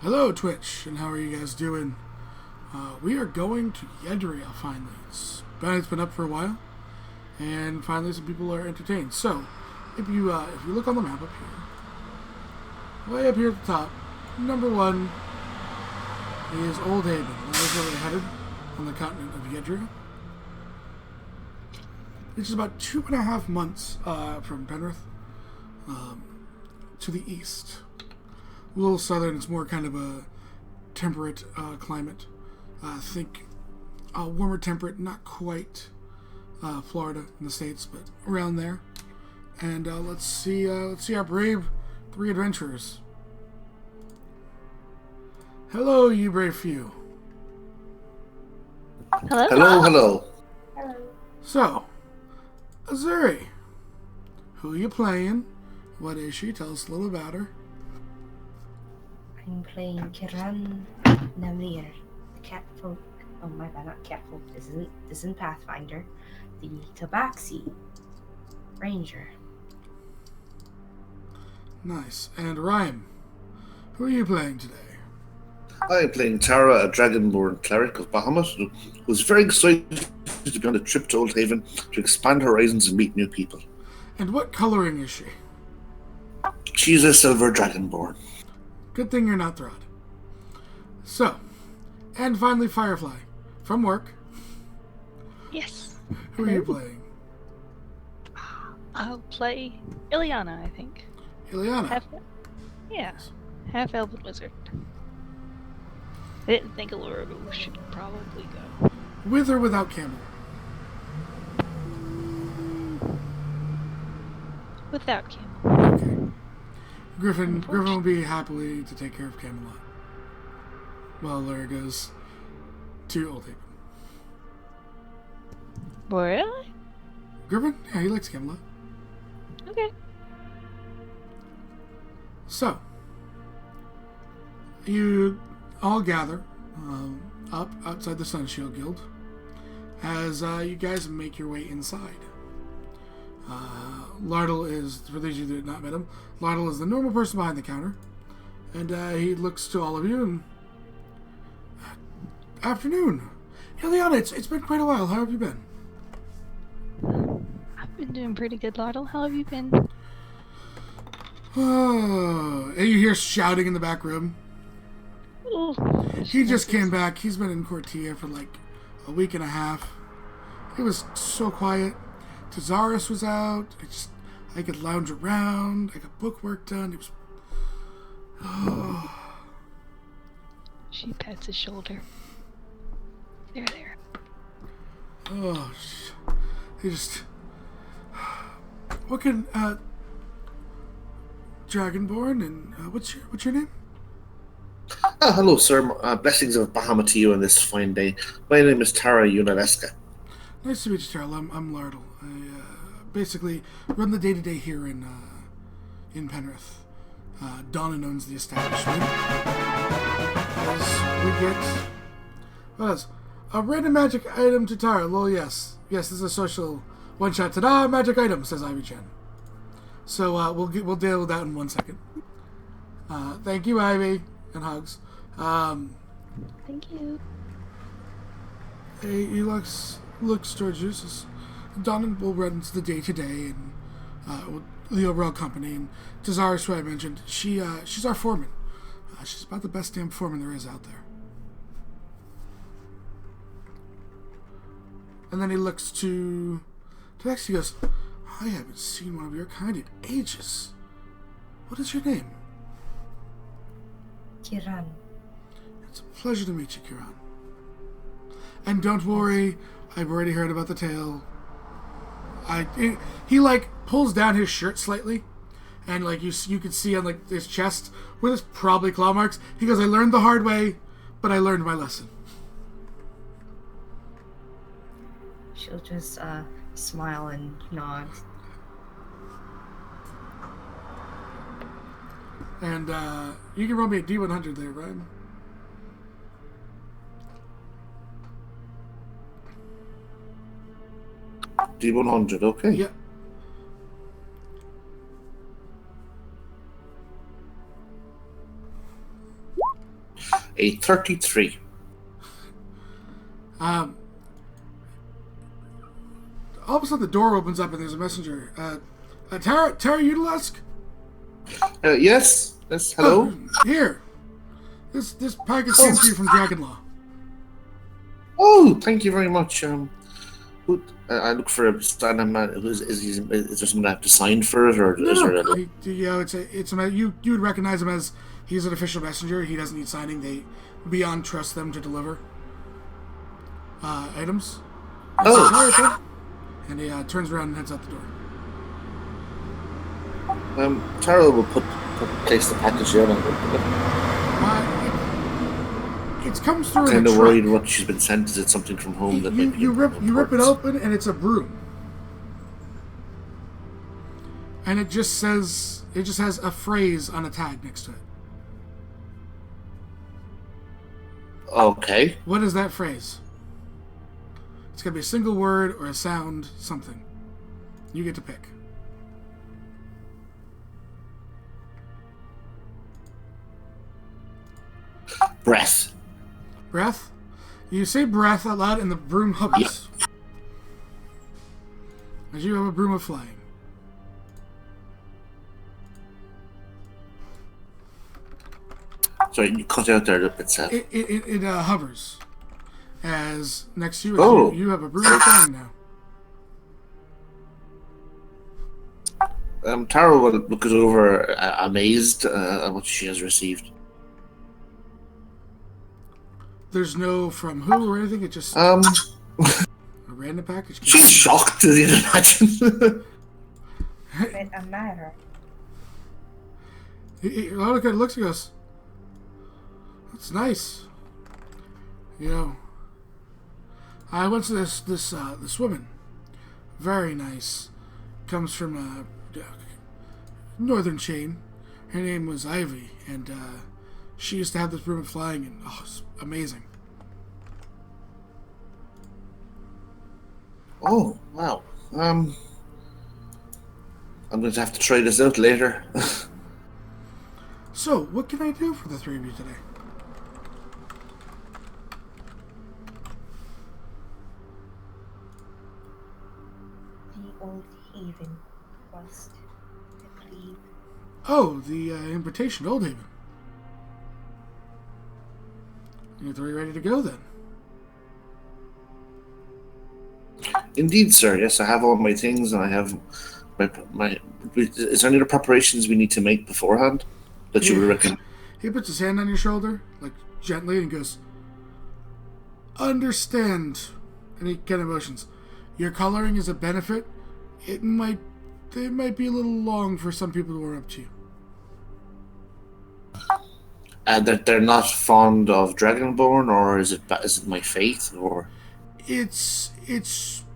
Hello, Twitch, and how are you guys doing? We are going to Yedria finally. It's been up for a while, and finally some people are entertained. So, if you look on the map up here, way up here at the top, number one is Old Haven. That is where we're headed on the continent of Yedria. Which is about 2.5 months from Penrith to the east. A little southern. It's more kind of a temperate climate. Think warmer temperate, not quite Florida in the States, but around there. And let's see our brave 3 adventurers. Hello, you brave few. Hello? Hello. So, Azuri, who are you playing? What is she? Tell us a little about her. I'm playing Kiran Namir, the catfolk. Oh my god, not catfolk. This isn't Pathfinder. The Tabaxi Ranger. Nice. And Ryan, who are you playing today? I am playing Tara, a Dragonborn cleric of Bahamut, who was very excited to be on a trip to Old Haven to expand horizons and meet new people. And what coloring is she? She's a silver Dragonborn. Good thing you're not Throd. So, and finally Firefly, from work. Yes. Who are you playing? I'll play Ileana, I think. Ileana. Half elven wizard. I didn't think Allura should probably go. With or without Camel? Without Camel. Okay. Griffin will be happily to take care of Camelot. While Laura goes to Old Haven. Really? Griffin? Yeah, he likes Camelot. Okay. So, you all gather up outside the Sunshield Guild as you guys make your way inside. Lardle is, for those of you that have not met him, Lardle is the normal person behind the counter. And he looks to all of you and... Afternoon. Ileana, it's been quite a while. How have you been? I've been doing pretty good, Lardle. How have you been? Oh, and you hear shouting in the back room. Ooh, He just came back. He's been in Cortia for like a week and a half. It was so quiet. Tazaris was out. I could lounge around. I got book work done. It was... Oh. She pats his shoulder. There. Oh, he just... What can, Dragonborn, and what's your name? Hello, sir. Blessings of Bahamut to you on this fine day. My name is Tara Unaleska. Nice to meet you, Terrell. I'm Lardle. I basically run the day-to-day here in Penrith. Donna owns the establishment. As we get... What else? A random magic item to Tara. Well, yes. Yes, this is a social one-shot. Ta-da! Magic item, says Ivy Chen. So we'll deal with that in 1 second. Thank you, Ivy, and hugs. Thank you. He looks towards you. Says, Donna will run into the day-to-day and the overall company. And Tazaris, who I mentioned, she's our foreman. She's about the best damn foreman there is out there. And then he looks to Dex. He goes, I haven't seen one of your kind in ages. What is your name? Kiran. It's a pleasure to meet you, Kiran. And don't worry, I've already heard about the tale. He like pulls down his shirt slightly, and like you could see on like his chest where there's probably claw marks. He goes, I learned the hard way, but I learned my lesson. She'll just smile and nod. And you can roll me a D100 there, Ryan. D100, okay. Yep. A 33. All of a sudden, the door opens up and there's a messenger. Tara Udalesk? Yes. Yes. Hello. Here. This package came to you from Dragonlaw. Oh, thank you very much. I look for a stand. Is there something I have to sign for it, or is there a... You would recognize him as he's an official messenger. He doesn't need signing. Beyond trust them to deliver items. Oh. And he turns around and heads out the door. Tara will place the package down and it comes through. kind of worried what she's been sent. Is it something from home that might be you rip it open and it's a broom, and it just has a phrase on a tag next to it. Okay. What is that phrase? It's gonna be a single word or a sound, something. You get to pick. Breath. Breath? You say breath out loud and the broom hovers. Yep. As you have a broom of flying. Sorry, you cut out there a bit, Seth. It hovers. As next to you, you have a broom of flying now. Tara will look it over, amazed at what she has received. There's no from who or anything. It just A random package. she's shocked, as you'd imagine. It a matter. Lotta looks and goes, "That's nice." You know, I went to this woman, very nice, comes from a northern chain. Her name was Ivy, and she used to have this broom of flying, and it's amazing. Oh, wow. I'm going to have to try this out later. So, what can I do for the three of you today? The Old Haven quest, I believe. Oh, the invitation to Old Haven. You're three ready to go then? Indeed, sir. Yes, I have all my things, and I have my. Is there any other preparations we need to make beforehand that you would recommend? He puts his hand on your shoulder, like gently, and goes, "Understand." And he kind of motions. Your coloring is a benefit. It might be a little long for some people to warm up to you. That they're not fond of Dragonborn, or is it my faith, or? It's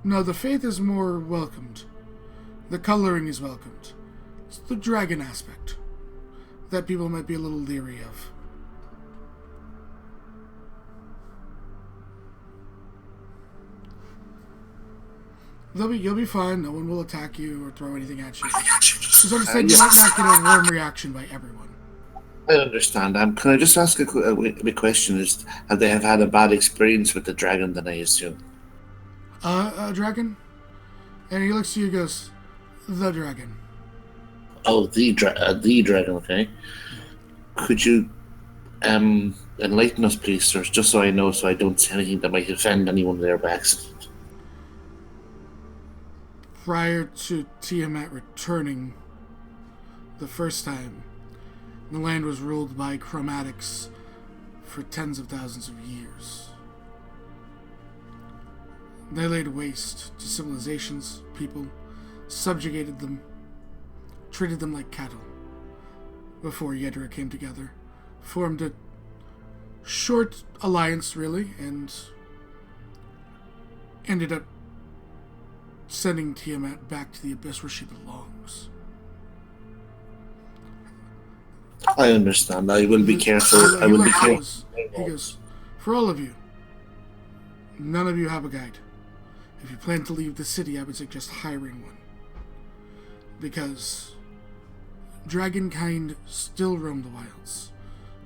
no. The faith is more welcomed. The coloring is welcomed. It's the dragon aspect that people might be a little leery of. You'll be fine. No one will attack you or throw anything at you. Just understand you might not get a warm reaction by everyone. I understand. Can I just ask a quick question? Have they had a bad experience with the dragon? Then I assume. A dragon? And he looks to you and goes, "The dragon." Oh, the dragon. Okay. Could you enlighten us, please, sir? Just so I know, so I don't say anything that might offend anyone there by accident. Prior to Tiamat returning the first time, the land was ruled by chromatics for tens of thousands of years. They laid waste to civilizations, people, subjugated them, treated them like cattle. Before Yedra came together, formed a short alliance, really, and ended up sending Tiamat back to the abyss where she belongs. I understand. I will be careful. I will be careful. He goes, "For all of you, none of you have a guide. If you plan to leave the city, I would suggest hiring one. Because dragonkind still roam the wilds.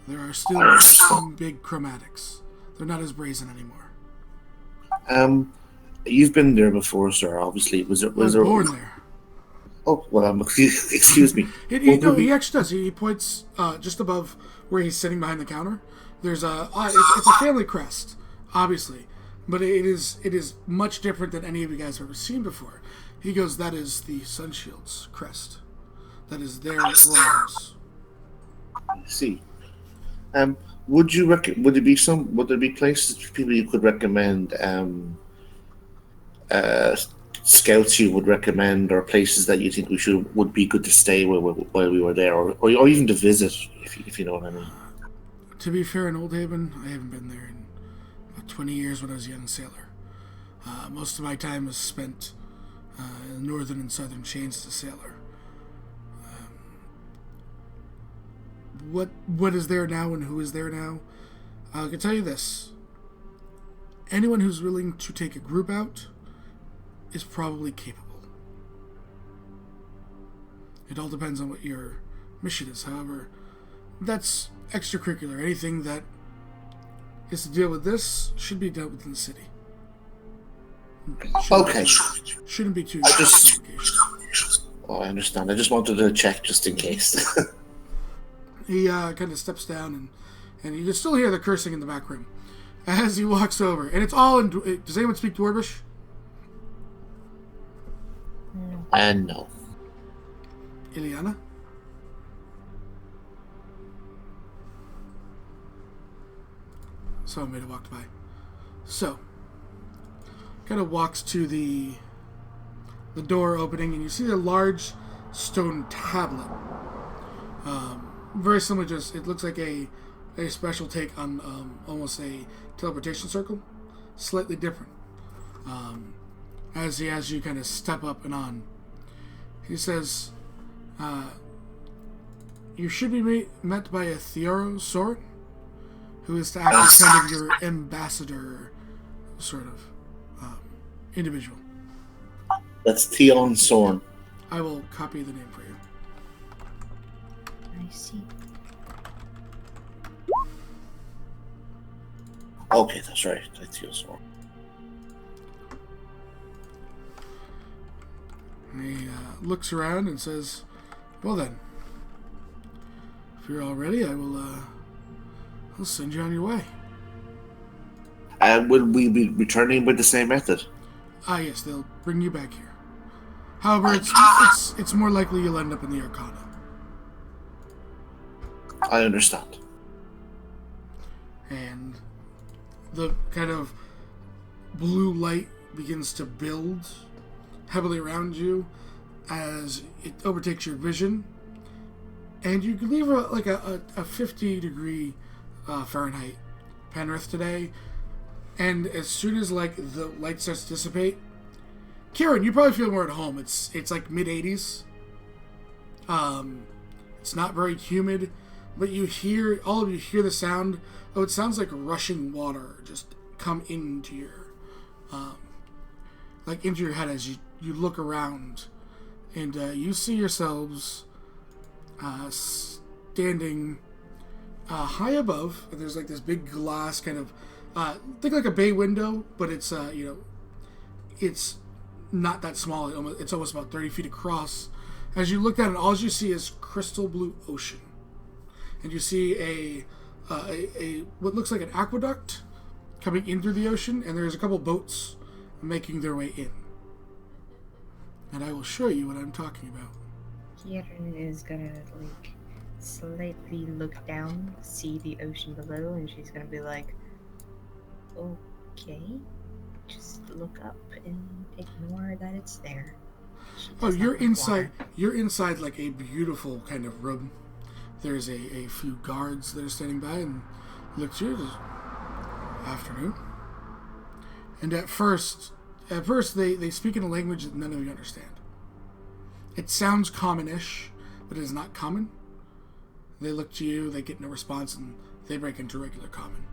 There are still some big chromatics. They're not as brazen anymore. You've been there before, sir. Obviously, was I was there? born there. Oh, well, excuse me. He actually does. He points just above where he's sitting behind the counter. There's it's a family crest, obviously, but it is much different than any of you guys have ever seen before. He goes, that is the Sunshield's crest. That is their royals. I see. Would there be places people you could recommend? Scouts you would recommend, or places that you think would be good to stay while we were there, or even to visit, if you know what I mean. To be fair, in Old Haven, I haven't been there in about 20 years when I was a young sailor. Most of my time was spent in the northern and southern chains as a sailor. What is there now and who is there now? I can tell you this. Anyone who's willing to take a group out is probably capable. It all depends on what your mission is. However, that's extracurricular. Anything that is to deal with this should be dealt with in the city. Shouldn't be too complicated. I understand. I just wanted to check just in case. He kind of steps down, and you can still hear the cursing in the back room as he walks over. And it's all in... Does anyone speak Dwarvish? No. Ileana? Someone may have walked by. So, kind of walks to the door opening, and you see a large stone tablet. Very similar, just it looks like a special take on almost a teleportation circle, slightly different. As you kind of step up and on, he says, "You should be met by a Theoro Soren, who is to act as kind of your ambassador, sort of individual." That's Theon Soren. I will copy the name for you. I see. Okay, that's right. That's Theon Soren. He looks around and says, "Well then, if you're all ready, I'll send you on your way." And will we be returning with the same method? Yes, they'll bring you back here. However, it's more likely you'll end up in the Arcana. I understand. And the kind of blue light begins to build heavily around you as it overtakes your vision, and you can leave a 50-degree Fahrenheit Penrith today, and as soon as the light starts to dissipate, Kieran, you probably feel more at home. It's like mid-80s. It's not very humid, but all of you hear the sound. Oh, it sounds like rushing water just come into your into your head as you look around, and you see yourselves standing high above. And there's this big glass kind of think like a bay window, but it's it's not that small. It's almost about 30 feet across. As you look at it, all you see is crystal blue ocean, and you see a what looks like an aqueduct coming in through the ocean, and there's a couple boats making their way in. And I will show you what I'm talking about. Kieran is gonna slightly look down, see the ocean below, and she's gonna be like, "Okay, just look up and ignore that it's there." Oh, you're inside. You're inside a beautiful kind of room. There's a few guards that are standing by, and looks at you. Afternoon. And at first they speak in a language that none of you understand. It sounds common-ish, but it is not common. They look to you, they get no response, and they break into regular common.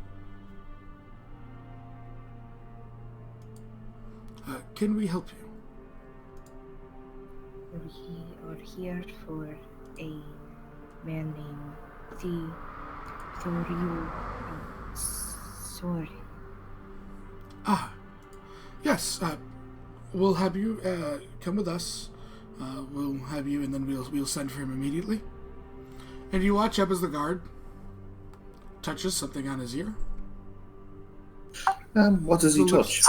Can we help you? We are here for a man named So are you sorry? Yes. We'll have you come with us. We'll have you, and then we'll send for him immediately. And you watch up as the guard touches something on his ear. What does he touch?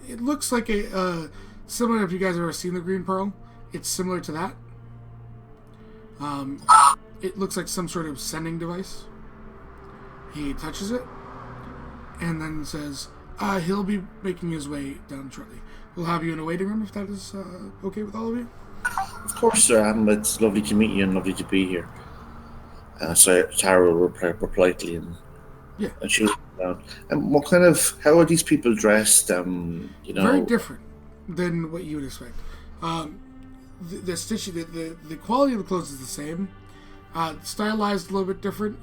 It looks like a similar. If you guys have ever seen the Green Pearl, it's similar to that. It looks like some sort of sending device. He touches it, and then says, he'll be making his way down shortly. We'll have you in a waiting room if that is okay with all of you. Of course, sir. It's lovely to meet you and lovely to be here. So Tara will reply politely and she will down. And how are these people dressed? Very different than what you would expect. The quality of the clothes is the same. Stylized a little bit different.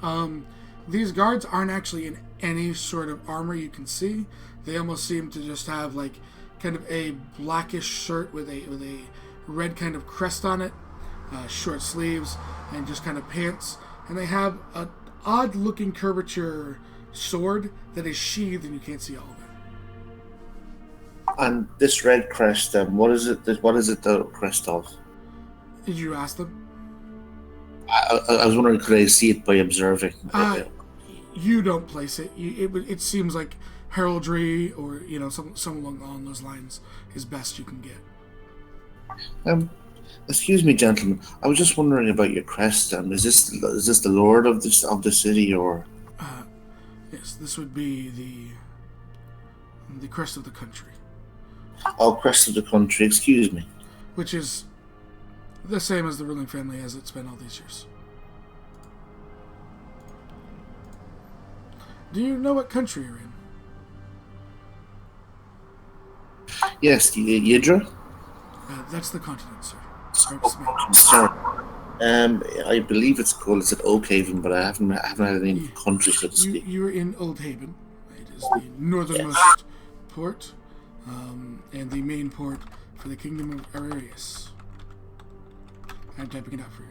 These guards aren't actually in any sort of armor you can see. They almost seem to just have like kind of a blackish shirt with a red kind of crest on it, short sleeves, and just kind of pants. And they have an odd-looking curvature sword that is sheathed, and you can't see all of it. And this red crest, what is it? What is it the crest of? Did you ask them? I was wondering, could I see it by observing? You don't place it. It seems like heraldry or some along those lines is best you can get. Excuse me, gentlemen. I was just wondering about your crest. Is this the lord of the city, or? Yes, this would be the crest of the country. Oh, crest of the country. Excuse me. Which is the same as the ruling family as it's been all these years. Do you know what country you're in? Yes, Yidra. That's the continent, sir. Sorry. I believe it's called. Is it Oakhaven? But I haven't had any country, so to speak. You're in Old Haven. It is the northernmost port, and the main port for the Kingdom of Ararius. I'm typing it out for you.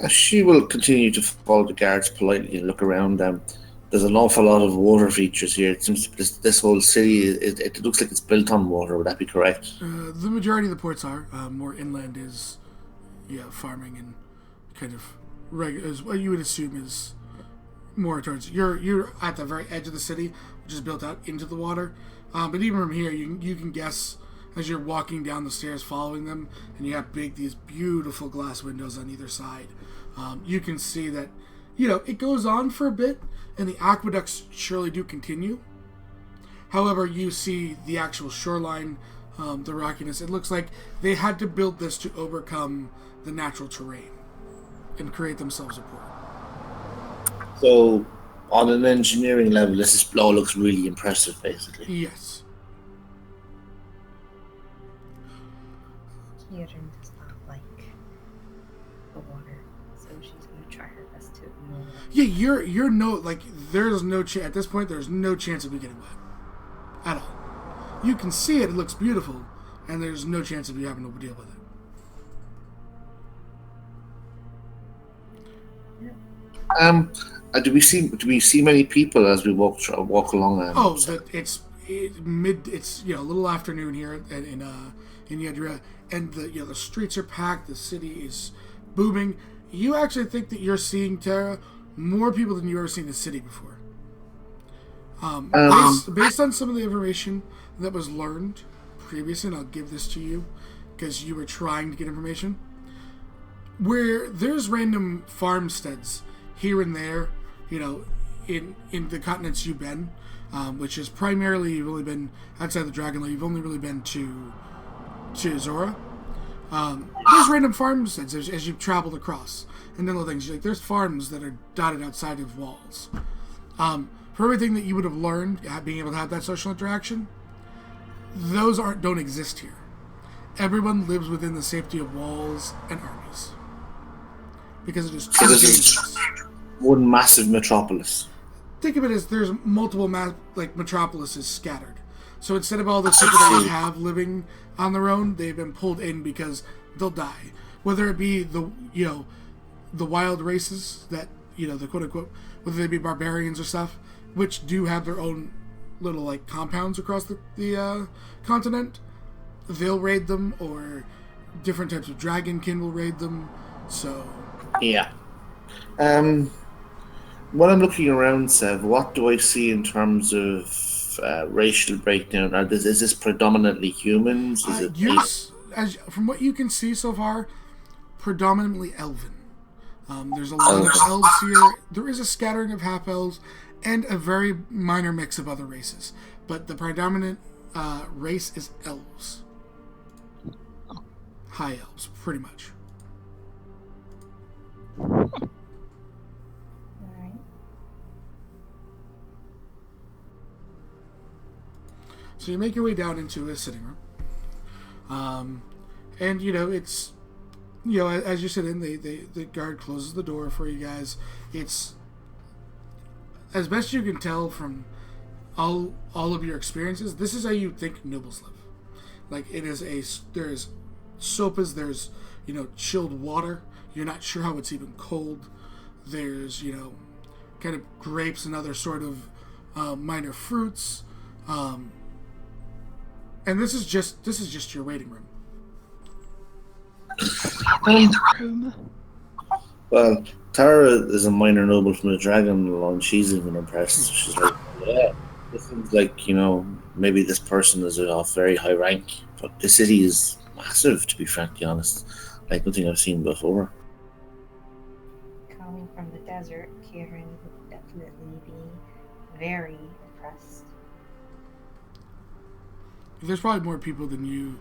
She will continue to follow the guards politely and look around. There's an awful lot of water features here. It seems this whole city, it looks like it's built on water. Would that be correct? The majority of the ports are. More inland is, farming and kind of is what you would assume is more towards. You're at the very edge of the city, which is built out into the water. But even from here, you can guess. As you're walking down the stairs following them, and you have these beautiful glass windows on either side, you can see that, it goes on for a bit, and the aqueducts surely do continue. However, you see the actual shoreline, the rockiness. It looks like they had to build this to overcome the natural terrain and create themselves a port. So, on an engineering level, this all looks really impressive, basically. Yes. Kieran does not like the water, so she's gonna try her best to ignore it. Yeah, there's no chance at this point. There's no chance of you getting wet at all. You can see it; it looks beautiful, and there's no chance of you having to deal with it. Do we see many people as we walk along? It's a little afternoon here in Yedra. And the streets are packed. The city is booming. You actually think that you're seeing, Tara, more people than you've ever seen in the city before. Based on some of the information that was learned previously, and I'll give this to you because you were trying to get information, where there's random farmsteads here and there, in the continents you've been, which is primarily you've only been outside the Dragonlord. You've only really been to Zora. There's random farmsteads as you've traveled across, and little things. There's farms that are dotted outside of walls. For everything that you would have learned, being able to have that social interaction, those don't exist here. Everyone lives within the safety of walls and armies because it is too dangerous. one massive metropolis. Think of it as there's multiple metropolises scattered. So instead of all the people that we have living on their own, they've been pulled in because they'll die. Whether it be the wild races that the quote unquote, whether they be barbarians or stuff, which do have their own little like compounds across the continent, they'll raid them, or different types of dragonkin will raid them. So yeah. When I'm looking around, Sev, what do I see in terms of racial breakdown? Is this predominantly humans? Is it from what you can see so far, predominantly elven. There's a lot of elves here. There is a scattering of half elves and a very minor mix of other races, but the predominant race is elves. High elves, pretty much. Alright. So you make your way down into a sitting room. And it's as you sit in, the guard closes the door for you guys. It's, as best you can tell from all of your experiences, this is how you think nobles live. Like, there's sopas, there's chilled water. You're not sure how it's even cold. There's kind of grapes and other sort of minor fruits. And this is just your waiting room. Well, Tara is a minor noble from the Dragon Law, and she's even impressed. She's like, yeah, this seems like, maybe this person is of very high rank, but the city is massive, to be frankly honest. Like nothing I've seen before. Coming from the desert, Kieran would definitely be very impressed. There's probably more people than you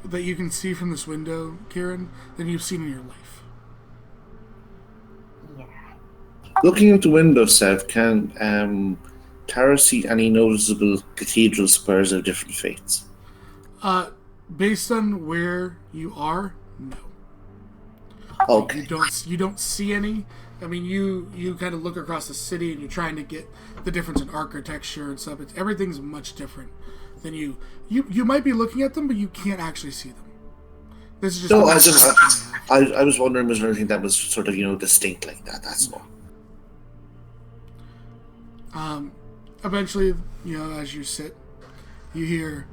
that you can see from this window, Kieran, than you've seen in your life. Yeah. Looking out the window, Sev, can Tara see any noticeable cathedral spires of different faiths? Based on where you are, no. Okay. You don't see any. I mean, you kind of look across the city and you're trying to get the difference in architecture and stuff. Everything's much different than you might be looking at them, but you can't actually see them. This is just. No, I was wondering, was there anything that was sort of distinct like that? That's all. Eventually, as you sit, you hear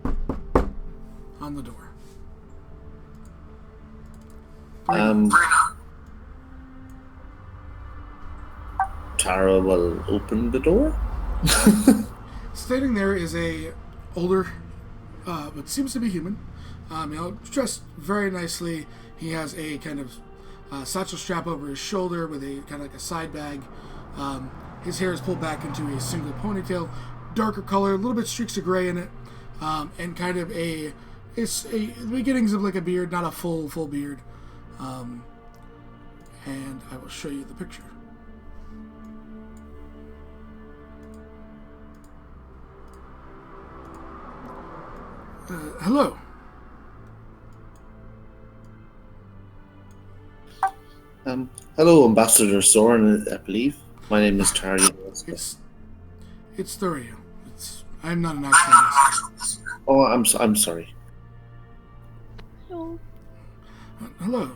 on the door. Tara will open the door. Standing there is a older, but seems to be human. Dressed very nicely. He has a kind of satchel strap over his shoulder with a kind of like a side bag. His hair is pulled back into a single ponytail, darker color, a little bit streaks of gray in it, and kind of the beginnings of like a beard, not a full beard. And I will show you the picture. Hello. Hello, Ambassador Soren, I believe. My name is Tara. It's Thurio. I'm not an actual ambassador. Oh, I'm sorry. Hello. Hello.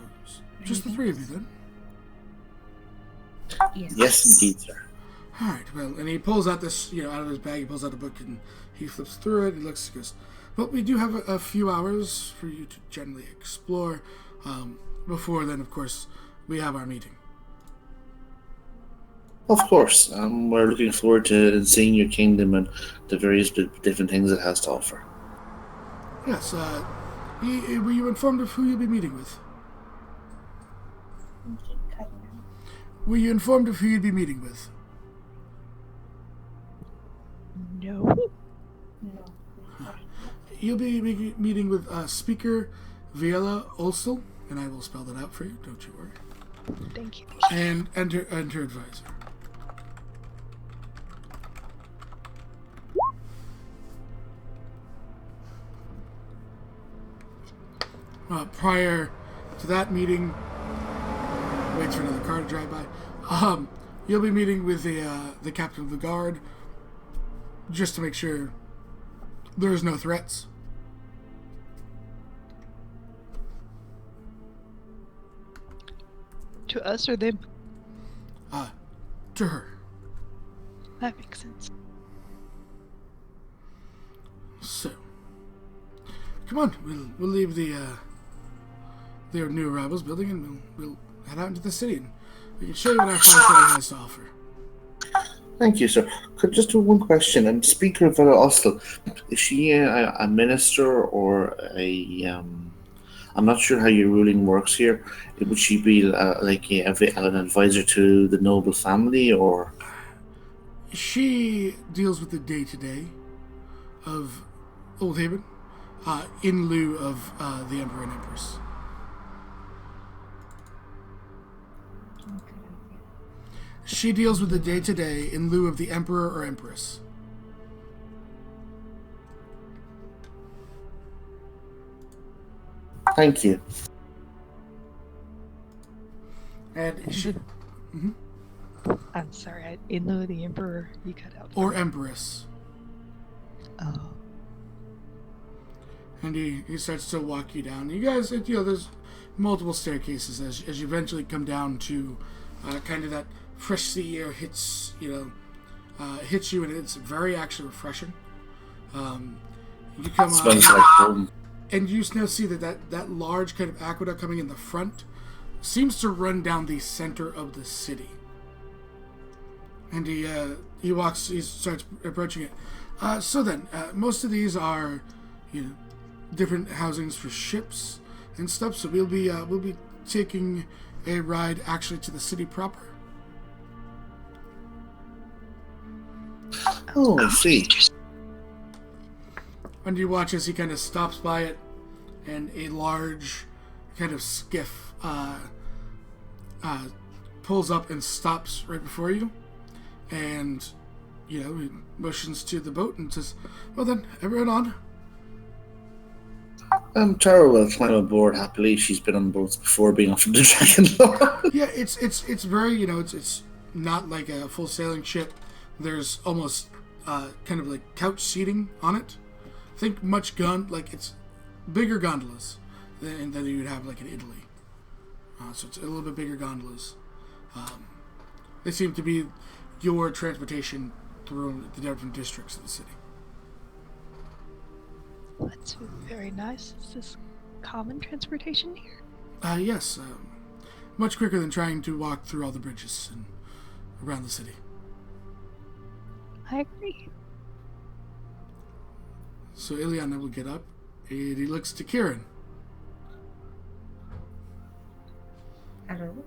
Just the three of you then? Yes, indeed, sir. All right. Well, and he pulls out this, out of his bag. He pulls out a book and he flips through it. He looks, he goes, "Well, we do have a few hours for you to generally explore. Before then, of course, we have our meeting." Of course. We're looking forward to seeing your kingdom and the various different things it has to offer. Yes. Were you informed of who you'll be meeting with? Were you informed of who you'd be meeting with? No. You'll be meeting with Speaker Viela Olsel, and I will spell that out for you, don't you worry. Thank you. And enter advisor. Prior to that meeting, waits for another car to drive by. you'll be meeting with the captain of the guard, just to make sure there's no threats. To us or them? To her. That makes sense. So, come on, we'll leave the new arrivals building, and we'll head out into the city, and we can show you what our fine city has to offer. Thank you, sir. Could just do one question? And Speaker Villa Ostel, is she a minister or a I'm not sure how your ruling works here. Would she be like an advisor to the noble family, or? She deals with the day-to-day of Oldhaven, in lieu of the Emperor and Empress. She deals with the day-to-day in lieu of the Emperor or Empress. Thank you. And she... Mm-hmm. I'm sorry, in lieu of the Emperor, you cut out. Or Empress. Oh. And he starts to walk you down. You guys, there's multiple staircases as you eventually come down to kind of that fresh sea air hits you, and it's very actually refreshing. You come Smells like home. and you now see that large kind of aqueduct coming in the front seems to run down the center of the city. And he starts approaching it. So then, most of these are, different housings for ships and stuff. So we'll be taking a ride actually to the city proper. Oh, I see. And you watch as he kind of stops by it, and a large kind of skiff pulls up and stops right before you. And, he motions to the boat and says, "Well then, everyone on." Tara will climb aboard happily. She's been on boats before, being offered the Dragon Lord. Yeah, it's very, it's not like a full sailing ship. There's almost kind of like couch seating on it. Think much like it's bigger gondolas than you would have like in Italy. So it's a little bit bigger gondolas. They seem to be your transportation through the different districts of the city. That's very nice. Is this common transportation here? Yes. Much quicker than trying to walk through all the bridges and around the city. I agree. So Ileana will get up, and he looks to Kieran. Hello.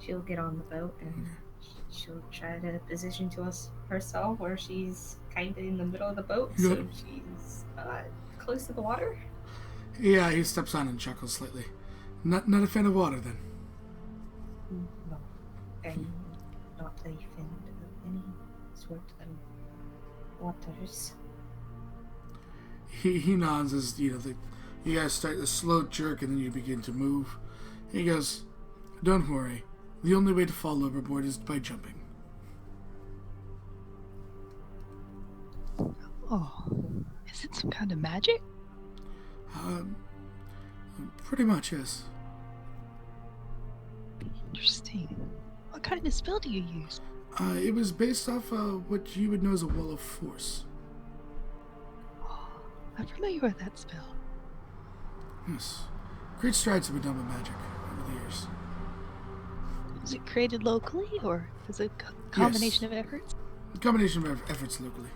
She'll get on the boat and she'll try to position to us herself where she's kind of in the middle of the boat, Yeah. so she's close to the water. Yeah, he steps on and chuckles slightly. Not a fan of water, then. No, I'm not a fan of any sort of waters. He nods as you guys start a slow jerk and then you begin to move. He goes, "Don't worry. The only way to fall overboard is by jumping." Oh, is it some kind of magic? Pretty much, yes. Interesting. What kind of spell do you use? It was based off what you would know as a wall of force. Oh, I'm familiar with that spell. Yes. Great strides have been done with magic over the years. Was it created locally, or is it a combination of efforts? A combination of efforts locally.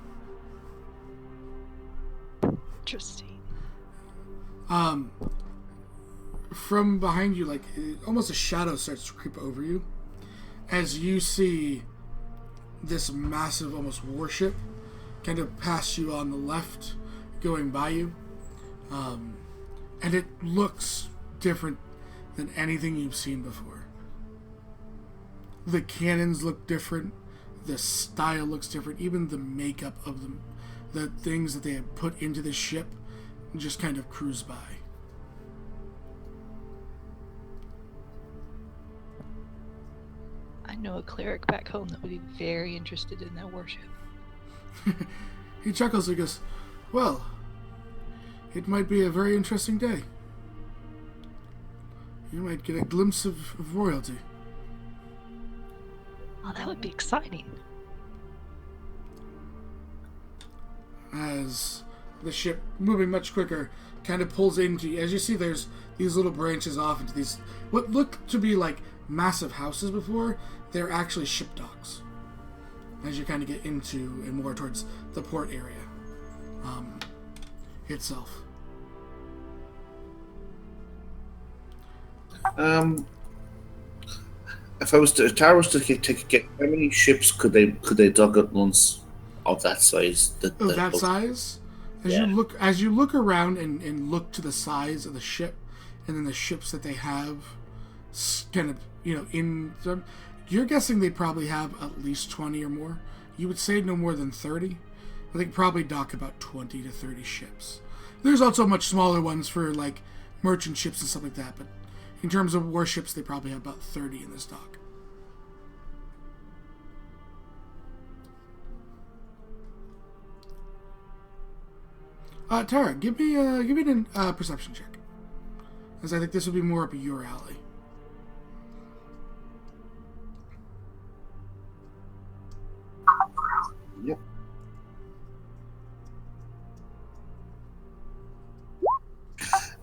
Interesting. From behind you, almost a shadow starts to creep over you as you see this massive, almost warship kind of pass you on the left, going by you. And it looks different than anything you've seen before. The cannons look different. The style looks different. Even the makeup of them, the things that they had put into the ship, just kind of cruise by. know a cleric back home that would be very interested in that worship. He chuckles and goes, well, it might be a very interesting day. You might get a glimpse of royalty. Oh, that would be exciting. As the ship, moving much quicker, kind of pulls into, as you see, there's these little branches off into these, what look to be like massive houses before, they're actually ship docks. As you kind of get into and more towards the port area itself. If Tara was to get how many ships could they dock at once of that size? That size? As you look around and look to the size of the ship, and then the ships that they have, kind of in them, you're guessing they probably have at least 20 or more. You would say no more than 30. I think probably dock about 20 to 30 ships. There's also much smaller ones for like merchant ships and stuff like that, but in terms of warships, they probably have about 30 in this dock. Tara, give me a perception check, as I think this would be more up your alley. Yep.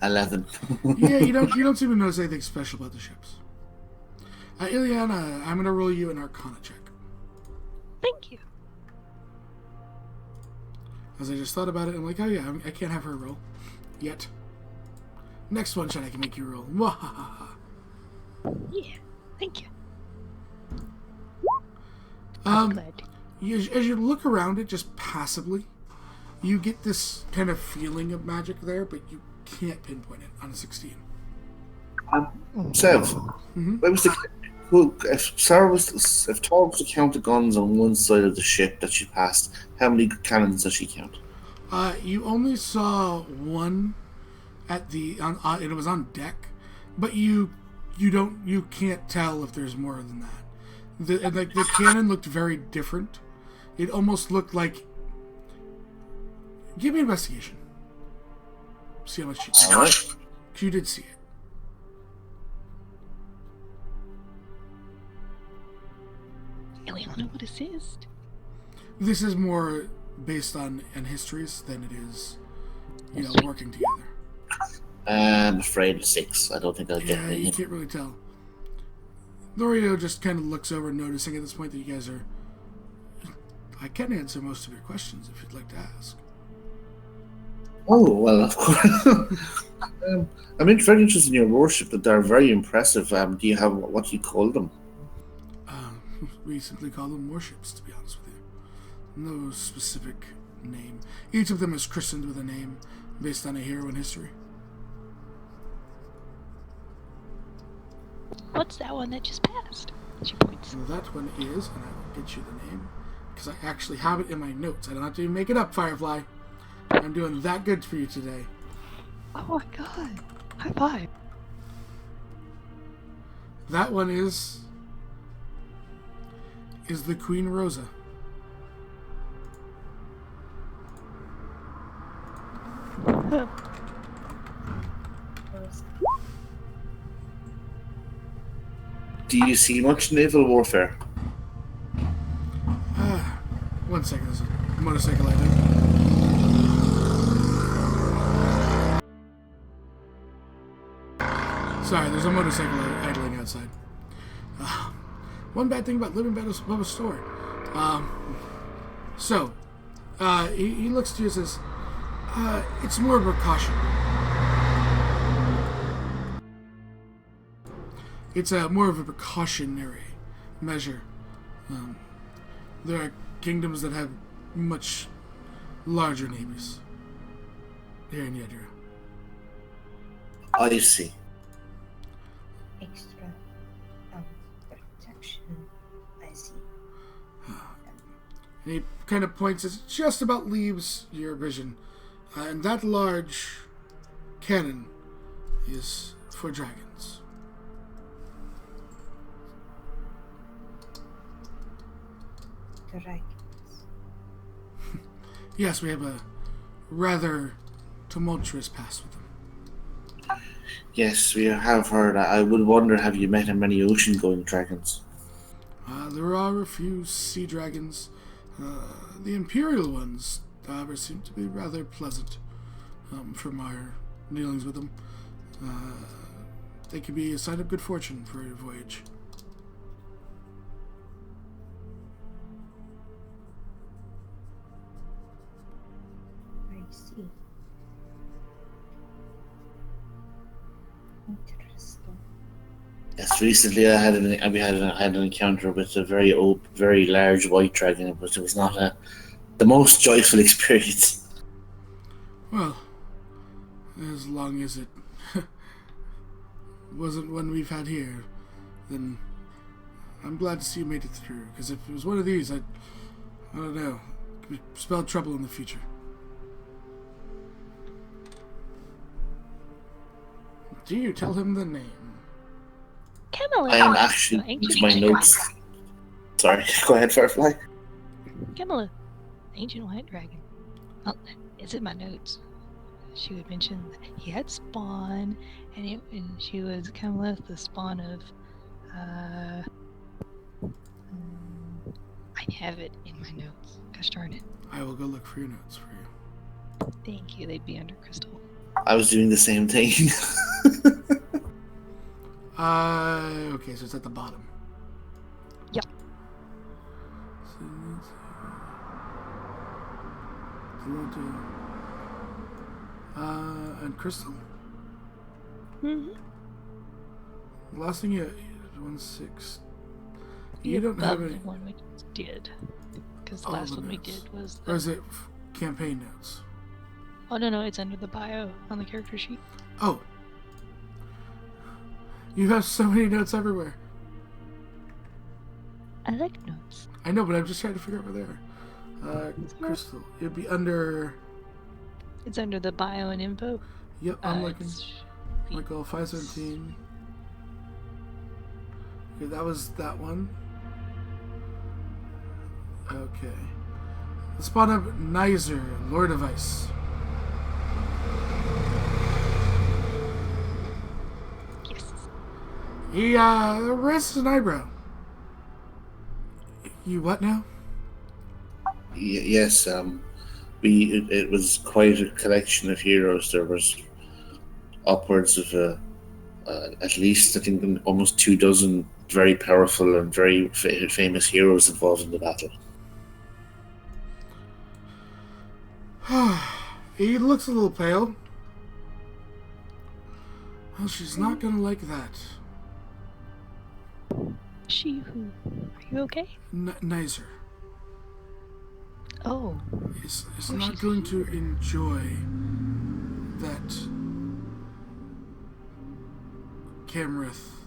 $11. Yeah, you don't seem to notice anything special about the ships. Ileana, I'm gonna roll you an Arcana check. Thank you. As I just thought about it, I'm like, oh yeah, I can't have her roll yet. Next one shot I can make you roll. Mwahaha. Yeah, thank you. Um, Glad. As you look around it, just passively, you get this kind of feeling of magic there, but you can't pinpoint it on a 16. Sev, what was if Tara was to count the guns on one side of the ship that she passed, how many cannons does she count? You only saw one at it was on deck, but you can't tell if there's more than that. The cannon looked very different. It almost looked like. Give me an investigation. See how much you All right. You did see it. Ileana would assist. This is more based on histories than it is, working together. I'm afraid 6. I don't think I'll get Yeah, any. you can't really tell. Lorio just kind of looks over, noticing at this point that you guys are. I can answer most of your questions if you'd like to ask. Oh, well, of course. I'm very interested in your worship, that they're very impressive. Do you have, what do you call them? We simply call them warships, to be honest with you. No specific name. Each of them is christened with a name based on a hero in history. What's that one that just passed? She points. Well, that one is, and I will get you the name, because I actually have it in my notes. I don't have to even make it up, Firefly. I'm doing that good for you today. Oh my god. High five. That one is the Queen Rosa. Do you see much naval warfare? One second, there's a motorcycle I think. Sorry, there's a motorcycle idling outside. One bad thing about living above a store. He looks to you and says, it's more of a precaution. It's more of a precautionary measure. There are kingdoms that have much larger navies here in Yedra. I see. Extra protection. I see. And he kind of points, it just about leaves your vision. And that large cannon is for dragons. dragons. Yes, we have a rather tumultuous past with them. Yes, we have heard. I would wonder, have you met many ocean-going dragons? There are a few sea dragons. The imperial ones, however, seem to be rather pleasant from our dealings with them. They could be a sign of good fortune for your voyage. I see. Interesting. Yes, recently I had an encounter with a very large white dragon, but it was not the most joyful experience. Well, as long as it wasn't one we've had here, then I'm glad to see you made it through. Because if it was one of these, I don't know, it could spell trouble in the future. Do you tell him the name? Camelot. I am actually Ancient my white notes. Sorry, go ahead, Firefly. dragon. Camelot. Ancient white dragon. Oh, it's in my notes. She would mention that he had spawn, and she was Camelot, the spawn of. I have it in my notes. Gosh darn it. I will go look for your notes for you. Thank you. They'd be under crystal. I was doing the same thing. Okay, so it's at the bottom. Yep. And Crystal? Mm-hmm. Last thing you 1-6. You don't have any. The one we just did. Because the Oh, last the one we notes. did was Or the... is it campaign notes? Oh, no, it's under the bio on the character sheet. Oh. You have so many notes everywhere. I like notes. I know, but I'm just trying to figure out where they are. Crystal. It'd be under. It's under the bio and info. Yep, I'm looking. It's- Michael 517. Okay, that was that one. Okay. The spawn of Nizer, Lord of Ice. Yes. He raises an eyebrow. You what now? Yes, it was quite a collection of heroes. There was upwards of at least, I think, almost 24 very powerful and very famous heroes involved in the battle. He looks a little pale. Well, she's not gonna like that. She who? Are you okay? Nizer Oh. is Oh, not she's going to enjoy that Camrith,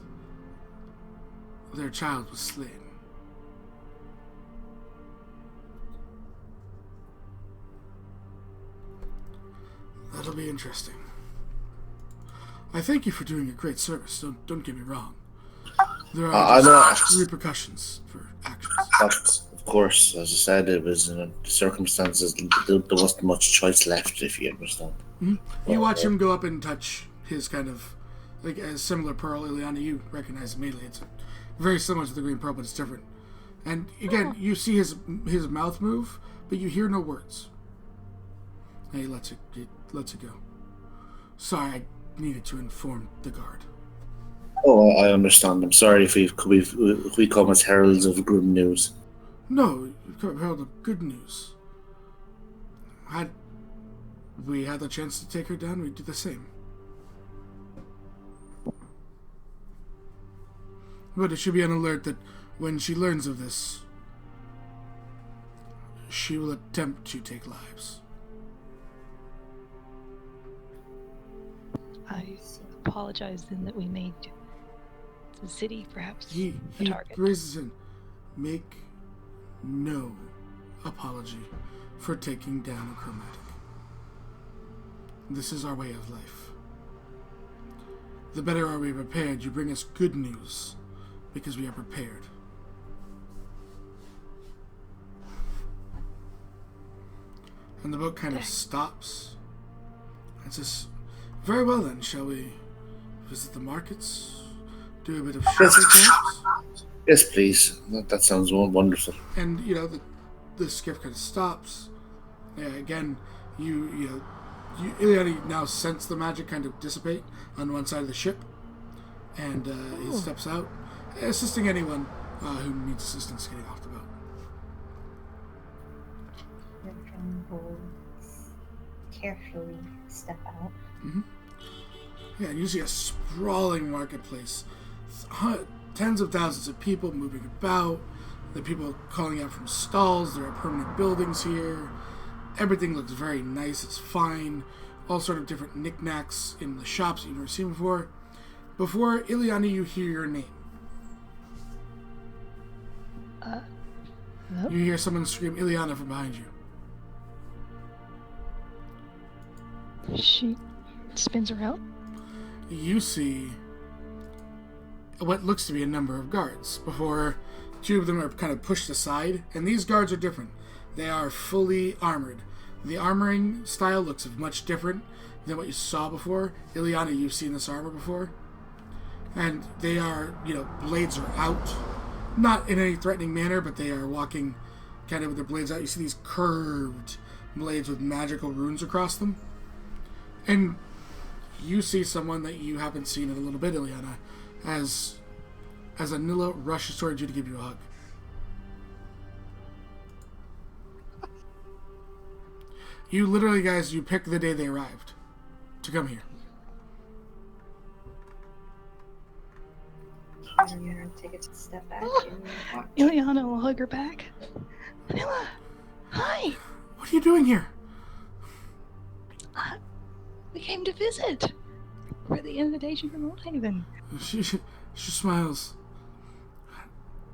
their child, was slain. That'll be interesting. I thank you for doing a great service. Don't get me wrong. There are just repercussions for actions. But of course, as I said, it was in circumstances. There wasn't much choice left, if you understand. Mm-hmm. You watch him go up and touch his kind of like a similar pearl, Ileana. You recognize immediately. It's very similar to the green pearl, but it's different. And again, you see his mouth move, but you hear no words. And he lets it go. Sorry, I needed to inform the guard. Oh, I understand. I'm sorry if we come as heralds of good news. No, you've come herald of good news. Had we had the chance to take her down, we'd do the same. But it should be on alert that when she learns of this, she will attempt to take lives. I apologize then that we made the city perhaps He the target. raises in, make no apology for taking down a chromatic. This is our way of life. The better are we prepared, you bring us good news, because we are prepared. And the boat kind of stops. It says, very well then, shall we visit the markets? Do a bit of shopping perhaps? Yes, please. That sounds wonderful. And, the skiff kind of stops. Yeah, again, Ileana now sense the magic kind of dissipate on one side of the ship. And he steps out, assisting anyone who needs assistance getting off the boat. Bertram will carefully step out. Yeah, and you see a sprawling marketplace. Tens of thousands of people moving about. The people calling out from stalls. There are permanent buildings here. Everything looks very nice. It's fine. All sort of different knickknacks in the shops that you've never seen before. Before Ileana, you hear your name. Hello? You hear someone scream Ileana from behind you. She spins around. You see what looks to be a number of guards. Before, two of them are kind of pushed aside, and these guards are different. They are fully armored. The armoring style looks much different than what you saw before. Ileana, you've seen this armor before. And they are, blades are out. Not in any threatening manner, but they are walking kind of with their blades out. You see these curved blades with magical runes across them. And you see someone that you haven't seen in a little bit, Ileana, as Anila rushes towards you to give you a hug. You literally, guys, you pick the day they arrived to come here. I'm gonna take a step back and watch. Ileana will hug her back. Anila, hi. What are you doing here? We came to visit for the invitation from Oldhaven. She smiles.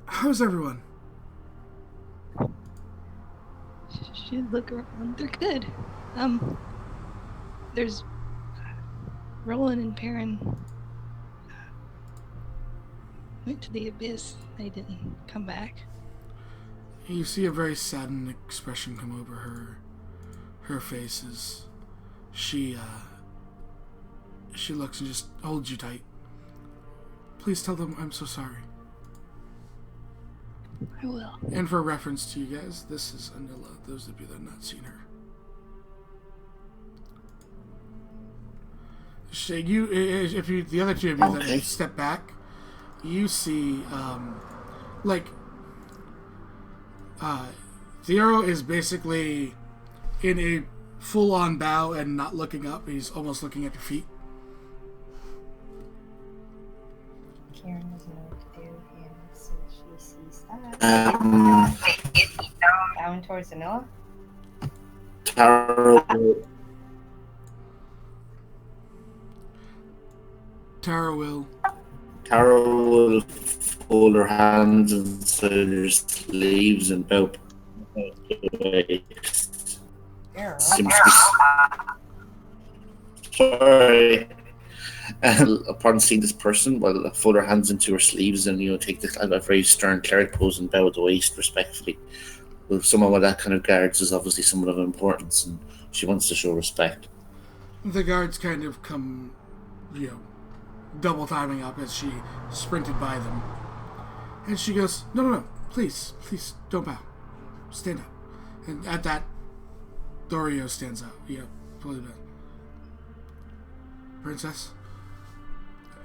How's everyone? She look around. They're good. There's Roland and Perrin went to the abyss. They didn't come back. You see a very saddened expression come over her face as she looks and just holds you tight. Please tell them I'm so sorry. I will. And for reference to you guys, this is Anila, those of you that have not seen her. The other two of you that step back, you see, Theo is basically in a full-on bow and not looking up. He's almost looking at your feet. Karen doesn't know what to do, and so she sees that. Is he down towards Anila? Tara will fold her hands inside her sleeves and bow. Seems to be sorry. And upon seeing this person, fold her hands into her sleeves and take a very stern cleric pose and bow at the waist respectfully. Well, someone with that kind of guards is obviously someone of importance, and she wants to show respect. The guards kind of come, double timing up as she sprinted by them. And she goes, No, please, don't bow. Stand up. And at that, Dorio stands up, fully bent. Princess?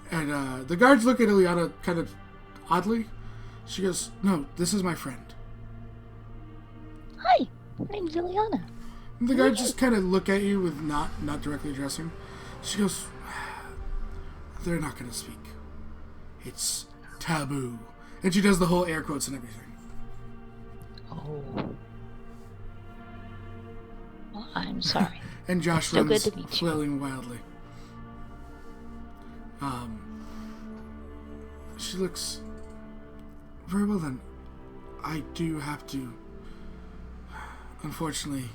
And the guards look at Ileana kind of oddly. She goes, No, this is my friend. Hi, my name's Ileana. And the guards just kind of look at you with not directly addressing. She goes, They're not going to speak. It's taboo. And she does the whole air quotes and everything. Oh. Well, I'm sorry. And Josh Still runs good to meet you. flailing wildly. She looks... Very well then. I do have to, unfortunately,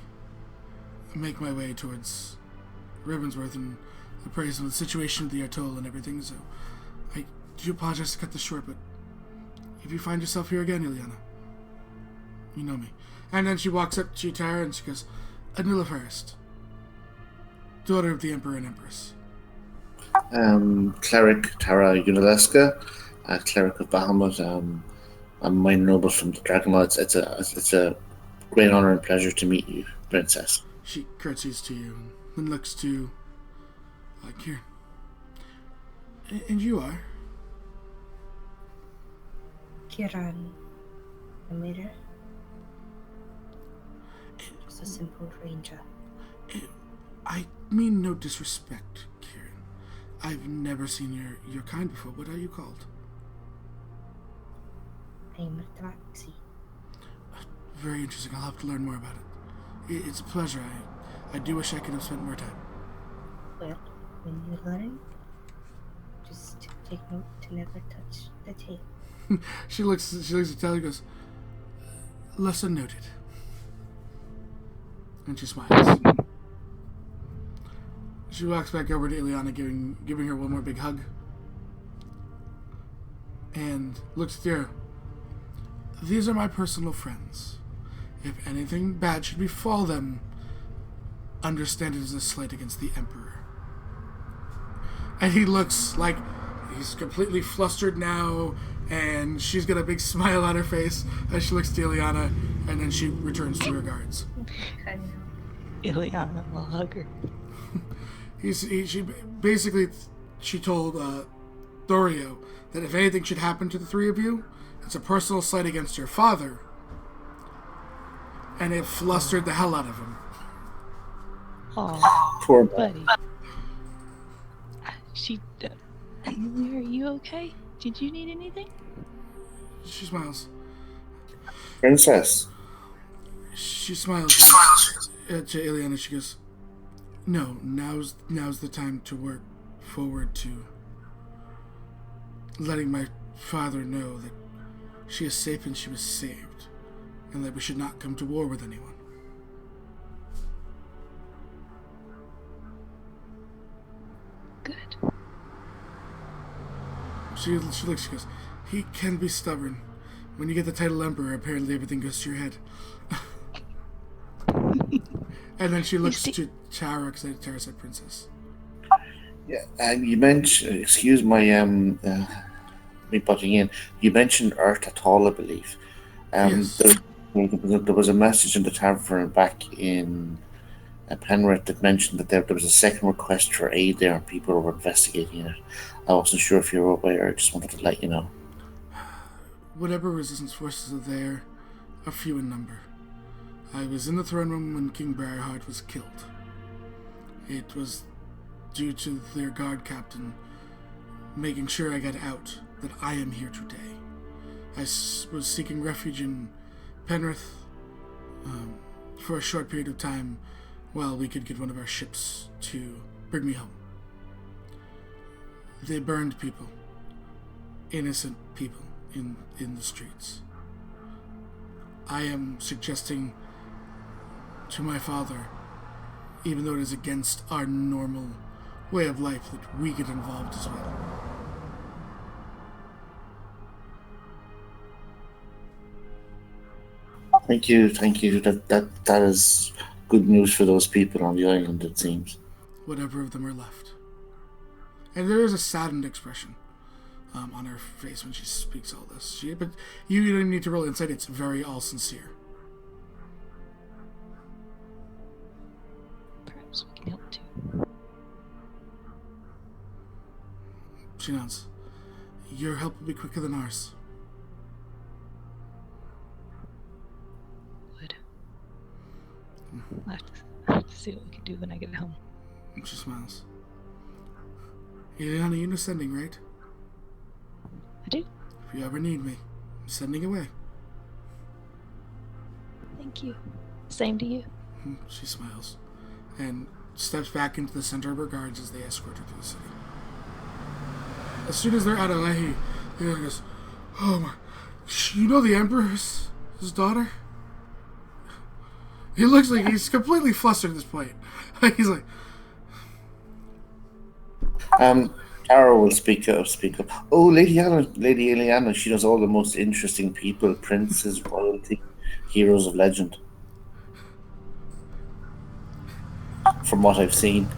make my way towards Ribbonsworth and appraisal of the situation of the atoll and everything, so I do apologize to cut this short, but if you find yourself here again, Ileana, you know me. And then she walks up to Tara and she goes, Anila First, daughter of the Emperor and Empress. Cleric Tara Unileska, cleric of Bahamut. I'm minor noble from the Dragonlords. It's a great honor and pleasure to meet you, Princess. She curtsies to you and looks to Kieran. And you are? Kiran Amira. Just a simple ranger. I mean no disrespect, Kieran. I've never seen your kind before. What are you called? I am a tabaxi. Very interesting. I'll have to learn more about it. It's a pleasure. I do wish I could have spent more time. Well, when you learn, just take note to never touch the tail. She looks at Talia and goes, lesson noted. And she smiles. She walks back over to Ileana, giving her one more big hug. And looks at you. These are my personal friends. If anything bad should befall them, understand it as a slight against the Emperor. And he looks like he's completely flustered now, and she's got a big smile on her face as she looks to Ileana, and then she returns to her guards. I know. Ileana will hug her. She told Thorio that if anything should happen to the three of you, it's a personal slight against your father, and it flustered the hell out of him. Oh, Poor buddy. Are you okay? Did you need anything? She smiles. Princess. She smiles to Ileana. She goes, "No, now's the time to work forward to letting my father know that she is safe and she was saved, and that we should not come to war with anyone." Good. She looks. She goes, "He can be stubborn. When you get the title Emperor, apparently everything goes to your head." And then she looks to Tara, because Tara said Princess. Yeah, and you mentioned, excuse my me butting in. You mentioned Earth at all, I believe. Yes. There was a message in the tavern back in Penrith that mentioned that there was a second request for aid there, and people were investigating it. I wasn't sure if you were aware. I just wanted to let you know. Whatever resistance forces are there are few in number. I was in the throne room when King Briarheart was killed. It was due to their guard captain making sure I got out that I am here today. I was seeking refuge in Penrith for a short period of time while we could get one of our ships to bring me home. They burned people, innocent people, in the streets. I am suggesting to my father, even though it is against our normal way of life, that we get involved as well. Thank you. That is good news for those people on the island, it seems. Whatever of them are left. And there is a saddened expression on her face when she speaks all this. But you don't even need to roll insight. It's very all sincere. Perhaps we can help too. She nods. Your help will be quicker than ours. Would. I'll have to see what we can do when I get home. She smiles. Ileana, you know sending, right? I do. If you ever need me, I'm sending away. Thank you. Same to you. She smiles and steps back into the center of her guards as they escort her to the city. As soon as they're out of Lehi, Ileana goes, "Oh my, you know the Emperor's his daughter?" He looks like he's completely flustered at this point. He's like, Tara will speak up. Oh, Lady Ileana, she knows all the most interesting people, princes, royalty, heroes of legend. from what I've seen.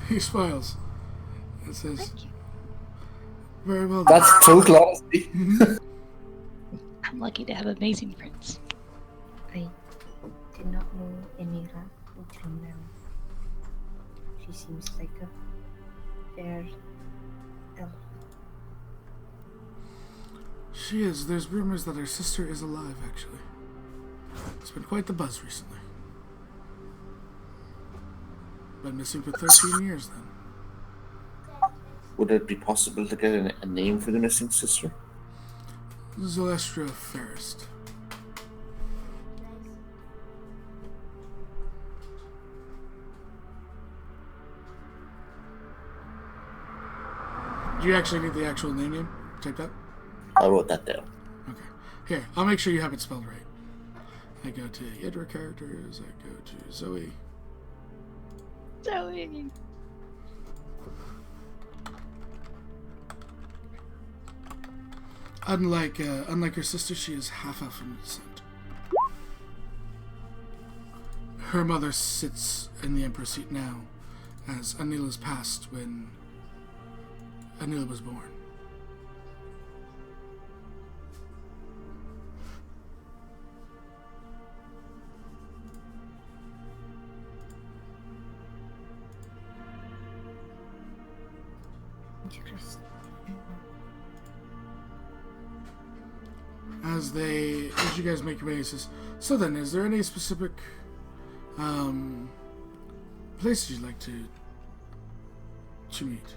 He smiles and says, Thank you. "Very well." That's total honesty. I'm lucky to have amazing friends. I did not know Emira until now. She seems like a fair elf. She is. There's rumors that her sister is alive, actually. It's been quite the buzz recently. Been missing for 13 years then. Would it be possible to get a name for the missing sister? Zolestra Fairest. Do you actually need the actual name? Typed up? I wrote that down. Okay. Here, I'll make sure you have it spelled right. I go to Yedra characters, I go to Zoe. Zoe. Unlike her sister, she is half elf in descent. Her mother sits in the Emperor's seat now, as Anila's passed when Anila was born. Interesting. As you guys make your way, he says, "So then, is there any specific places you'd like to meet?"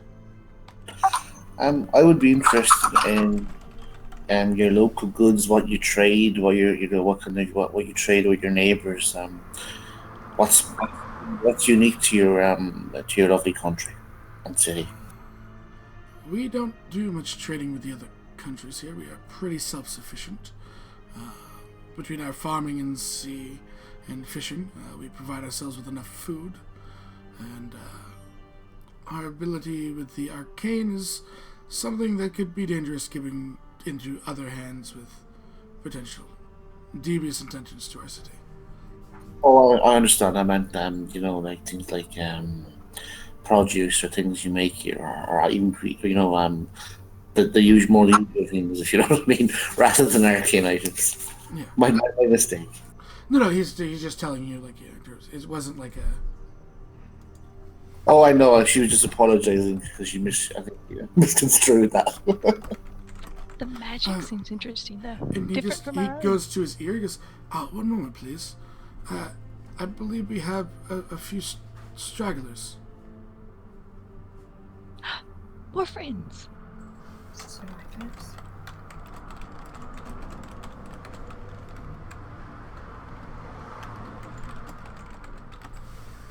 I would be interested in your local goods, what you trade, what you trade with your neighbors. What's unique to your lovely country and city. We don't do much trading with the other countries here. We are pretty self-sufficient. Between our farming and sea and fishing, we provide ourselves with enough food, and our ability with the arcane is something that could be dangerous giving into other hands with potential devious intentions to our city. Oh, I understand. I meant like things like produce or things you make here, or even the usual more usual things, if you know what I mean, rather than arcane items. Yeah. My mistake. No, he's just telling you, like, it wasn't like a... Oh, I know. She was just apologizing because she misconstrued that. The magic seems interesting, though. And he Different from our own. goes to his ear. He goes, "One moment, please. I believe we have a few stragglers." More friends. Survivors.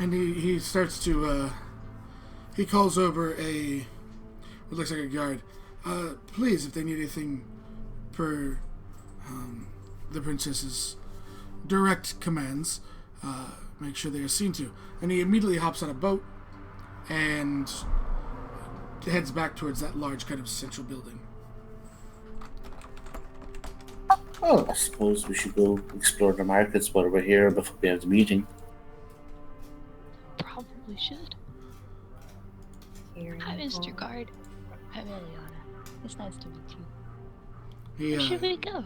And he starts to, he calls over what looks like a guard. Please, if they need anything per the princess's direct commands, make sure they are seen to. And he immediately hops on a boat and heads back towards that large kind of central building. Well, I suppose we should go explore the markets while we're here before we have the meeting. Probably should. Hearing Hi, Mr. all- Guard. I'm Eliana. It's nice to meet you. Where He, should we go?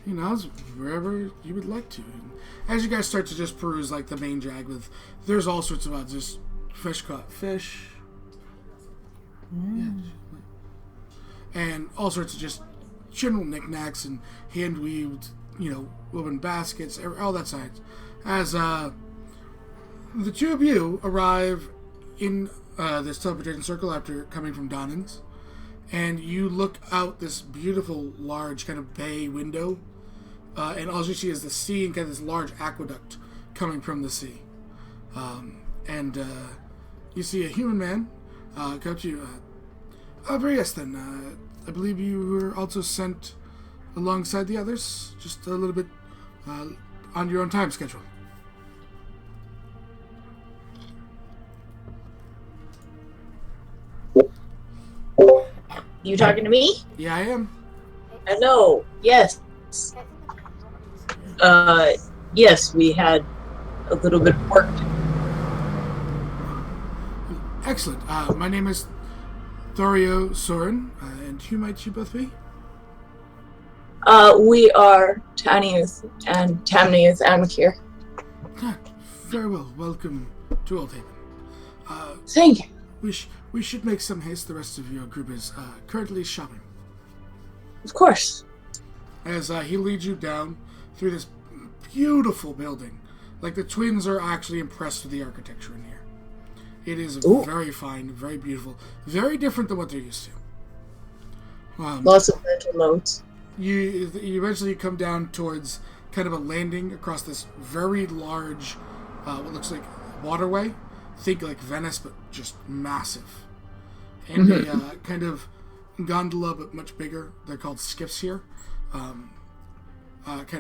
he nods wherever you would like to. And as you guys start to just peruse like the main drag there's all sorts of just fresh caught fish. Yeah. And all sorts of just general knickknacks and hand weaved, woven baskets, all that side. As the two of you arrive in this teleportation circle after coming from Donan's, and you look out this beautiful, large kind of bay window, and all you see is the sea and kind of this large aqueduct coming from the sea. And you see a human man come to you. Very yes, then. I believe you were also sent alongside the others, just a little bit on your own time schedule. You talking to me? Yeah, I am. Hello. Yes. Yes, we had a little bit of work. Excellent. My name is Thorio Soren, and who might you both be? We are Tanius and Tamnius Amakir. Very well. Welcome to Oldhaven. Thank you. We should make some haste. The rest of your group is currently shopping. Of course. As he leads you down through this beautiful building. Like, the twins are actually impressed with the architecture in here. It is very fine, very beautiful, very different than what they're used to. Lots of mental notes. You eventually come down towards kind of a landing across this very large, what looks like waterway. Think like Venice, but just massive. And a kind of gondola, but much bigger. They're called skiffs here. Kind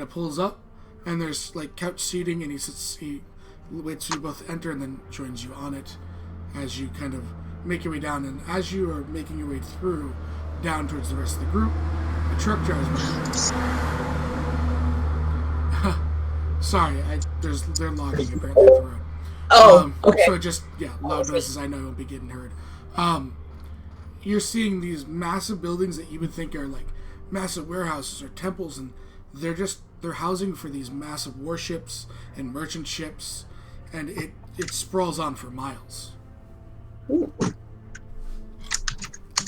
of pulls up, and there's like couch seating, and he waits for you both to enter, and then joins you on it as you kind of make your way down. And as you are making your way through, down towards the rest of the group, a truck drives by. Sorry, they're logging apparently at the road. Okay. So just, loud noises I know won't be getting heard. You're seeing these massive buildings that you would think are like massive warehouses or temples, and they're housing for these massive warships and merchant ships, and it sprawls on for miles. Ooh.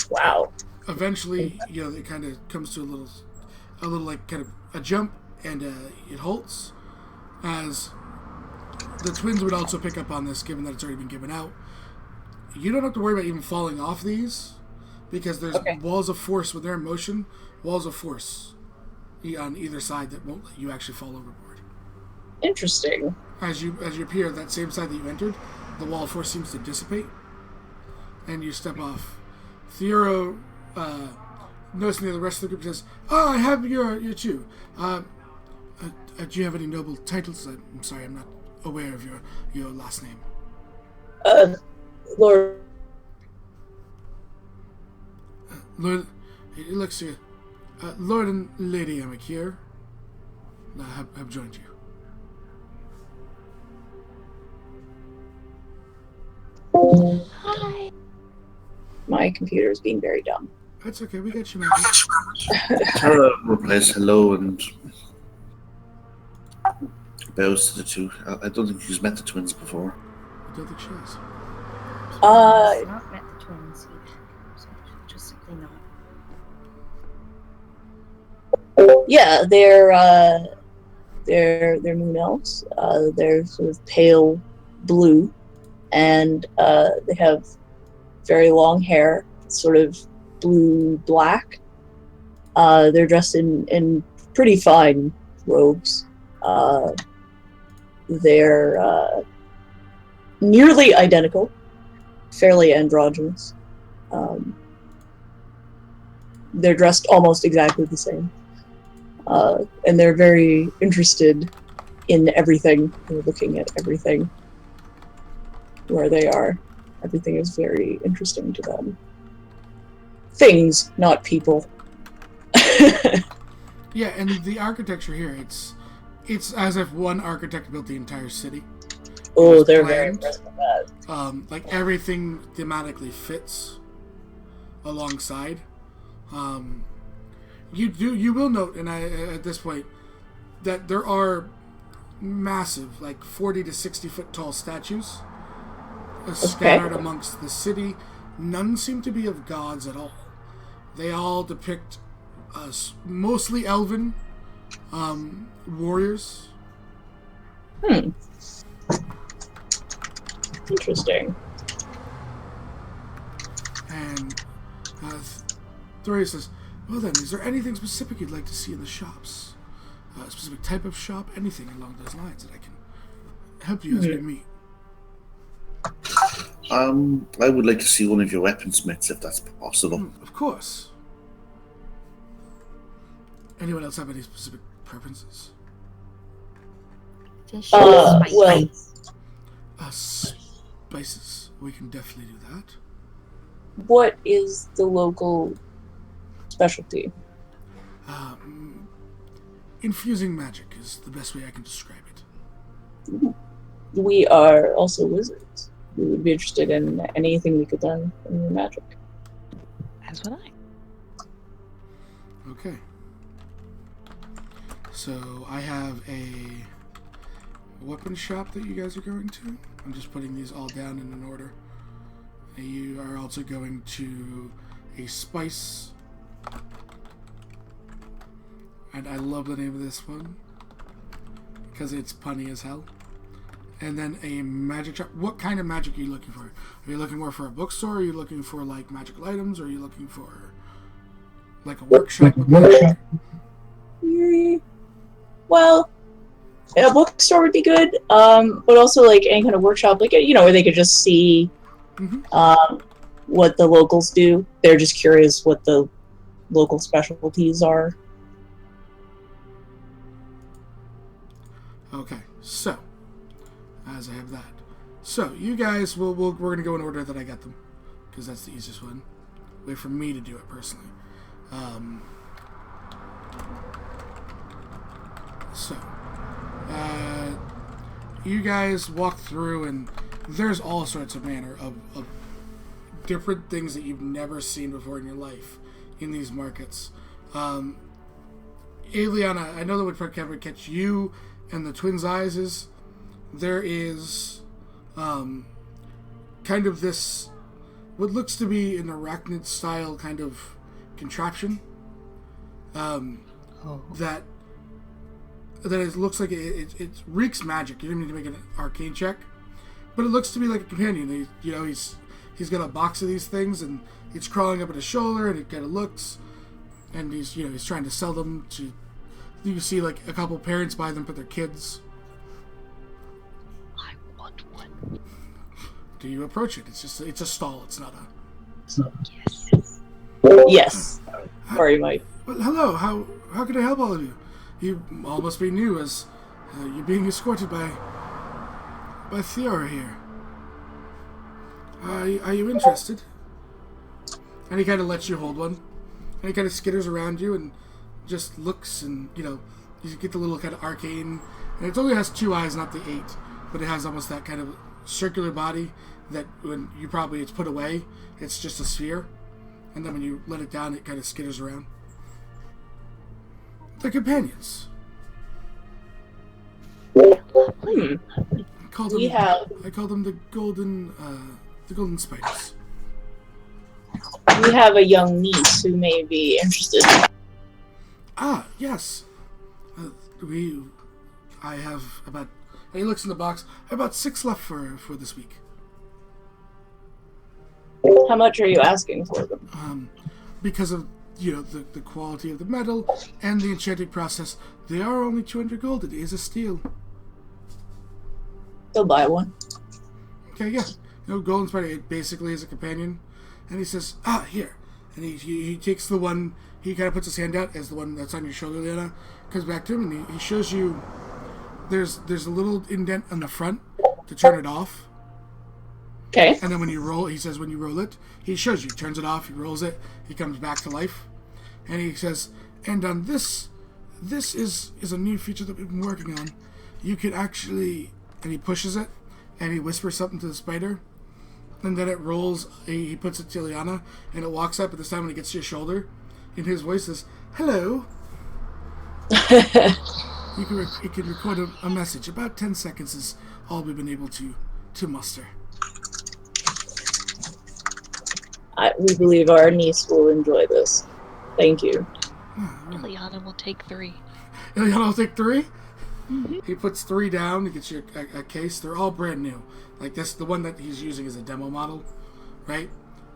Wow. Eventually, it kind of comes to a little like kind of a jump, and it halts as the twins would also pick up on this, given that it's already been given out. You don't have to worry about even falling off these, because there's walls of force when they're in motion, walls of force on either side that won't let you actually fall overboard. Interesting. As you appear that same side that you entered, the wall of force seems to dissipate, and you step off. Theoro, noticing the rest of the group, says, "Oh, I have your chew. Do you have any noble titles? I'm sorry, I'm not aware of your last name." Lord. Lord, it looks here. Lord and Lady Amakir have joined you. Hi. My computer is being very dumb. That's okay, we got you, man. Tara replies hello and bows to the two. I don't think she's met the twins before. I don't think she has. He's not met the twins either, so just simply not. Yeah, they're moon elves. They're sort of pale blue, and they have very long hair, sort of blue-black. They're dressed in pretty fine robes. They're nearly identical, fairly androgynous. They're dressed almost exactly the same. And they're very interested in everything. They're looking at everything where they are. Everything is very interesting to them. Things, not people. Yeah, and the architecture here, it's as if one architect built the entire city. Oh, they're very impressed with that. Like everything thematically fits alongside. You will note, and at this point, that there are massive, like 40 to 60 foot tall statues scattered amongst the city. None seem to be of gods at all. They all depict mostly elven warriors. Interesting. And Thoria says, "Well then, is there anything specific you'd like to see in the shops? A specific type of shop? Anything along those lines that I can help you as we meet?" I would like to see one of your weaponsmiths, if that's possible. Of course. Anyone else have any specific preferences? Fish, well, Spices. We can definitely do that. what is the local specialty? Infusing magic is the best way I can describe it. We are also wizards. we would be interested in anything we could learn from your magic. As would I. Okay. So I have a weapon shop that you guys are going to. I'm just putting these all down in an order. And you are also going to a spice. And I love the name of this one because it's punny as hell. And then a magic shop. What kind of magic are you looking for? Are you looking more for a bookstore? Are you looking for like magical items? Or are you looking for like a workshop? Well, a bookstore would be good, but also like any kind of workshop, like where they could just see what the locals do. They're just curious what the local specialties are. Okay, so as I have that, so you guys we're gonna go in order that I got them because that's the easiest one way for me to do it personally. So you guys walk through and there's all sorts of manner of different things that you've never seen before in your life in these markets. Eliana, I know that would probably catch you and the twins' eyes is there is kind of this what looks to be an arachnid style kind of contraption that it looks like it reeks magic. You don't need to make an arcane check, but it looks to be like a companion. He's got a box of these things and it's crawling up at his shoulder and it kind of looks and he's trying to sell them to. You see like a couple parents buy them for their kids. I want one. Do you approach it? It's a stall. It's not a. Yes. Yes. Sorry, Mike. Well, hello. How can I help all of you? You all must be new as you're being escorted by Theora here. Are you interested? And he kind of lets you hold one. And he kind of skitters around you and just looks and, you get the little kind of arcane. And it only has 2 eyes, not the 8. But it has almost that kind of circular body that when it's put away, it's just a sphere. And then when you let it down, it kind of skitters around. The companions. Lovely. I call them the golden spiders. We have a young niece who may be interested. Ah, yes. I have about. And he looks in the box. I have about 6 left for this week. How much are you asking for them? Because of the quality of the metal and the enchanting process, they are only 200 gold. It is a steal. They'll buy one. Okay, yeah. Golden Spider, it basically is a companion. And he says, here. And he takes the one, he kind of puts his hand out as the one that's on your shoulder, Liana. Comes back to him and he shows you, there's a little indent on the front to turn it off. Okay. And then when you roll, he says when you roll it, he shows you, turns it off, he rolls it, he comes back to life. And he says, and on this is a new feature that we've been working on. You can actually, and he pushes it, and he whispers something to the spider. And then it rolls, he puts it to Liana, and it walks up, but this time when it gets to your shoulder, in his voice says, hello. You can record a message. About 10 seconds is all we've been able to muster. We believe our niece will enjoy this. Thank you. Eliana will take 3. Eliana will take 3? Mm-hmm. He puts 3 down, he gets you a case. They're all brand new. Like this, the one that he's using is a demo model, right?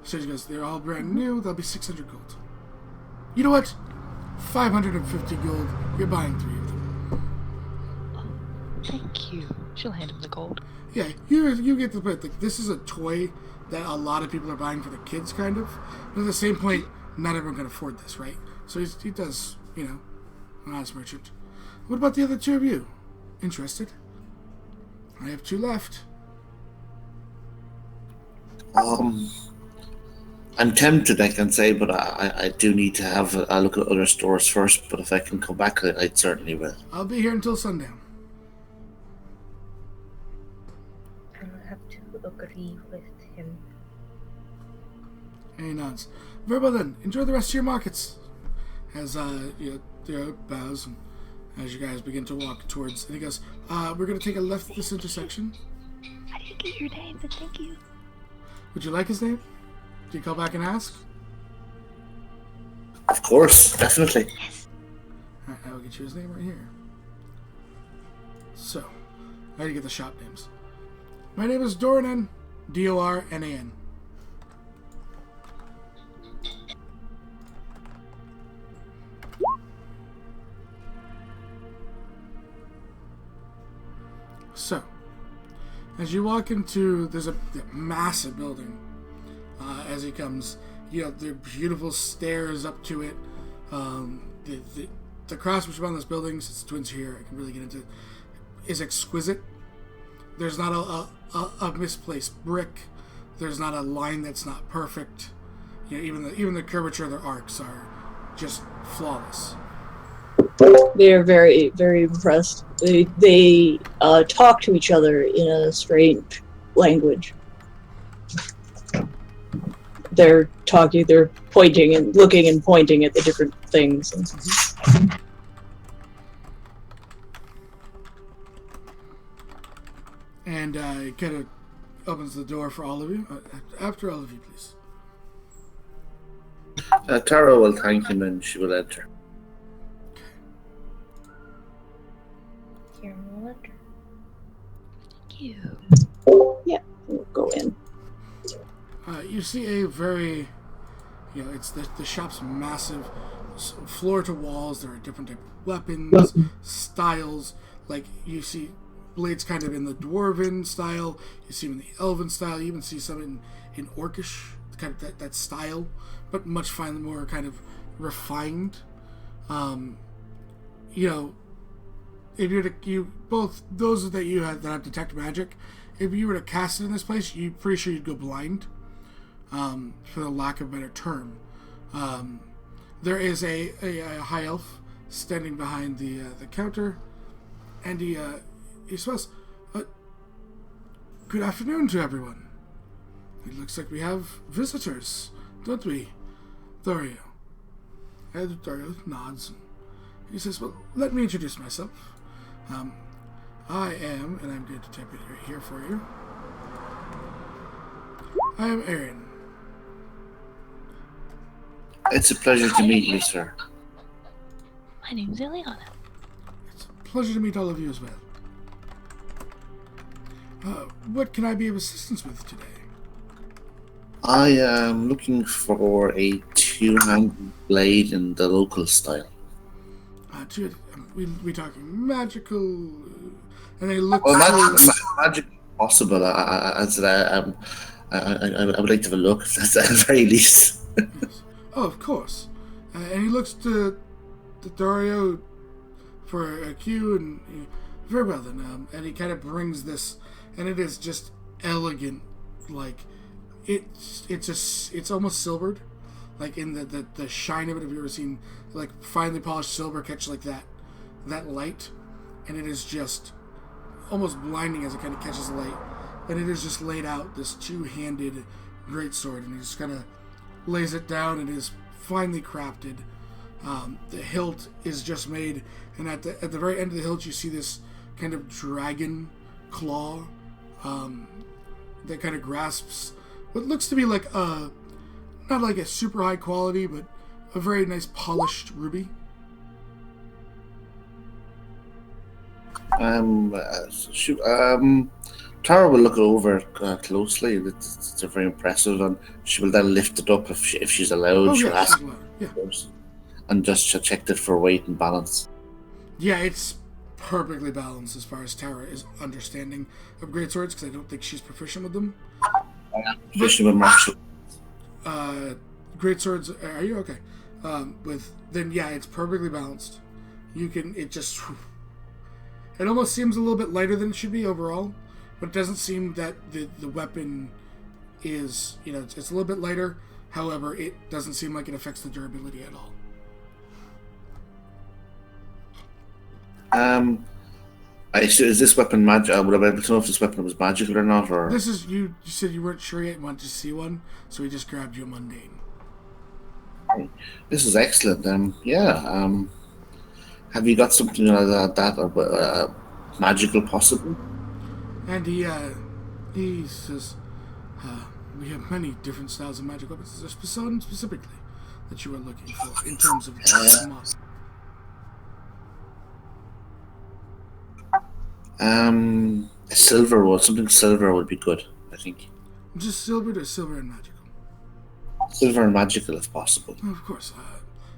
So he goes, they're all brand new, they'll be 600 gold. You know what? 550 gold. You're buying 3 of them. Thank you. She'll hand him the gold. Yeah, you get the point. Like, this is a toy that a lot of people are buying for the kids, kind of. But at the same point, not everyone can afford this, right? So he does, an honest merchant. What about the other 2 of you? Interested? I have 2 left. I'm tempted, I can say, but I do need to have a look at other stores first. But if I can come back, I certainly will. I'll be here until sundown. I have 2 agree with him. And he nods. Very well then. Enjoy the rest of your markets. As bows, and as you guys begin to walk towards, and he goes, "We're gonna take a left at this intersection." I didn't get your name, but thank you. Would you like his name? Do you call back and ask? Of course, definitely. Alright, I will get you his name right here. So, how do you get the shop names? My name is Dornan. Dornan. So, as you walk into, there's a massive building. As he comes, there are beautiful stairs up to it. The craftsmanship on this building, since twins are here, I can really get into, is exquisite. There's not a misplaced brick. There's not a line that's not perfect. Even the curvature of their arcs are just flawless. They are very, very impressed. They talk to each other in a strange language. They're talking, they're pointing and looking and pointing at the different things. And he kind of opens the door for all of you. After all of you, please. Tara will thank him and she will enter. Here, no wonder. Thank you. Yeah, we'll go in. You see a very, it's the shop's massive, floor to walls. There are different type of weapons, styles. Like you see blades kind of in the dwarven style. You see them in the elven style. You even see some in orcish, kind of that style, but much more kind of refined. If you both those that you have that have detect magic, if you were to cast it in this place, you're pretty sure you'd go blind. For the lack of a better term, there is a high elf standing behind the counter, and he says, "Good afternoon to everyone. It looks like we have visitors, don't we, Thorio?" And Thorio nods. He says, "Well, let me introduce myself. I am, and I'm going to type it here for you. I am Aaron." It's a pleasure to meet you, sir. My name's Eliana. It's a pleasure to meet all of you as well. What can I be of assistance with today? I am looking for a two-handed blade in the local style. We talking magical, and they look. Well, magic possible. I would like to have a look. That's at the very least. Yes. Oh, of course. And he looks to Dario for a cue, and very well then. And he kind of brings this, and it is just elegant. Like it's almost silvered, like in the shine of it. Have you ever seen like finely polished silver catch like that light? And it is just almost blinding as it kind of catches the light. And it is just laid out, this two-handed greatsword, and he just kind of lays it down. It is finely crafted. The hilt is just made, and at the very end of the hilt, you see this kind of dragon claw that kind of grasps what looks to be like not like a super high quality, but a very nice polished ruby. Tara will look over closely. It's very impressive, and she will then lift it up if she's allowed. Oh, she'll yes, ask, yeah. and just checked it for weight and balance. Yeah, it's perfectly balanced as far as Tara is understanding of greatswords, because I don't think she's proficient with them. I am proficient with martial. Greatswords, are you okay? It's perfectly balanced. It almost seems a little bit lighter than it should be overall, but it doesn't seem that the weapon is, it's a little bit lighter. However, it doesn't seem like it affects the durability at all. Is this weapon magic? Would I be able to know if this weapon was magical or not? Or This is you. You said you weren't sure yet. You wanted to see one, so we just grabbed you a mundane. this is excellent. Yeah. Have you got something like that or magical possible? And he says, we have many different styles of magic weapons. Is there something specifically that you were looking for in terms of model? A silver one, something silver would be good. I think Just silver or silver and magical? silver and magical if possible. Of course.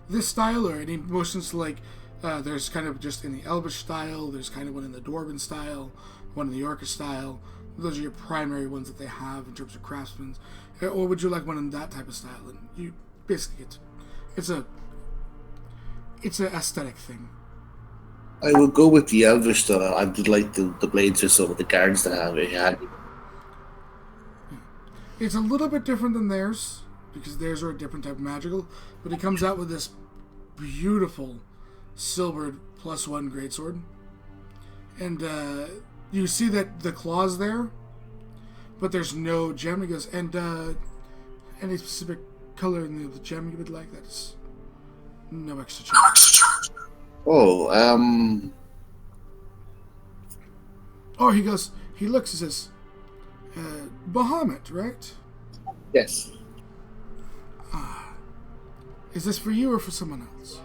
This style or any motions like there's kind of just in the Elvish style, there's kind of one in the Dwarven style, one in the Orcish style. Those are your primary ones that they have in terms of craftsmen. Or would you like one in that type of style? And you basically it's an aesthetic thing. I would go with the Elvish style. I did like the blades or so with the guards that have it. Yeah. It's a little bit different than theirs because theirs are a different type of magical, but he comes out with this beautiful silvered +1 greatsword, and you see that the claws there, but there's no gem. He goes, and any specific color in the gem you would like? That's no extra charge. Oh, Oh, he goes. He looks. He says, Bahamut, right? yes. Is this for you or for someone else?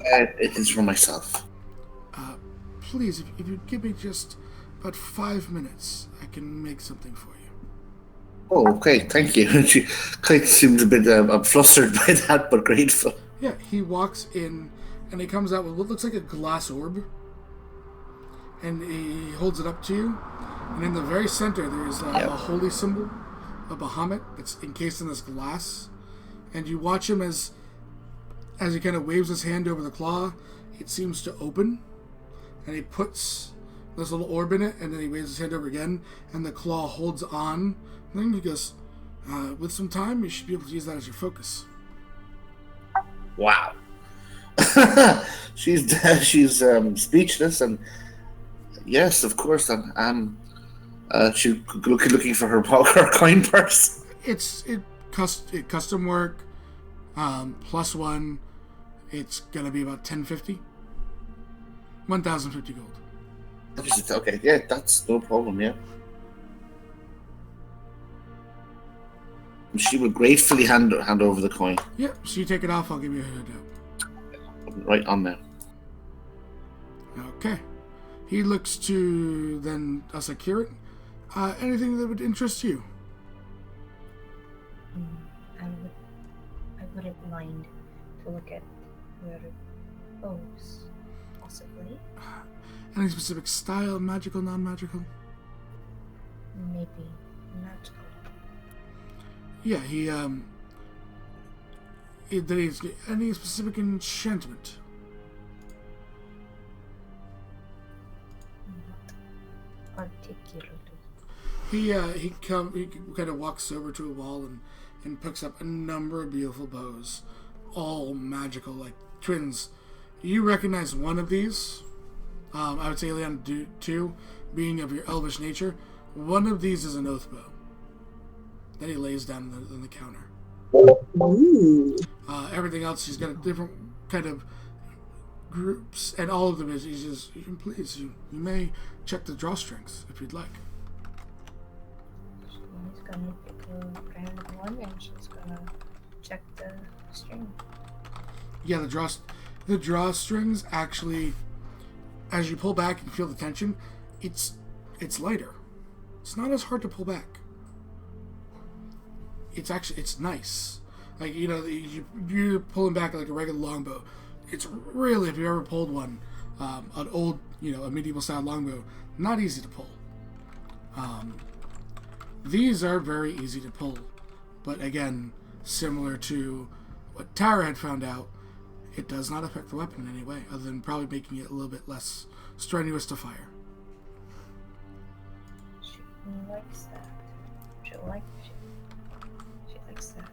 It is for myself. Please, if you'd give me just about 5 minutes, I can make something for you. Oh, okay, thank you. She kind of seems a bit flustered by that, but grateful. Yeah, he walks in, and he comes out with what looks like a glass orb, and he holds it up to you, and in the very center there is a holy symbol, a Bahamut, that's encased in this glass, and you watch him as he kind of waves his hand over the claw, it seems to open, and he puts this little orb in it, and then he waves his hand over again, and the claw holds on, and then he goes, with some time, you should be able to use that as your focus. Wow. she's speechless, and yes, of course, she's looking for her coin purse. It's custom work, +1. It's gonna be about 1,050 gold. Okay, yeah, that's no problem. Yeah, she would gratefully hand over the coin. Yep. So you take it off. I'll give you a handout. Right on there. Okay. He looks to then Asakiran. Anything that would interest you? I wouldn't mind to look at your bows, possibly. Any specific style, magical, non-magical? Maybe magical. Yeah, any specific enchantment? Particularly. He kind of walks over to a wall and picks up a number of beautiful bows, all magical, like twins. You recognize one of these. I would say, Leon, two, being of your elvish nature. One of these is an oath bow. Then he lays down on the counter. Ooh. Everything else, he's got a different kind of groups, and all of them is he's just, please, you may check the drawstrings if you'd like. She's gonna pick a random one and she's gonna check the string. Yeah, the drawstrings actually, as you pull back and feel the tension, it's lighter. It's not as hard to pull back. It's nice. Like, you're pulling back like a regular longbow. It's really, if you ever pulled one, an old, a medieval style longbow, not easy to pull. These are very easy to pull, but again, similar to what Tara had found out, it does not affect the weapon in any way, other than probably making it a little bit less strenuous to fire. She likes that. She likes that.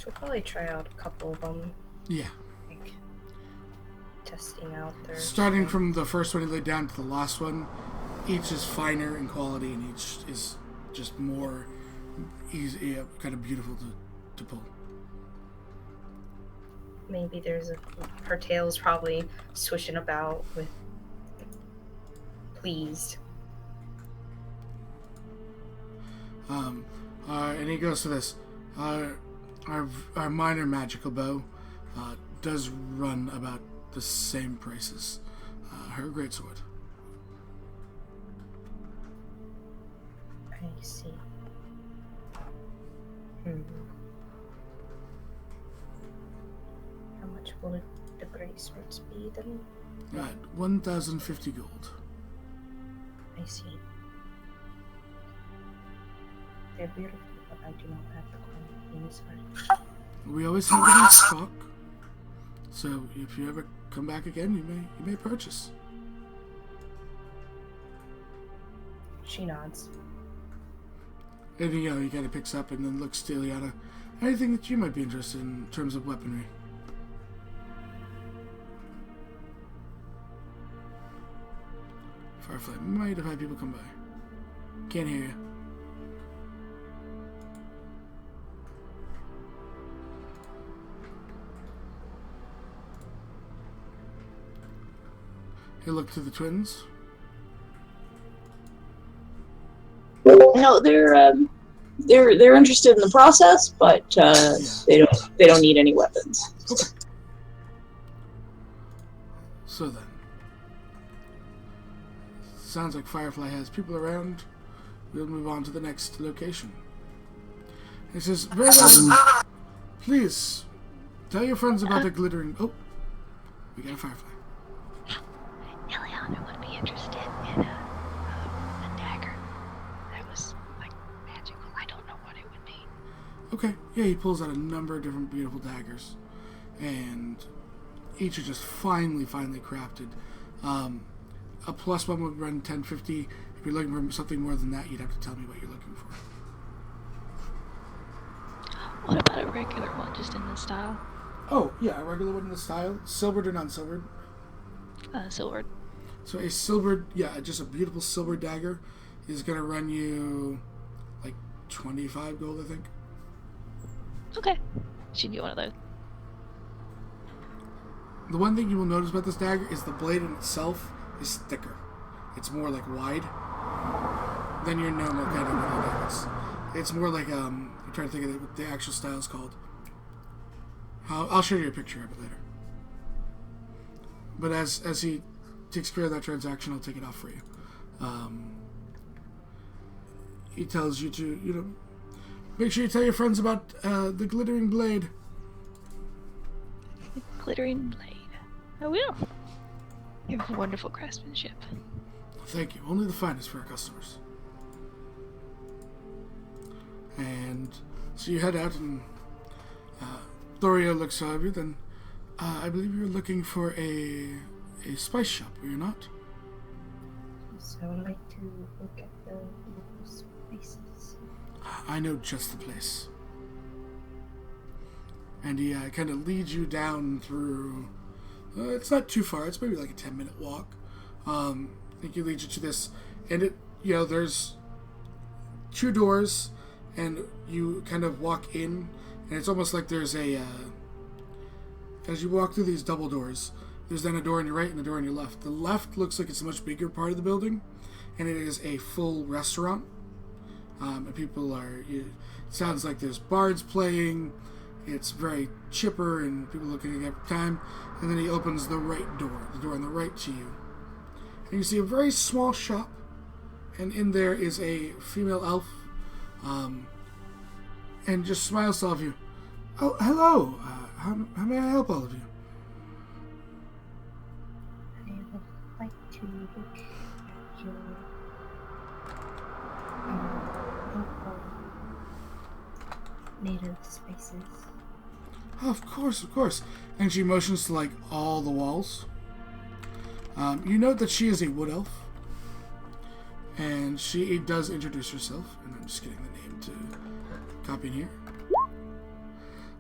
Should probably try out a couple of them, Yeah. like testing out their. Starting from the first one you laid down to the last one, each is finer in quality and each is just more easy, kind of beautiful to pull. Maybe there's her tail's probably swishing about with pleased. And he goes to this. Our minor magical bow does run about the same prices. Her greatsword. I see. How much will the gray swords be then? 1,050 gold. I see. They're beautiful, but I do not have the coin in this one. We always have it in stock. So if you ever come back again, you may purchase. She nods. And he kind of picks up and then looks to Ileana. Anything that you might be interested in terms of weaponry? Firefly might have had people come by. Can't hear you. He looked to the twins. No, they're interested in the process, but they don't need any weapons. Okay. So then, sounds like Firefly has people around. We'll move on to the next location. He says, "Very well. Please tell your friends about the glittering." Oh, we got a Firefly. Ileana would be interested in a dagger that was like magical. I don't know what it would be. Okay, yeah, he pulls out a number of different beautiful daggers, and each are just finely crafted. A plus one would run 1050. If you're looking for something more than that, you'd have to tell me what you're looking for. What about a regular one, just in this style? Oh, yeah, a regular one in the style, silvered or non-silvered. Silvered. So a silvered, yeah, just a beautiful silver dagger is going to run you like 25 gold, I think. Okay. She can get one of those. The one thing you will notice about this dagger is the blade in itself is thicker. It's more like wide than your normal kind of daggers. It's more like, I'm trying to think of what the actual style is called. I'll show you a picture of it later. But as he takes care of that transaction, I'll take it off for you. He tells you to, make sure you tell your friends about the glittering blade. Glittering blade. I will. You have wonderful craftsmanship. Thank you. Only the finest for our customers. And so you head out, and Thoria looks at you. Then I believe you're looking for a spice shop, were you not? So I would like to look at the local spices. I know just the place. And he kind of leads you down through. It's not too far. It's maybe like a 10-minute walk. I think he leads you to this, and there's two doors, and you kind of walk in, and it's almost like there's a. As you walk through these double doors, there's then a door on your right and a door on your left. The left looks like it's a much bigger part of the building, and it is a full restaurant. And people are. It sounds like there's bards playing. It's very chipper, and people looking at time. And then he opens the right door, the door on the right to you. And you see a very small shop, and in there is a female elf, and just smiles to all of you. Oh, hello. How may I help all of you? I would like to look at your local native spices. Oh, of course. And she motions to like all the walls. You note that she is a wood elf, and she does introduce herself. And I'm just getting the name to copy in here.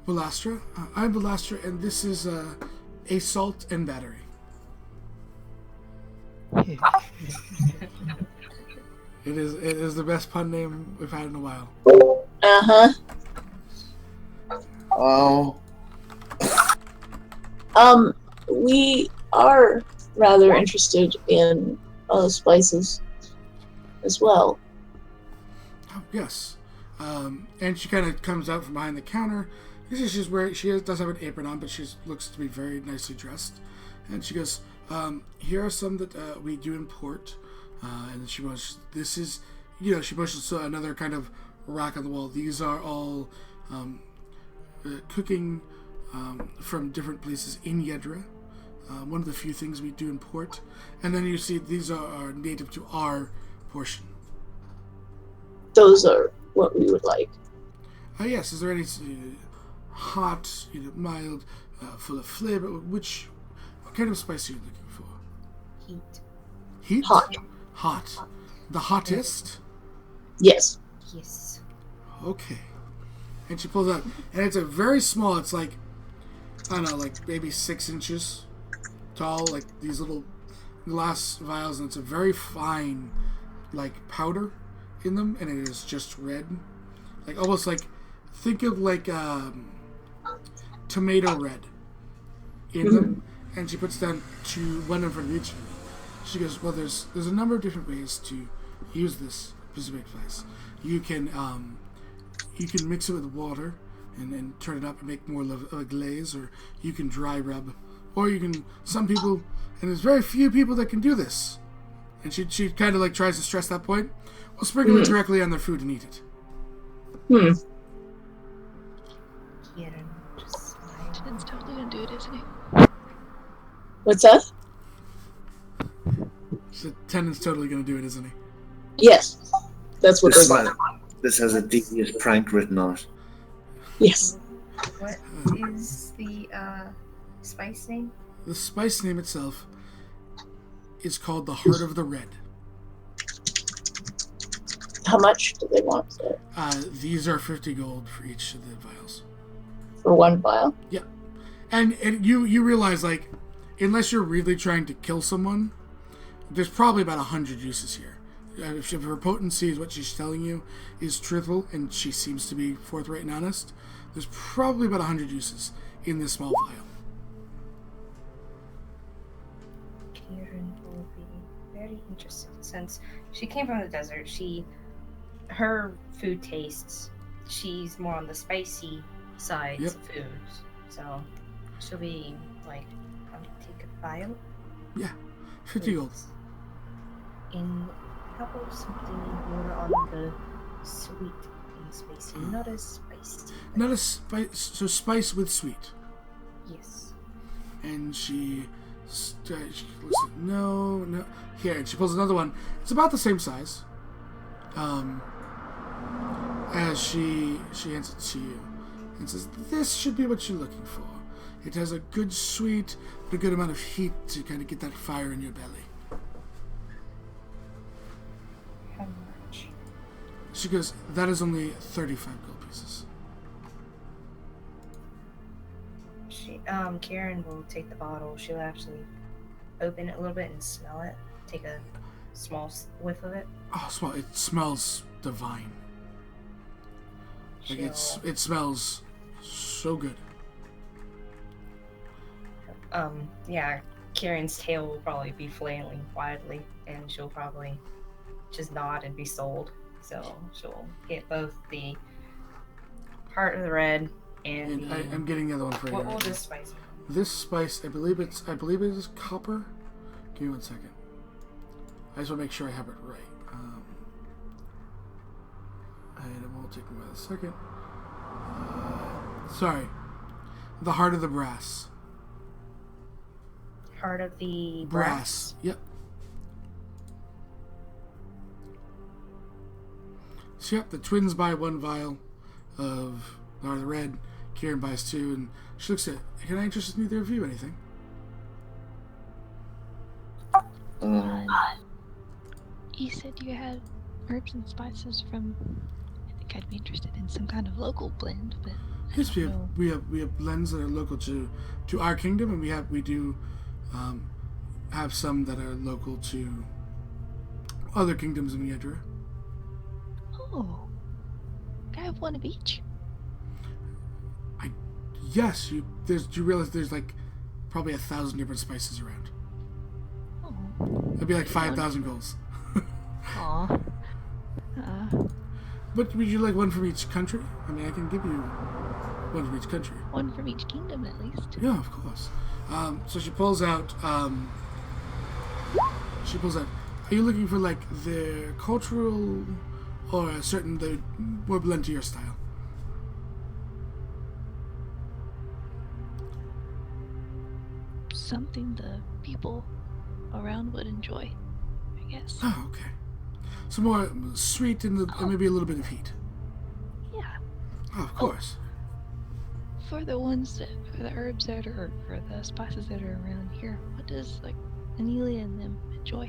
Balastra. I'm Balastra, and this is a salt and battery. It is the best pun name we've had in a while. Uh-huh. Oh, We are rather interested in spices as well. Oh, yes. And she kind of comes out from behind the counter. She's wearing. Does have an apron on, but she looks to be very nicely dressed. And she goes, "Here are some that we do import." And then she goes, "This is, she pushes another kind of rack on the wall. These are all cooking from different places in Yedra. One of the few things we do import. And then you see these are native to our portion." Those are what we would like. Yes. Is there any hot, mild, full of flavor? What kind of spice are you looking for? Heat. Heat? Hot. Hot. The hottest? Yes. Yes. Okay. And she pulls out, and it's a very small. It's like, I don't know, like maybe 6 inches tall, like these little glass vials, and it's a very fine, like powder in them, and it is just red, like almost like, think of like tomato red in them. And she puts down one in front of each of them. She goes, "Well, there's a number of different ways to use this specific spice. You can mix it with water and turn it up and make more of a glaze, or you can dry rub, or you can, some people, and there's very few people that can do this." And she kind of like tries to stress that point. "Well, sprinkle it directly on their food and eat it." Kieran just smiled. Ted's totally gonna do it, isn't he? What's that? So Tennant's totally going to do it, isn't he? Yes. That's what this they're like. this has a devious prank written on it. Yes. What is the spice name? The spice name itself is called the Heart of the Red. How much do they want These are 50 gold for each of the vials. for one vial? Yeah. And you realize, like, unless you're really trying to kill someone, there's probably about 100 uses here. If her potency is what she's telling you is truthful, and she seems to be forthright and honest, there's probably about 100 uses in this small vial. Kieran will be very interested since she came from the desert. Her food tastes. She's more on the spicy side Yep. of foods, so she'll be like, "I'll take a vial." Yeah, 50 gold. In how about something more on the sweet and spicy, not as spicy. Not a spice, so spice with sweet. Yes. And she looks at, no. Here, and she pulls another one. It's about the same size. As she hands it to you and says, "This should be what you're looking for. It has a good sweet, but a good amount of heat to kind of get that fire in your belly." How much? She goes, "That is only 35 gold pieces." Karen will take the bottle. She'll actually open it a little bit and smell it. Take a small whiff of it. Oh, it smells divine. Like it smells so good. Yeah, Karen's tail will probably be flailing wildly, and she'll probably just nod and be sold. So she'll get both the Heart of the Red and the... I'm getting the other one for you. What right will now. this spice be? This spice, I believe it is copper. Give me 1 second. I just want to make sure I have it right. And it won't take me a second. Sorry. The Heart of the Brass. Heart of the Brass. Yep. So yep, the twins buy 1 vial of the Heart of the Red. Kieran buys 2, and she looks at it. Can I interest in either of you anything? You said you had herbs and spices from... I think I'd be interested in some kind of local blend, but... Yes, we have, No. we have blends that are local to our kingdom, and we do have some that are local to other kingdoms in Yedra. Oh. Can I have one of each? Yes, you realize there's like probably 1,000 different spices around. Oh. It'd be like 5,000 goals. Aw. But would you like one from each country? I mean, I can give you one from each country. One from each kingdom, at least. Yeah, of course. So she pulls out. Are you looking for like the cultural, or a certain the more blend to your style? Something the people around would enjoy, I guess. Oh, okay. So more sweet and maybe a little bit of heat. Yeah. Oh, of course. For the herbs that are, or the spices that are around here, what does like Anelia and them enjoy?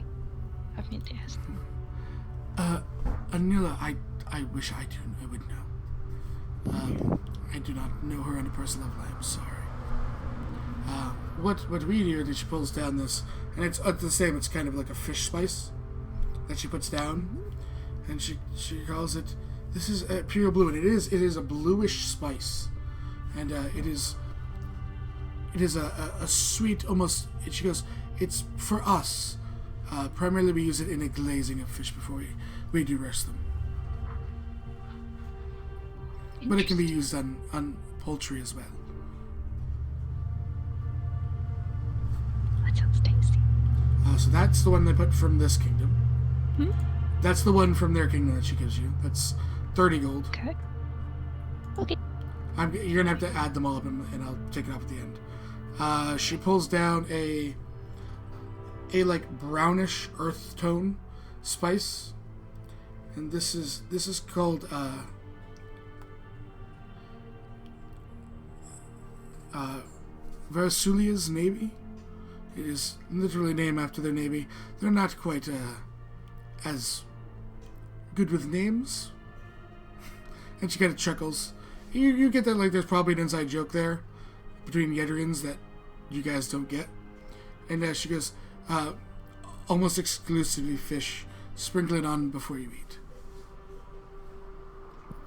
I've meant to ask them. Anila, I wish I would know. I do not know her on a personal level. I'm sorry. What we do is she pulls down this, and it's the same. It's kind of like a fish spice that she puts down, and she calls it. This is pure blue, and it is a bluish spice, and it is a sweet almost. She goes, it's for us. Primarily, we use it in a glazing of fish before we do roast them. But it can be used on poultry as well. That sounds tasty. So that's the one they put from this kingdom. Hmm? That's the one from their kingdom that she gives you. That's 30 gold. Okay. Okay. You're gonna have to add them all up, and I'll take it off at the end. She pulls down a like brownish earth tone spice, and this is called Versulia's Navy. It is literally named after their navy. They're not quite as good with names. And she kind of chuckles. You get that like there's probably an inside joke there between Yedrians that you guys don't get. And she goes, almost exclusively fish. Sprinkle it on before you eat.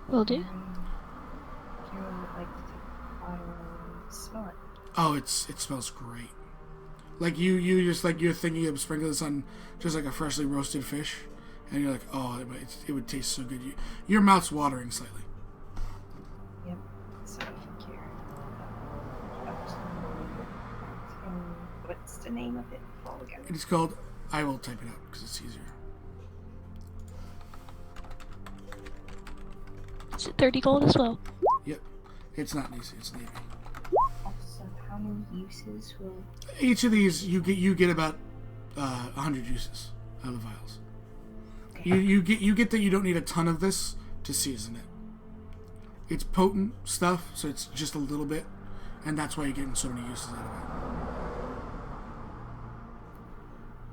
Will do. Do you like to take a bottle and smell it? Oh, it smells great. Like you just like you're thinking of sprinkling this on just like a freshly roasted fish, and you're like, oh, it would taste so good. Your mouth's watering slightly. Yep. So here. What's the name of it altogether? It is called. I will type it out because it's easier. Is it 30 gold as well? Yep. It's not easy. It's navy. Also, how many uses will? Each of these you get about 100 uses out of the vials. Okay. You get that you don't need a ton of this to season it. It's potent stuff, so it's just a little bit, and that's why you're getting so many uses out of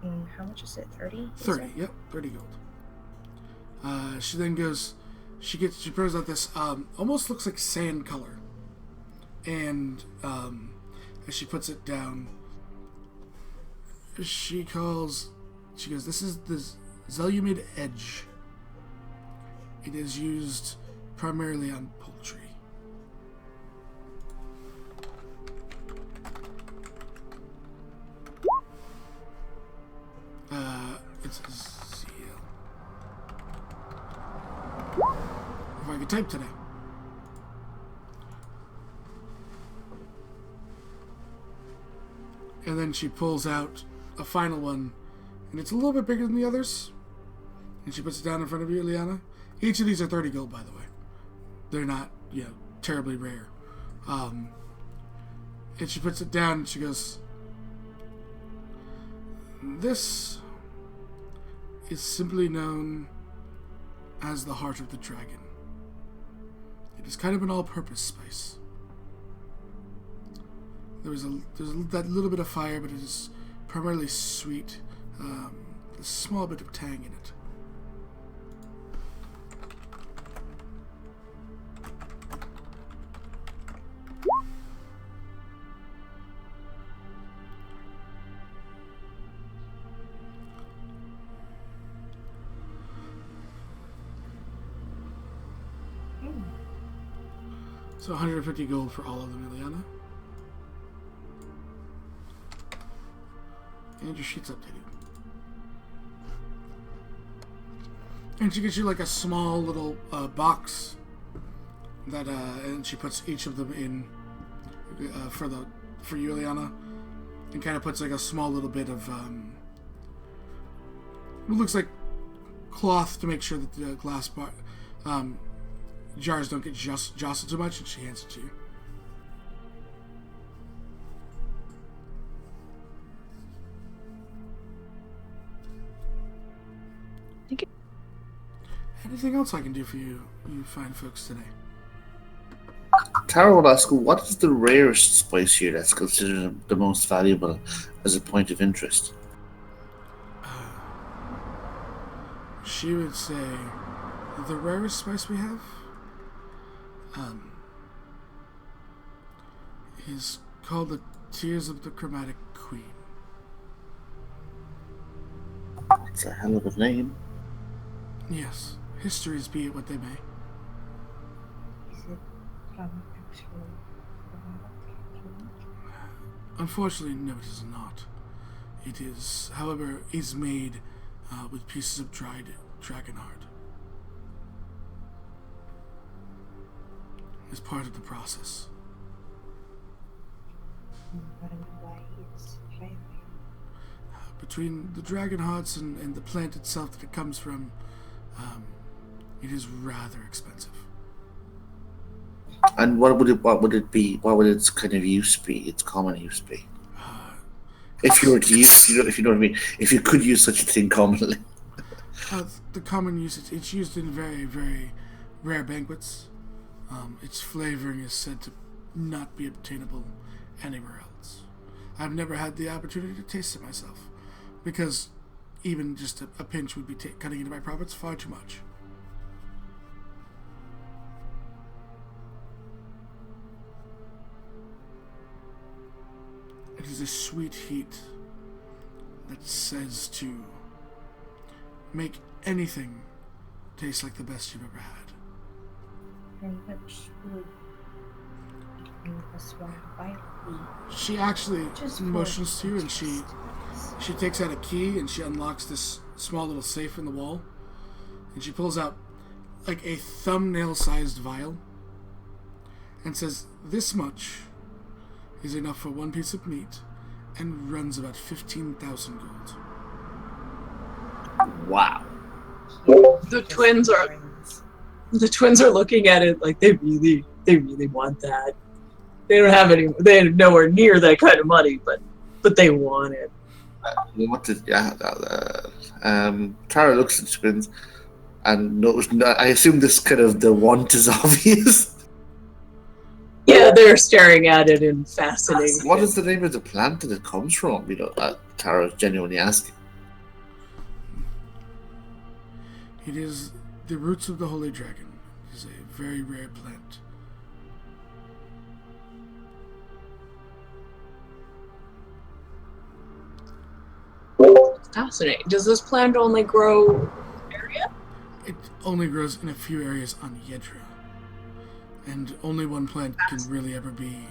it. And how much is it? 30? 30. Yep, 30 gold. She then goes. She throws out this almost looks like sand color, and as she puts it down, she goes, this is the Zelumid Edge. It is used primarily on poultry. It's a seal. If I could type today. And then she pulls out a final one, and it's a little bit bigger than the others. And she puts it down in front of you, Liana. Each of these are 30 gold, by the way. They're not, terribly rare. And she puts it down, and she goes, this is simply known as the Heart of the Dragon. It is kind of an all-purpose spice. There's that little bit of fire, but it is primarily sweet. A small bit of tang in it. So 150 gold for all of them, Ileana. And your sheet's updated. And she gives you like a small little box that, and she puts each of them in for you, Ileana, and kind of puts like a small little bit of it looks like cloth to make sure that the glass jars don't get jostled too much, and she hands it to you. Thank you. Anything else I can do for you fine folks today? Tara will ask, what is the rarest spice here that's considered the most valuable as a point of interest? She would say the rarest spice we have is called the Tears of the Chromatic Queen. It's a hell of a name. Yes, histories be it what they may. Is it from actual Unfortunately, no, it is not. It is, however, is made with pieces of dried dragonheart. It's part of the process. why it's rare? Between the dragon hearts and the plant itself that it comes from, it is rather expensive. And what would it be? What would its kind of use be? Its common use be? If you were to use, if you know what I mean, if you could use such a thing commonly. The common usage, it's used in very, very rare banquets. Its flavoring is said to not be obtainable anywhere else. I've never had the opportunity to taste it myself, because even just a pinch would be cutting into my profits far too much. It is a sweet heat that says to make anything taste like the best you've ever had. And which would make us want to buy it? She actually Just motions to you, and she takes out a key and she unlocks this small little safe in the wall, and she pulls out like a thumbnail-sized vial and says, "This much is enough for one piece of meat and runs about 15,000 gold." Wow. The twins are looking at it like they really want that. They don't have any. They have nowhere near that kind of money, but they want it. What did Tara looks at the twins and knows. I assume this kind of the want is obvious. Yeah, they're staring at it and fascinated. What is the name of the plant that it comes from? Tara genuinely asking. It is the roots of the holy dragon. It is a very rare plant. Fascinating. Does this plant only grow area? It only grows in a few areas on Yedra, and only one plant can really ever be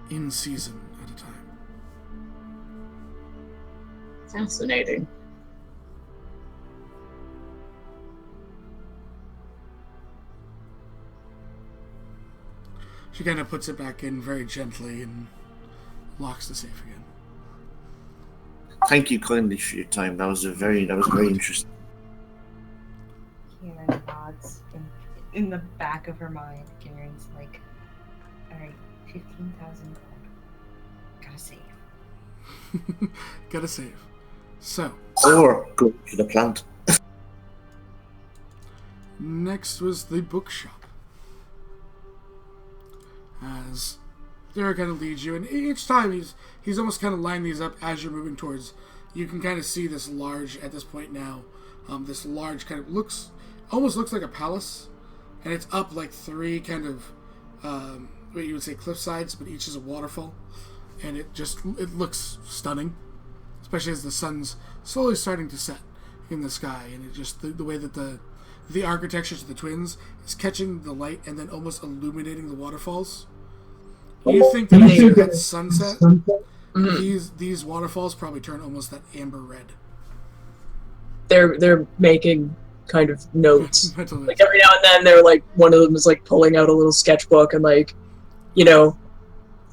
in season at a time. Fascinating. She kind of puts it back in very gently and locks the safe again. Thank you kindly for your time. That was very interesting. Kieran nods in the back of her mind. Kieran's like, alright, 15,000 gold. Gotta save. Gotta save. So, Or go to the plant. next was the bookshop. As Derek kind of leads you, and each time he's almost kind of lining these up as you're moving towards. You can kind of see this large, at this point now, this large kind of almost looks like a palace, and it's up like three kind of what you would say cliff sides, but each is a waterfall, and it looks stunning, especially as the sun's slowly starting to set in the sky, and it just the way that the the architecture to the twins is catching the light and then almost illuminating the waterfalls. You think that at sunset, these waterfalls probably turn almost that amber red. They're making kind of notes. Mental Like every now and then, they're like, one of them is like pulling out a little sketchbook and like, you know,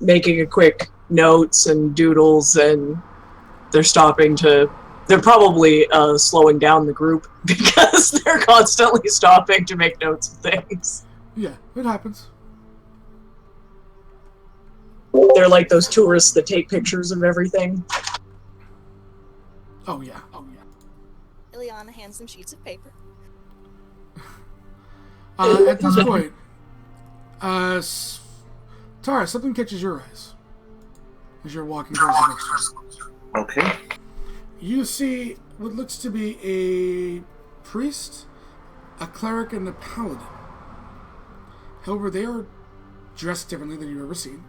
making a quick notes and doodles, and they're stopping to. They're probably slowing down the group because they're constantly stopping to make notes of things. Yeah, it happens. They're like those tourists that take pictures of everything. Oh yeah. Ileana hands them sheets of paper. At this point, Tara, something catches your eyes as you're walking towards the next one. Okay. You see what looks to be a priest, a cleric, and a paladin. However, they are dressed differently than you've ever seen.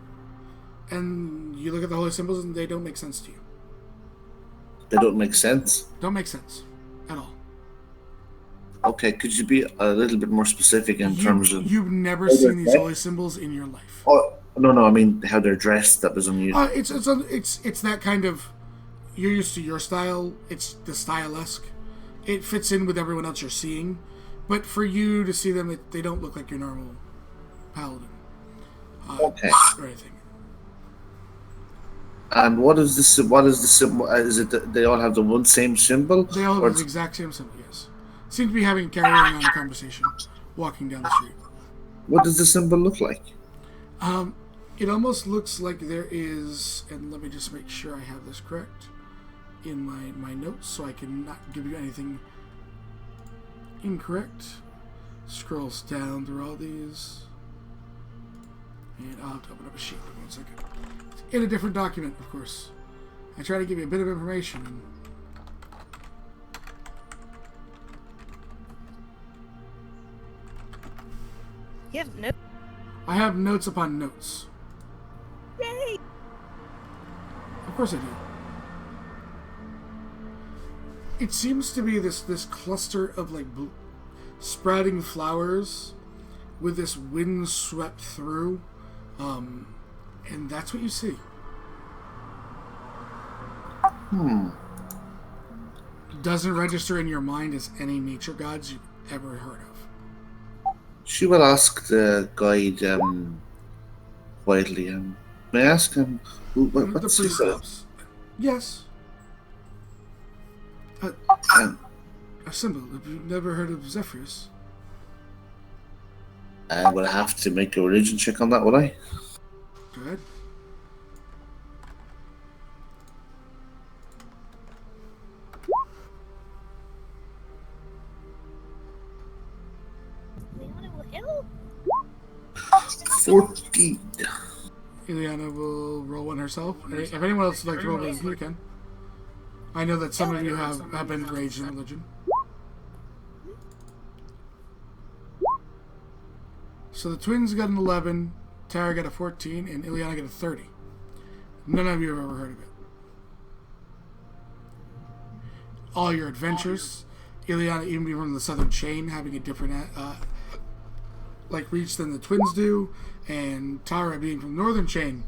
And you look at the holy symbols and they don't make sense to you. They don't make sense. Don't make sense at all. Okay, could you be a little bit more specific in terms of... You've never seen these holy symbols in your life. Oh, no, I mean how they're dressed. That was unusual. It's that kind of... You're used to your style. It's the style-esque. It fits in with everyone else you're seeing. But for you to see them, they don't look like your normal paladin. Okay. Or anything. And what is the symbol? Is it they all have the one same symbol? They all have the exact same symbol, yes. Seem to be carrying on a conversation, walking down the street. What does the symbol look like? It almost looks like there is, and let me just make sure I have this correct in my notes so I can not give you anything incorrect. Scrolls down through all these. And I'll have to open up a sheet for 1 second. It's in a different document, of course. I try to give you a bit of information. And You have no. I have notes upon notes. Yay! Of course I do. It seems to be this cluster of like sprouting flowers with this wind swept through, and that's what you see. Doesn't register in your mind as any nature gods you've ever heard of. She will ask the guide quietly. May I ask him what's The priest his stops. Yes. um, A symbol. Have you never heard of Zephyrs? I would have to make a religion check on that, would I? Go ahead. Ileana will help. 14. Ileana will roll one herself. If anyone else would like to roll one, you can. I know that some of you have been raised in religion. So the twins got an 11, Tara got a 14, and Ileana got a 30. None of you have ever heard of it. All your adventures, Ileana even being from the Southern Chain, having a different reach than the twins do, and Tara being from Northern Chain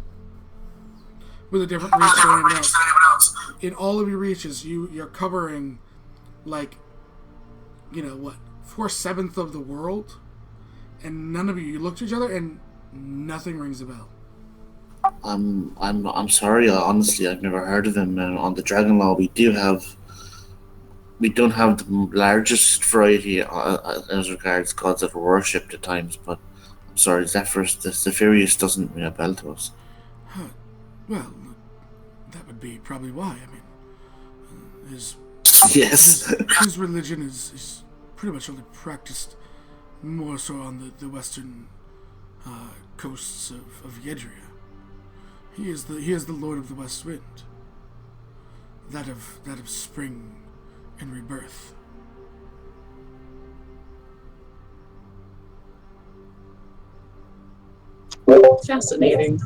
with a different reach than anyone else. In all of your reaches, you're covering 4/7 of the world, and none of you look to each other and nothing rings a bell. I'm sorry. Honestly, I've never heard of him. And on the Dragon Law, we don't have the largest variety as regards gods that are worshipped at times. But I'm sorry, Zephyrius doesn't ring a bell to us. Well, that would be probably why. I mean, his religion is pretty much only practiced more so on the western coasts of Yedria. He is the Lord of the West Wind, that of spring and rebirth. Fascinating.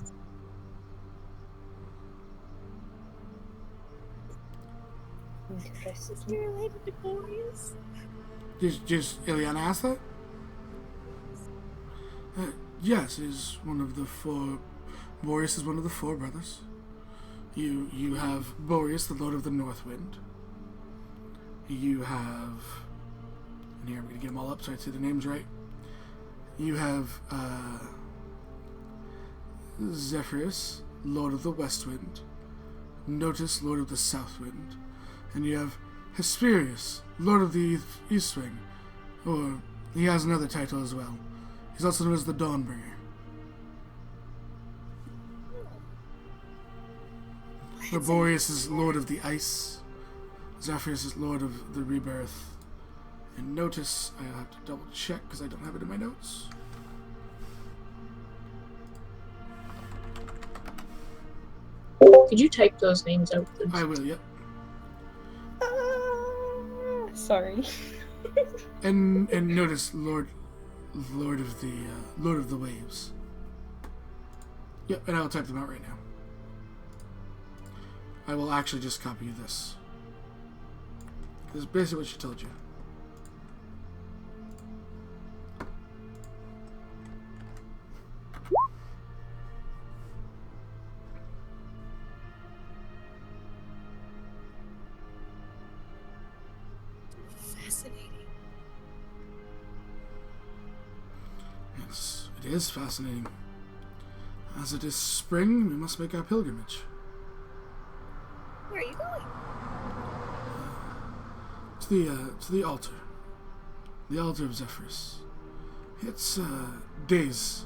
Is he related to Boreas? Just Ileana asked that? Yes, is one of the four. Boreas is one of the four brothers. You have Boreas, the Lord of the North Wind. You have, and here I'm going to get them all up so I say the names right. You have Zephyros, Lord of the West Wind. Notus, Lord of the South Wind. And you have Hesperius, Lord of the East Wing. Or he has another title as well. He's also known as the Dawnbringer. Boreas is Lord of the Ice. Zephyros is Lord of the Rebirth. And Notus, I'll have to double check because I don't have it in my notes. Could you type those names out, please? I will, yep. Sorry. And Notus, Lord of the Waves. Yep, and I'll type them out right now. I will actually just copy you this. This is basically what she told you. Fascinating. Yes, it is fascinating. As it is spring, we must make our pilgrimage. Where are you going? To the altar. The altar of Zephyros. It's days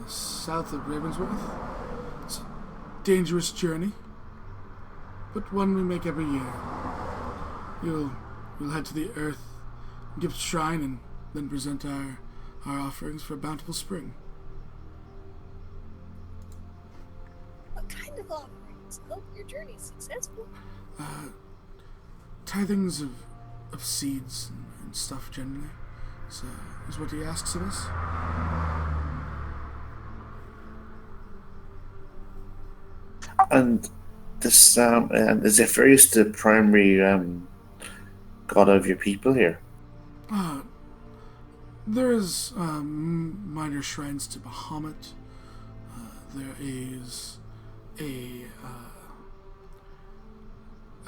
south of Ravensworth. It's a dangerous journey, but one we make every year. We'll head to the Earth Gift Shrine and then present our offerings for a bountiful spring. What kind of offerings? Hope your journey is successful. Tithings of seeds and stuff generally is what he asks of us. And this and is Zephyros the primary god of your people here? There is minor shrines to Bahamut. There is a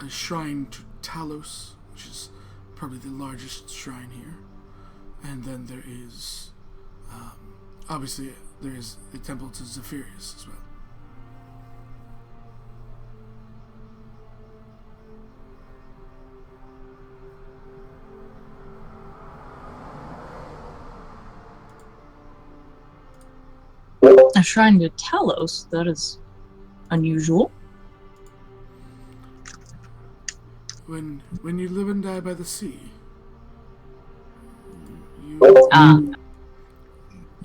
shrine to Talos, which is probably the largest shrine here. And then there is, obviously, there is the temple to Zephyros as well. A shrine to Talos? That is unusual. When you live and die by the sea,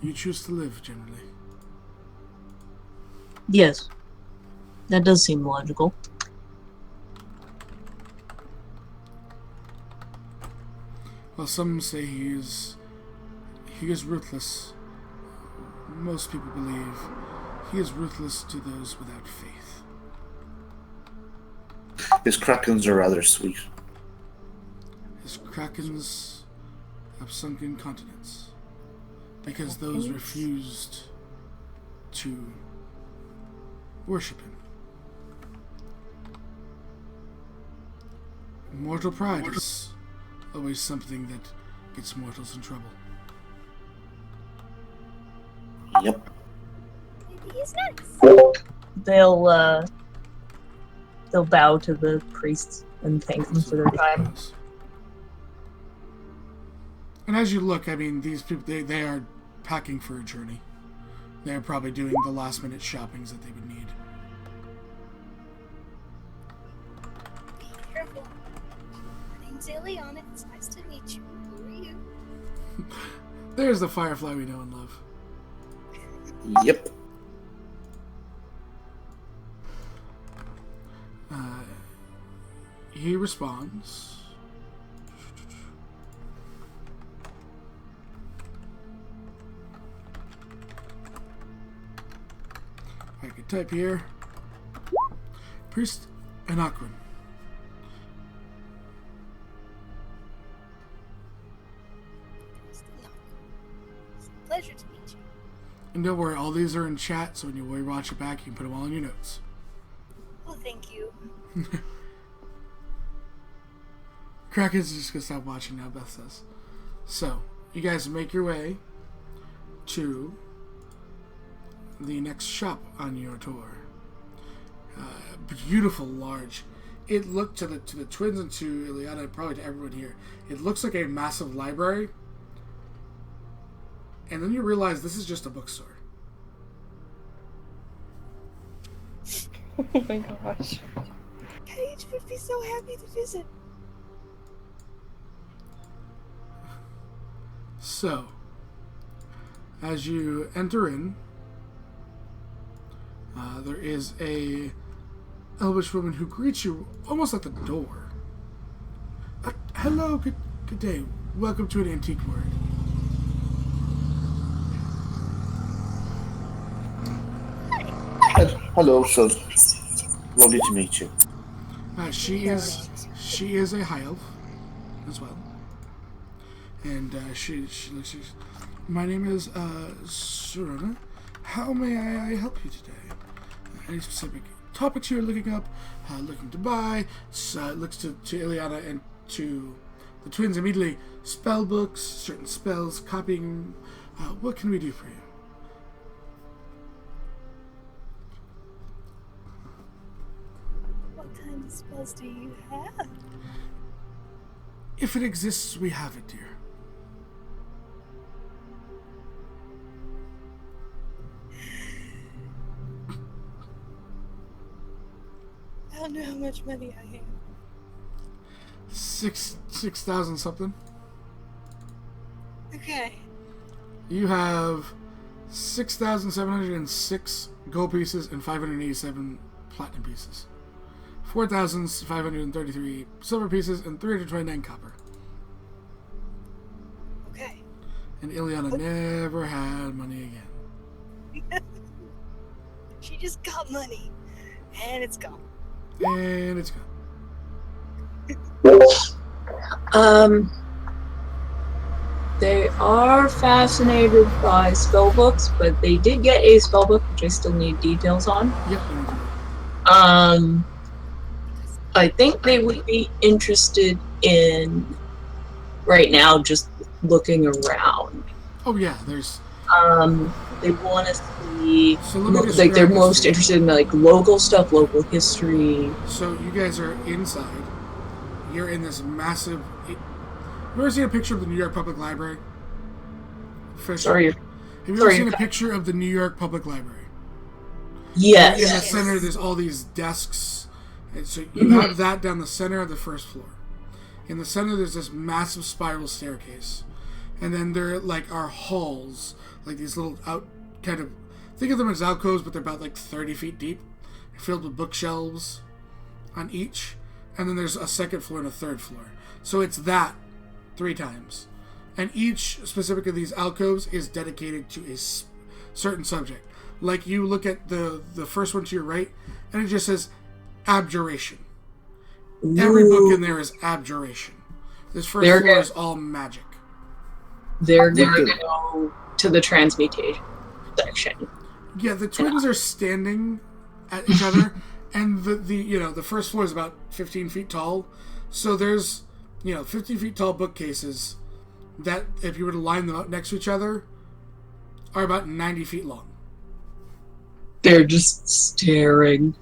you choose to live generally. Yes. That does seem logical. Well, some say he is ruthless. Most people believe he is ruthless to those without faith. His krakens are rather sweet. His krakens have sunken continents because those refused to worship him. Mortal pride is always something that gets mortals in trouble. Yep. Maybe he's nice. They'll bow to the priests and thank them for their time. And as you look, I mean, these people, they are packing for a journey. They're probably doing the last minute shoppings that they would need. Be careful. My name's Ileana. It's nice to meet you. Who are you? There's the Firefly we know and love. Yep. He responds. I can type here. Priest Anaquin. And don't worry, all these are in chat, so when you watch it back, you can put them all in your notes. Well, thank you. Kraken's just gonna stop watching now, Beth says. So, you guys make your way to the next shop on your tour. Beautiful, large. It looked to the twins and to Ileana, probably to everyone here. It looks like a massive library, and then you realize this is just a bookstore. Oh my gosh. Paige would be so happy to visit. So, as you enter in, there is a elvish woman who greets you almost at the door. Hello, good day. Welcome to an antique word. Hello, sir. Lovely to meet you. She is a high elf as well, and she looks. My name is Serena. How may I help you today? Any specific topics you're looking up, looking to buy? Looks to Ileana and to the twins immediately. Spell books, certain spells, copying. What can we do for you? What kind of spells do you have? If it exists, we have it, dear. I don't know how much money I have. 6,000 something. Okay. You have 6,706 gold pieces and 587 platinum pieces. 4,533 silver pieces and 329 copper. Okay. And Ileana never had money again. She just got money. And it's gone. And it's gone. They are fascinated by spellbooks, but they did get a spellbook, which I still need details on. Yep. we need to- I think they would be interested in, right now, just looking around. Oh yeah, there's. They want to see, So let me like, describe they're this most to you. interested in, like, local stuff, local history. So you guys are inside. You're in this massive. You ever seen a picture of the New York Public Library? Fish? Sorry. Have you ever sorry, seen a you're- picture of the New York Public Library? Yes. In the Yes. center, there's all these desks. And so you have that down the center of the first floor. In the center, there's this massive spiral staircase. And then there like are halls, like these little think of them as alcoves, but they're about like 30 feet deep, filled with bookshelves on each. And then there's a second floor and a third floor. So it's that 3 times. And each specific of these alcoves is dedicated to a certain subject. Like you look at the first one to your right, and it just says abjuration. Every book in there is abjuration. This first They're floor good. is all magic. They're going to go to the transmutation section. Yeah, the twins are standing at each other, and the first floor is about 15 feet tall. So there's 15 feet tall bookcases that, if you were to line them up next to each other, are about 90 feet long. They're just staring.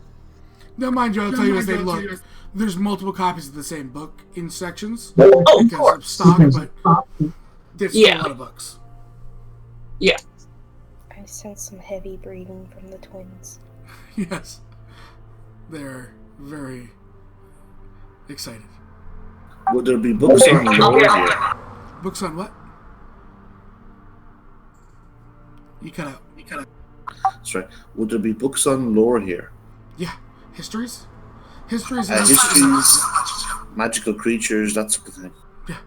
Now, mind you, I'll tell you as they look. There's multiple copies of the same book in sections Oh, of because of course. stock, but there's still Yeah. a lot of books. I sense some heavy breathing from the twins. Yes, they're very excited. Would there be books on lore here? Books on what? You cut out. Sorry. Would there be books on lore here? Yeah, histories. Histories. Histories, magical creatures, that sort of thing. Yeah.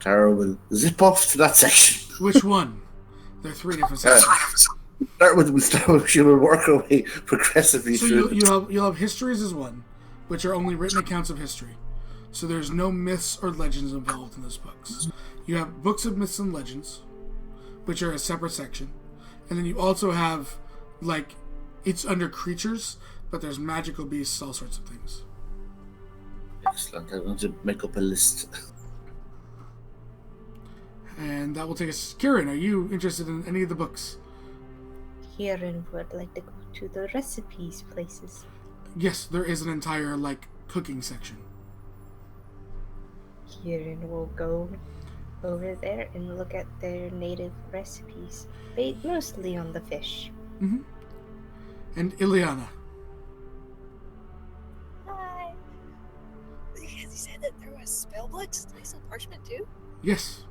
Tara will zip off to that section. Which one? There are 3 different sections. We'll start with. She will work her way progressively So through. you'll have histories as one, which are only written accounts of history. So there's no myths or legends involved in those books. You have books of myths and legends, which are a separate section. And then you also have, like, it's under creatures, but there's magical beasts, all sorts of things. Excellent. I'm going to make up a list. And that will take us... Kieran, are you interested in any of the books? Kieran would like to go to the recipes places. Yes, there is an entire, like, cooking section. Kieran will go over there and look at their native recipes, based mostly on the fish. Mm-hmm. And Ileana. Hi. You said that there was spell books? Do they sell parchment too? Yes.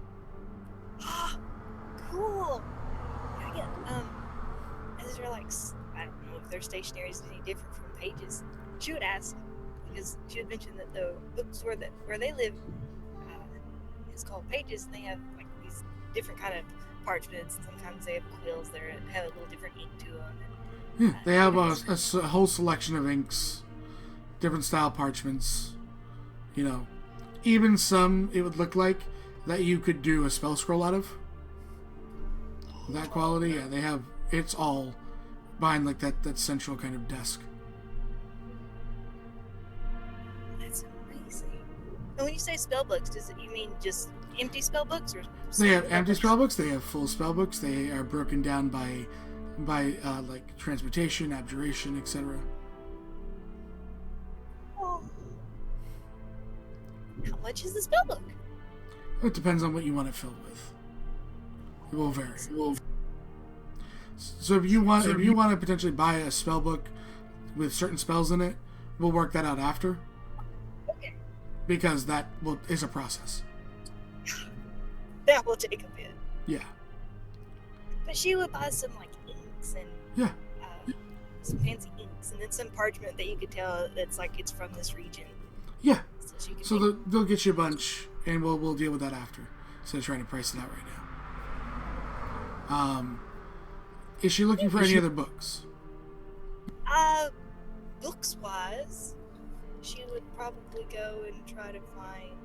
Ah, cool. Can I get is there like I don't know if their stationery is any different from pages. She would ask because she had mentioned that the bookstore where they live is called Pages, and they have like these different kind of parchments. Sometimes they have quills that have a little different ink to them. Yeah, they have a whole selection of inks, different style parchments. You know, even some it would look like that you could do a spell scroll out of. That quality, yeah, they have. It's all behind like that central kind of desk. That's amazing. And when you say spell books, you mean just empty spell books, or They have empty spell books. They have full spell books. They are broken down by like transmutation, abjuration, etc. Oh. How much is the spell book? It depends on what you want it filled with. It will vary. So if you want to potentially buy a spell book with certain spells in it, we'll work that out after. Okay. Because that is a process. That will take a bit. Yeah. But she would buy some like inks and Yeah. some fancy inks, and then some parchment that you could tell that's like it's from this region. Yeah. She could So make- they'll get you a bunch, and we'll deal with that after. Instead of trying to price it out right now. Is she looking for any other books? Books wise, she would probably go and try to find.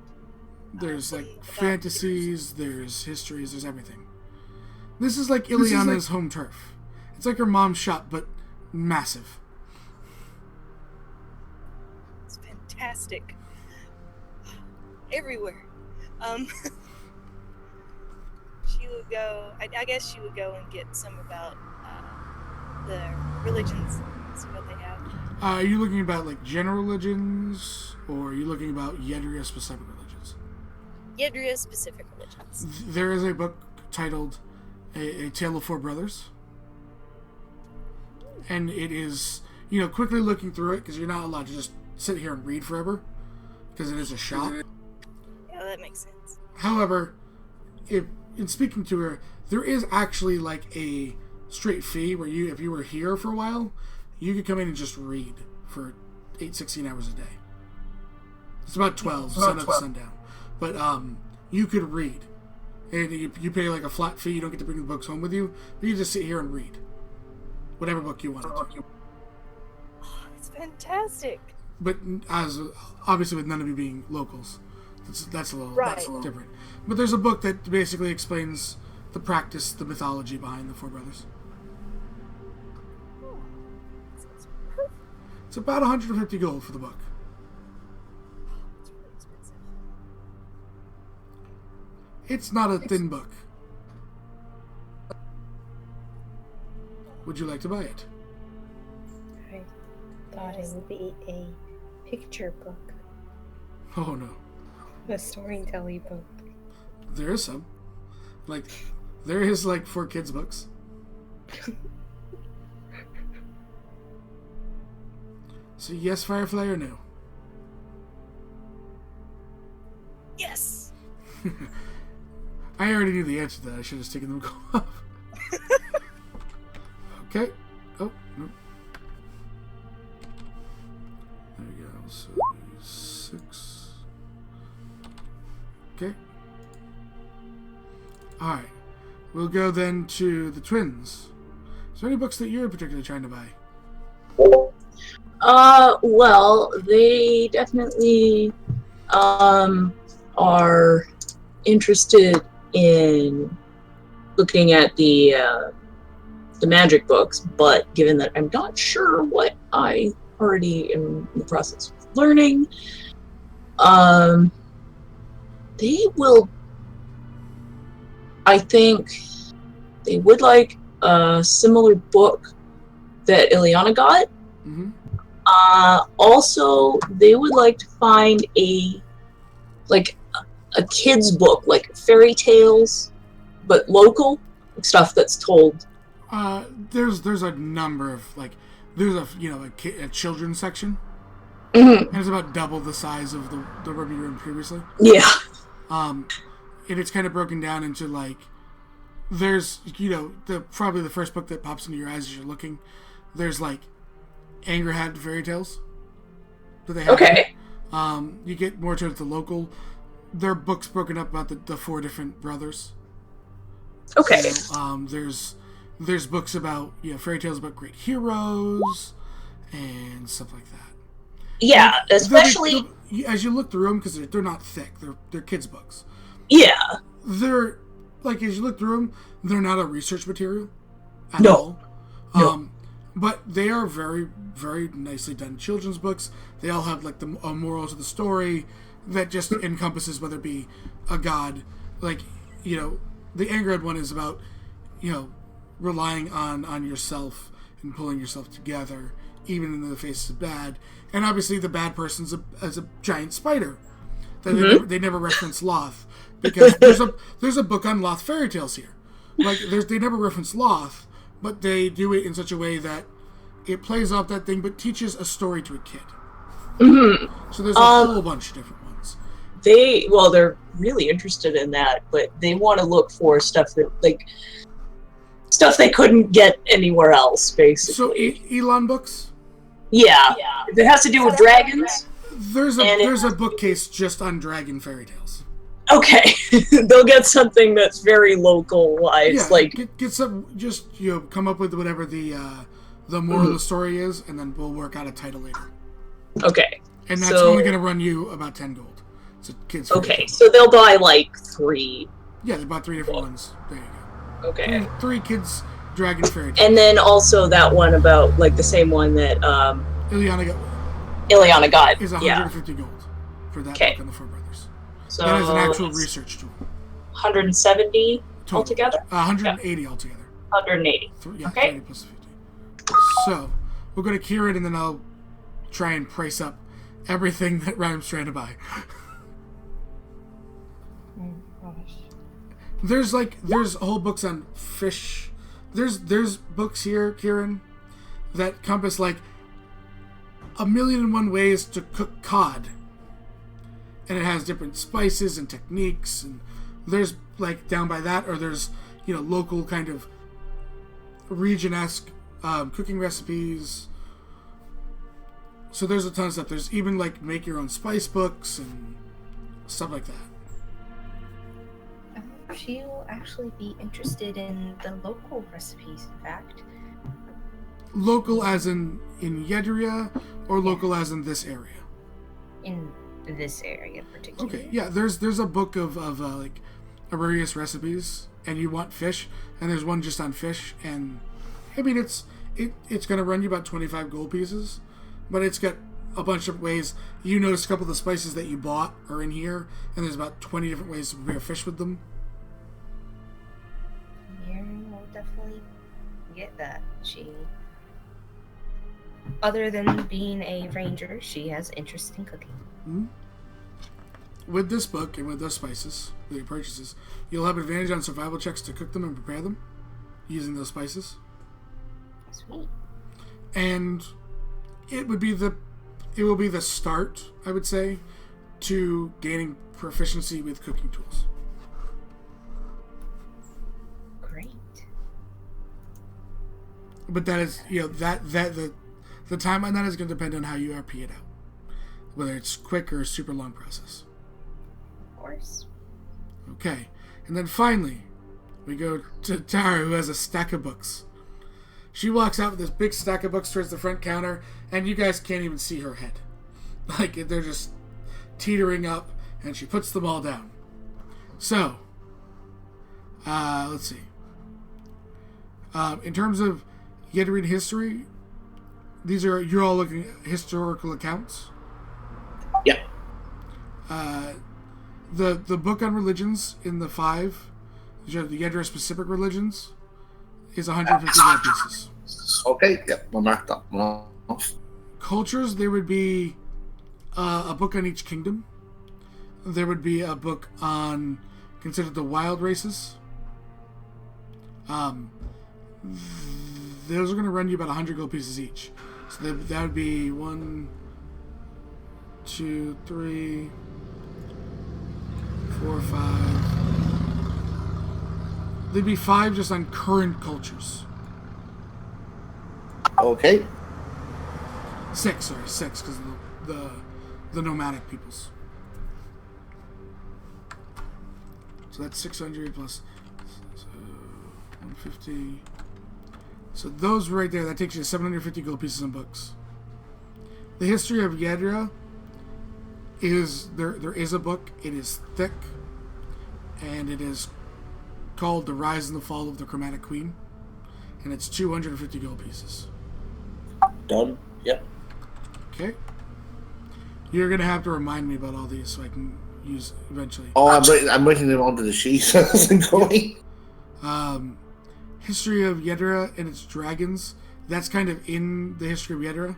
There's some like about fantasies, there's histories, there's everything. This is like Ileana's home turf. It's like her mom's shop, but massive. It's fantastic. Everywhere. She would go. I guess she would go and get some about the religions. See what they have. Are you looking about like general religions, or are you looking about Yedria specific religions? Yedria specific religions. There is a book titled A Tale of Four Brothers. And it is, quickly looking through it, because you're not allowed to just sit here and read forever, because it is a shop. Yeah, that makes sense. However, in speaking to her, there is actually like a straight fee where if you were here for a while, you could come in and just read for 16 hours a day. It's about 12, sun up to sundown. But you could read. And you pay like a flat fee, you don't get to bring the books home with you, but you just sit here and read. Whatever book you wanted to. Oh, it's fantastic. But as obviously with none of you being locals, that's a little different. But there's a book that basically explains the practice, the mythology behind the Four Brothers. Sounds perfect. It's about 150 gold for the book. It's really expensive. It's not a thin book. Would you like to buy it? I thought it would be a picture book, Oh no. a storytelling book. There is some. There is for kids books. So yes, Firefly, or no? Yes. I already knew the answer to that. I should have taken them off. Okay. Oh, no. There we go. So 6. Okay. Alright. We'll go then to the twins. Is there any books that you're particularly trying to buy? Well, they definitely are interested in looking at the magic books, but given that I'm not sure what I already am in the process of learning, they will. I think they would like a similar book that Ileana got. Mm-hmm. Also, they would like to find a kid's book, like fairy tales, but local stuff that's told. There's a number of there's a children's section, Mm-hmm. and it's about double the size of the room you were in previously. Yeah. And it's kind of broken down into there's probably the first book that pops into your eyes as you're looking. There's Angerhat fairy tales that they have. Okay. You get more towards the local. There are books broken up about the 4 different brothers. Okay. So, there's books about fairy tales about great heroes and stuff like that. Yeah, And especially. as you look through them, because they're not thick, they're kids' books. Yeah. They're as you look through them, they're not a research material at No. all. No. But they are very, very nicely done children's books. They all have the moral to the story that just encompasses whether it be a god, the Angerhead one is about relying on yourself and pulling yourself together even in the face of bad. And obviously the bad person's as a giant spider. They never reference Loth because there's a book on Loth fairy tales here. They never reference Loth, but they do it in such a way that it plays off that thing but teaches a story to a kid. Mm-hmm. So there's a whole bunch of different ones. They're really interested in that, but they want to look for stuff that stuff they couldn't get anywhere else, basically. So Elon books? Yeah. If it has to do with dragons. There's a bookcase just on dragon fairy tales. Okay. They'll get something that's very localized. Get some, just come up with whatever the moral of the story is, and then we'll work out a title later. Okay. And that's only going to run you about 10 gold. It's a kid's fairy tale. So they'll buy 3. Yeah, they bought 3 different ones. There you go. Okay. 3 kids dragon fairy tales. And then also that one about the same one that Ileana got. Is 150 gold for that book on the 4 brothers. So that is an actual research tool. 170 Total. altogether? 180 altogether. 180. Yeah, Okay. 30 plus 50. So, we'll go to Kieran, and then I'll try and price up everything that Ryan's trying to buy. Oh, gosh. There's whole books on fish. There's books here, Kieran, that compass 1,000,001 ways to cook cod. And it has different spices and techniques, and there's down by that, or there's local kind of region-esque cooking recipes. So there's a ton of stuff. There's even make your own spice books and stuff like that. She'll actually be interested in the local recipes, in fact. Local as in Yedria, or local as in this area? In this area particularly. Okay, yeah, there's a book of Aurelius recipes, and you want fish, and there's one just on fish, and I mean it's gonna run you about 25 gold pieces, but it's got a bunch of ways. You notice a couple of the spices that you bought are in here, and there's about 20 different ways to prepare fish with them. Miriam will definitely get that. She, other than being a ranger, she has interest in cooking. Mm-hmm. With this book and with those spices that he purchases, you'll have advantage on survival checks to cook them and prepare them using those spices. Sweet. And it will be the start, I would say, to gaining proficiency with cooking tools. Great. But that is, the time on that is going to depend on how you RP it out, whether it's quick or a super long process. Of course. Okay, and then finally, we go to Tara, who has a stack of books. She walks out with this big stack of books towards the front counter, and you guys can't even see her head. They're just teetering up, and she puts them all down. So, let's see. In terms of Yedrian history, you're all looking at historical accounts. Yeah. The book on religions in the 5, which are the Yedra specific religions, is 150 gold pieces. Okay, yep, we'll mark that one off. Cultures, there would be a book on each kingdom. There would be a book on considered the wild races. Those are going to run you about 100 gold pieces each. So that would be 1, 2, 3, 4, 5. There'd be 5 just on current cultures. Okay. 6 because the nomadic peoples. So that's 600 plus 150. So those right there, that takes you to 750 gold pieces in books. The history of Yedra is there is a book. It is thick, and it is called The Rise and the Fall of the Chromatic Queen, and it's 250 gold pieces. Done. Yep. Okay. You're gonna have to remind me about all these so I can use eventually. Oh, I'm writing them onto the sheet as I'm going. History of Yedra and its dragons. That's kind of in the history of Yedra.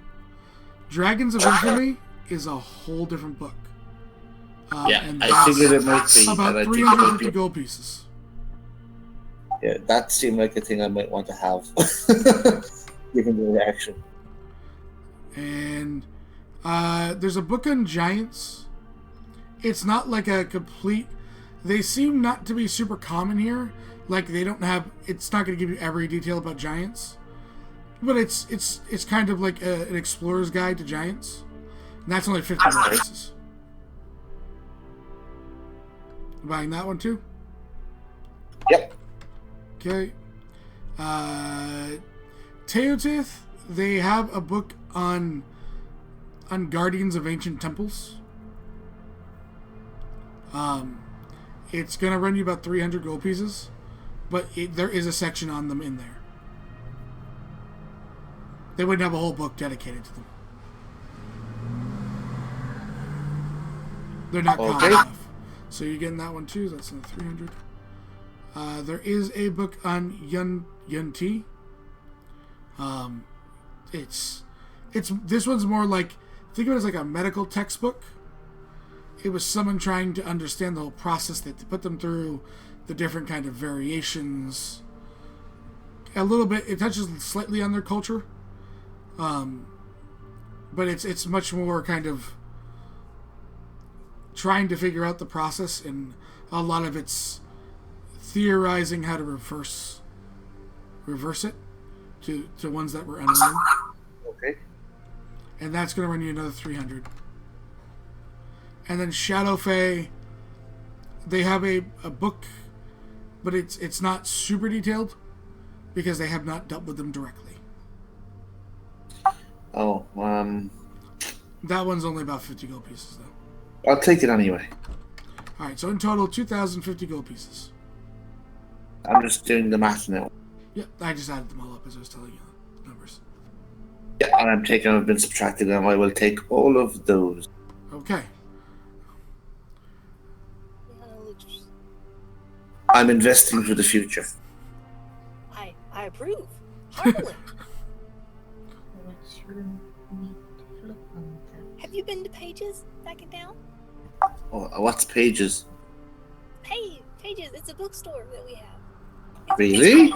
Dragons of Infamy is a whole different book. And I figured it might be. About 350 gold pieces. Yeah, that seemed like a thing I might want to have, given the reaction. And there's a book on giants. It's not like a complete. They seem not to be super common here. Like they don't have. It's not going to give you every detail about giants, but it's kind of like an explorer's guide to giants. And that's only 50 gold pieces. Buying that one too? Yep. Okay. Teotith, they have a book on guardians of ancient temples. It's gonna run you about 300 gold pieces, but there is a section on them in there. They wouldn't have a whole book dedicated to them. They're not common enough. So you're getting that one too. That's another 300. There is a book on Yuan-ti. It's this one's more like, think of it as like a medical textbook. It was someone trying to understand the whole process that they put them through, the different kind of variations. A little bit, it touches slightly on their culture, but it's much more kind of trying to figure out the process, and a lot of it's theorizing how to reverse it to ones that were unknown. Okay. And that's going to run you another 300. And then Shadowfae, they have a book, but it's not super detailed because they have not dealt with them directly. Oh, that one's only about 50 gold pieces though. I'll take it anyway. Alright, so in total 2,050 gold pieces. I'm just doing the math now. Yeah, I just added them all up as I was telling you the numbers. Yeah, and I've been subtracting them. I will take all of those. Okay. I'm investing for the future. I approve. Heartily. What's your need to look on that? Have you been to Pages back in town? Oh, what's Pages? Hey, Pages, it's a bookstore that we have. Really?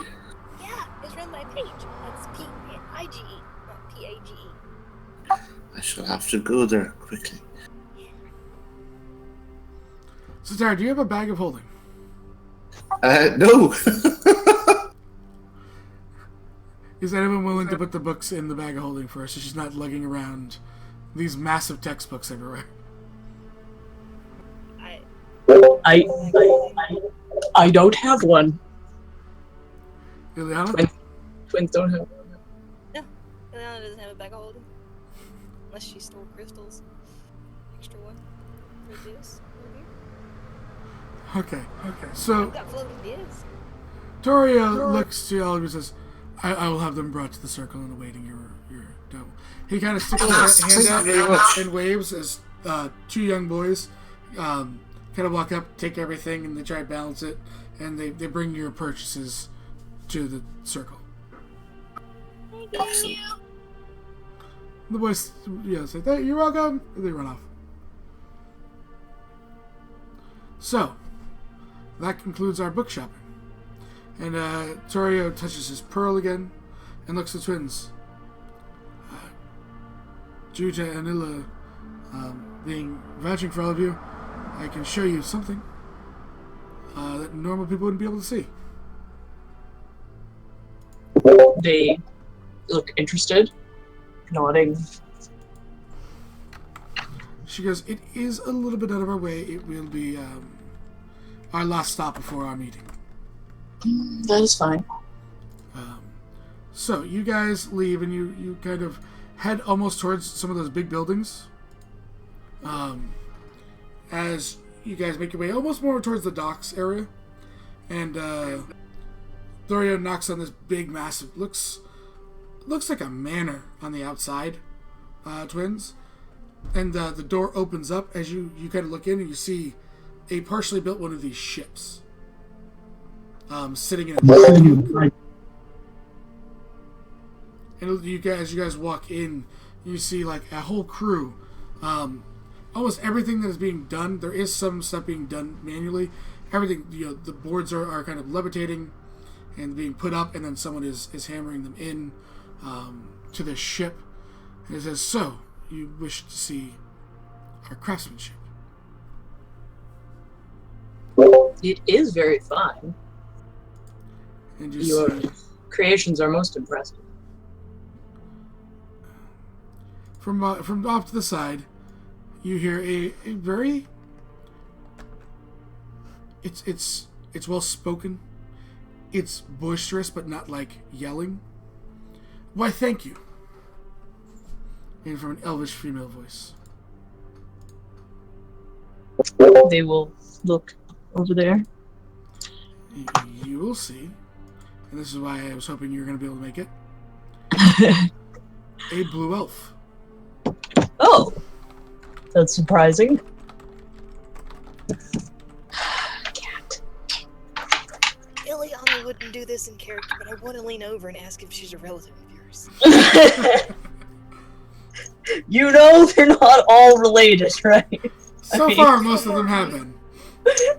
Yeah, it's run by Paige. That's P-I-G-E, not P-A-G-E. I shall have to go there quickly. So Tara, do you have a bag of holding? No. Is anyone willing to put the books in the bag of holding for her so she's not lugging around these massive textbooks everywhere? I don't have one. Liliana? Twins don't have one. No, Eliana doesn't have a bag of holding. Unless she stole crystals. Extra one for this over here. Okay. So I've got floating discs. Toria looks to all of you and says, I will have them brought to the circle and awaiting your double. He kind of sticks his hand out and waves as 2 young boys kind of walk up, take everything, and they try to balance it, and they bring your purchases to the circle. Awesome. The boys, say, hey, you're welcome, and they run off. So, that concludes our book shopping. And Torio touches his pearl again and looks at the twins. Juja and Illa being vouching for all of you, I can show you something that normal people wouldn't be able to see. They look interested, nodding. She goes, it is a little bit out of our way. It will be our last stop before our meeting. That is fine. So you guys leave and you kind of head almost towards some of those big buildings. As you guys make your way almost more towards the docks area, and Thorio knocks on this big, massive, looks like a manor on the outside, twins, and the door opens up as you kind of look in and you see a partially built one of these ships. Sitting in a and you guys walk in, you see like a whole crew. Almost everything that is being done, there is some stuff being done manually. Everything, the boards are kind of levitating and being put up, and then someone is hammering them in to this ship. And it says, so, you wish to see our craftsmanship. It is very fine. And Your creations are most impressive. From off to the side, you hear a very it's well spoken. It's boisterous, but not like yelling. Why, thank you. And from an elvish female voice. They will look over there. You will see. And this is why I was hoping you were going to be able to make it. A blue elf. Oh, that's surprising. Cat. Ileana wouldn't do this in character, but I want to lean over and ask if she's a relative of yours. You know they're not all related, right? So far, most of them have been.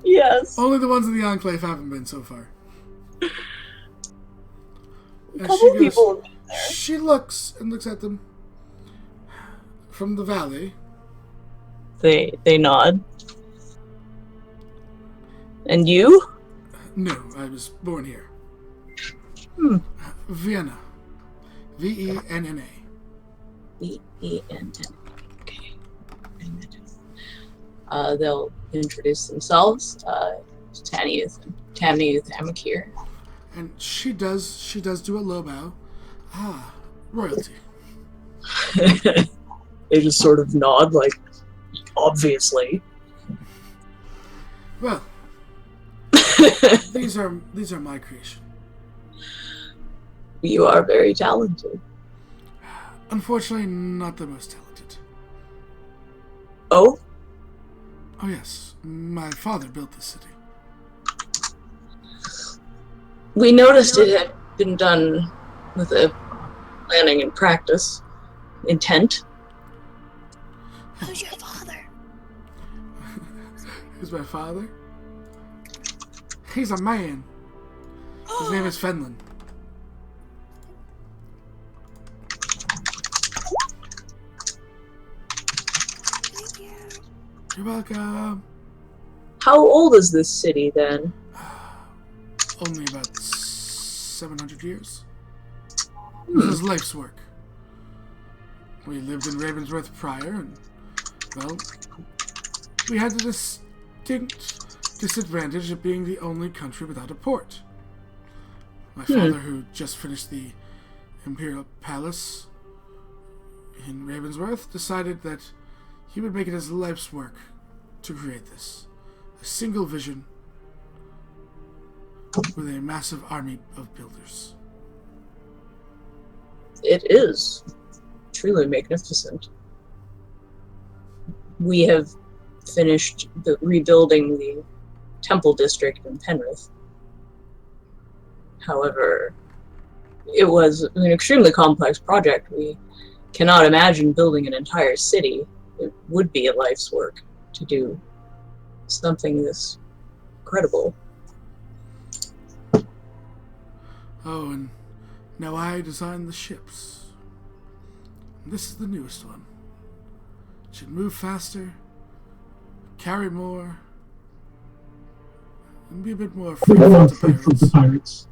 Yes. Only the ones in the Enclave haven't been so far. A couple people. She looks at them from the valley. They nod. And you? No, I was born here. Vienna. Venna. Venna. Okay. They'll introduce themselves. Tanith Amakir. And she does do a low bow. Ah, royalty. They just sort of nod, like, obviously. Well, these are my creation. You are very talented. Unfortunately, not the most talented. Oh? Oh yes, my father built this city. We noticed it had been done with a planning and practice intent. Who's your father? Who's my father? He's a man. His name is Fenlin. Thank you. You're welcome. How old is this city then? Only about 700 years. This is life's work. We lived in Ravensworth prior, and, well, we had the distinct disadvantage of being the only country without a port. My father, who just finished the Imperial Palace in Ravensworth, decided that he would make it his life's work to create this. A single vision with a massive army of builders. It is truly magnificent. We have finished rebuilding the Temple District in Penrith. However, it was an extremely complex project. We cannot imagine building an entire city. It would be a life's work to do something this incredible. Oh, and now I designed the ships. This is the newest one. It should move faster, carry more, and be a bit more friendly to pirates.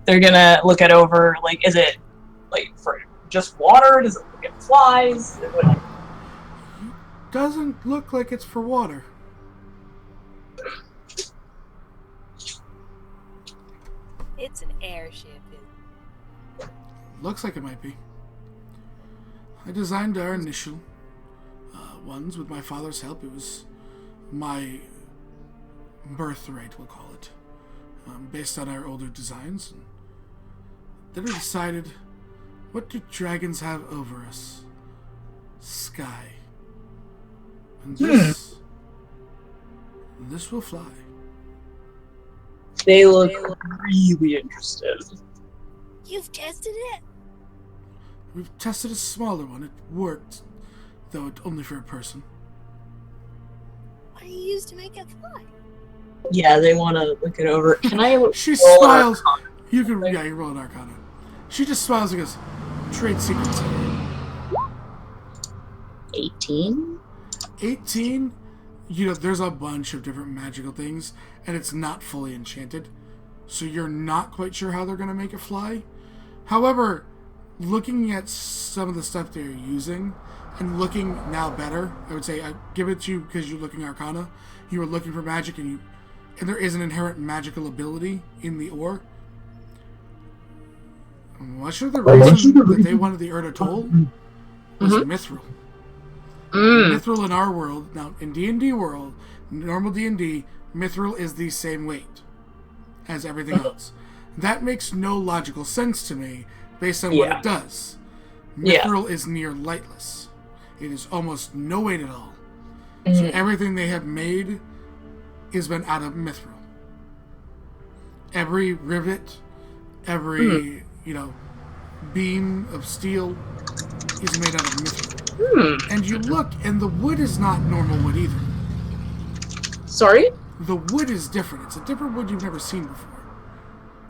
They're gonna look it over. Like, is it like for just water? Does it look at flies? Doesn't look like it's for water. It's an airship. Looks like it might be. I designed our initial ones with my father's help. It was my birthright, we'll call it, based on our older designs. And then we decided, what do dragons have over us? Sky. And this will fly. They look really interested. You've tested it? We've tested a smaller one. It worked, though it only for a person. What do you use to make it fly? Yeah, they want to look it over. Can I? She roll an smiles. Arcana? You can, yeah, you roll an Arcana. She just smiles and goes, trade secrets. 18. 18, you know, there's a bunch of different magical things, and it's not fully enchanted, so you're not quite sure how they're going to make it fly. However, looking at some of the stuff they're using, and looking now better, I would say I give it to you because you're looking Arcana. You were looking for magic, and there is an inherent magical ability in the ore. Much of the reason that they wanted the Erda Toll was Mithril. Mithril in our world, now in D&D world, normal D&D, Mithril is the same weight as everything else. That makes no logical sense to me based on what it does. Mithril is near lightless. It is almost no weight at all. So everything they have made has been out of Mithril. Every rivet, every beam of steel is made out of Mithril. And you look, and the wood is not normal wood either. Sorry? The wood is different. It's a different wood you've never seen before.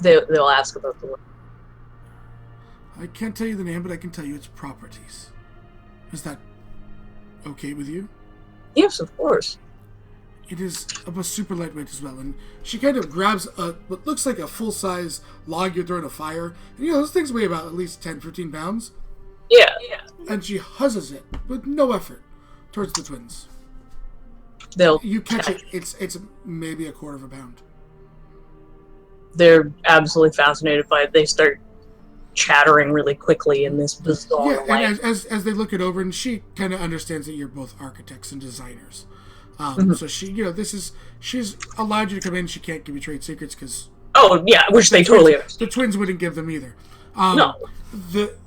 They'll ask about the wood. I can't tell you the name, but I can tell you its properties. Is that okay with you? Yes, of course. It is of a super lightweight as well, and she kind of grabs what looks like a full-size log you throw in a fire. And those things weigh about at least 10, 15 pounds. Yeah. And she huzzes it with no effort towards the twins. You catch it. It's maybe a quarter of a pound. They're absolutely fascinated by it. They start chattering really quickly in this bizarre way. And as they look it over, and she kind of understands that you're both architects and designers. So she's allowed you to come in. She can't give you trade secrets because which they totally understand. The twins wouldn't give them either. No,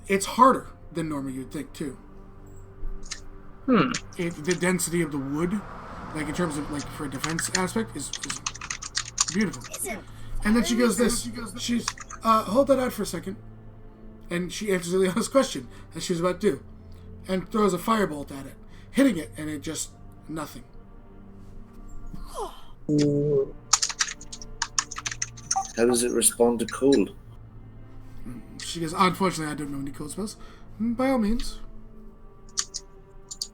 it's harder than normal you'd think too. The density of the wood, like in terms of like for a defense aspect, is beautiful. And then she goes she's hold that out for a second, and she answers Ileana's question as she was about to do, and throws a firebolt at it, hitting it, and it just nothing. How does it respond to cold? She goes, unfortunately, I don't know any cold spells. By all means.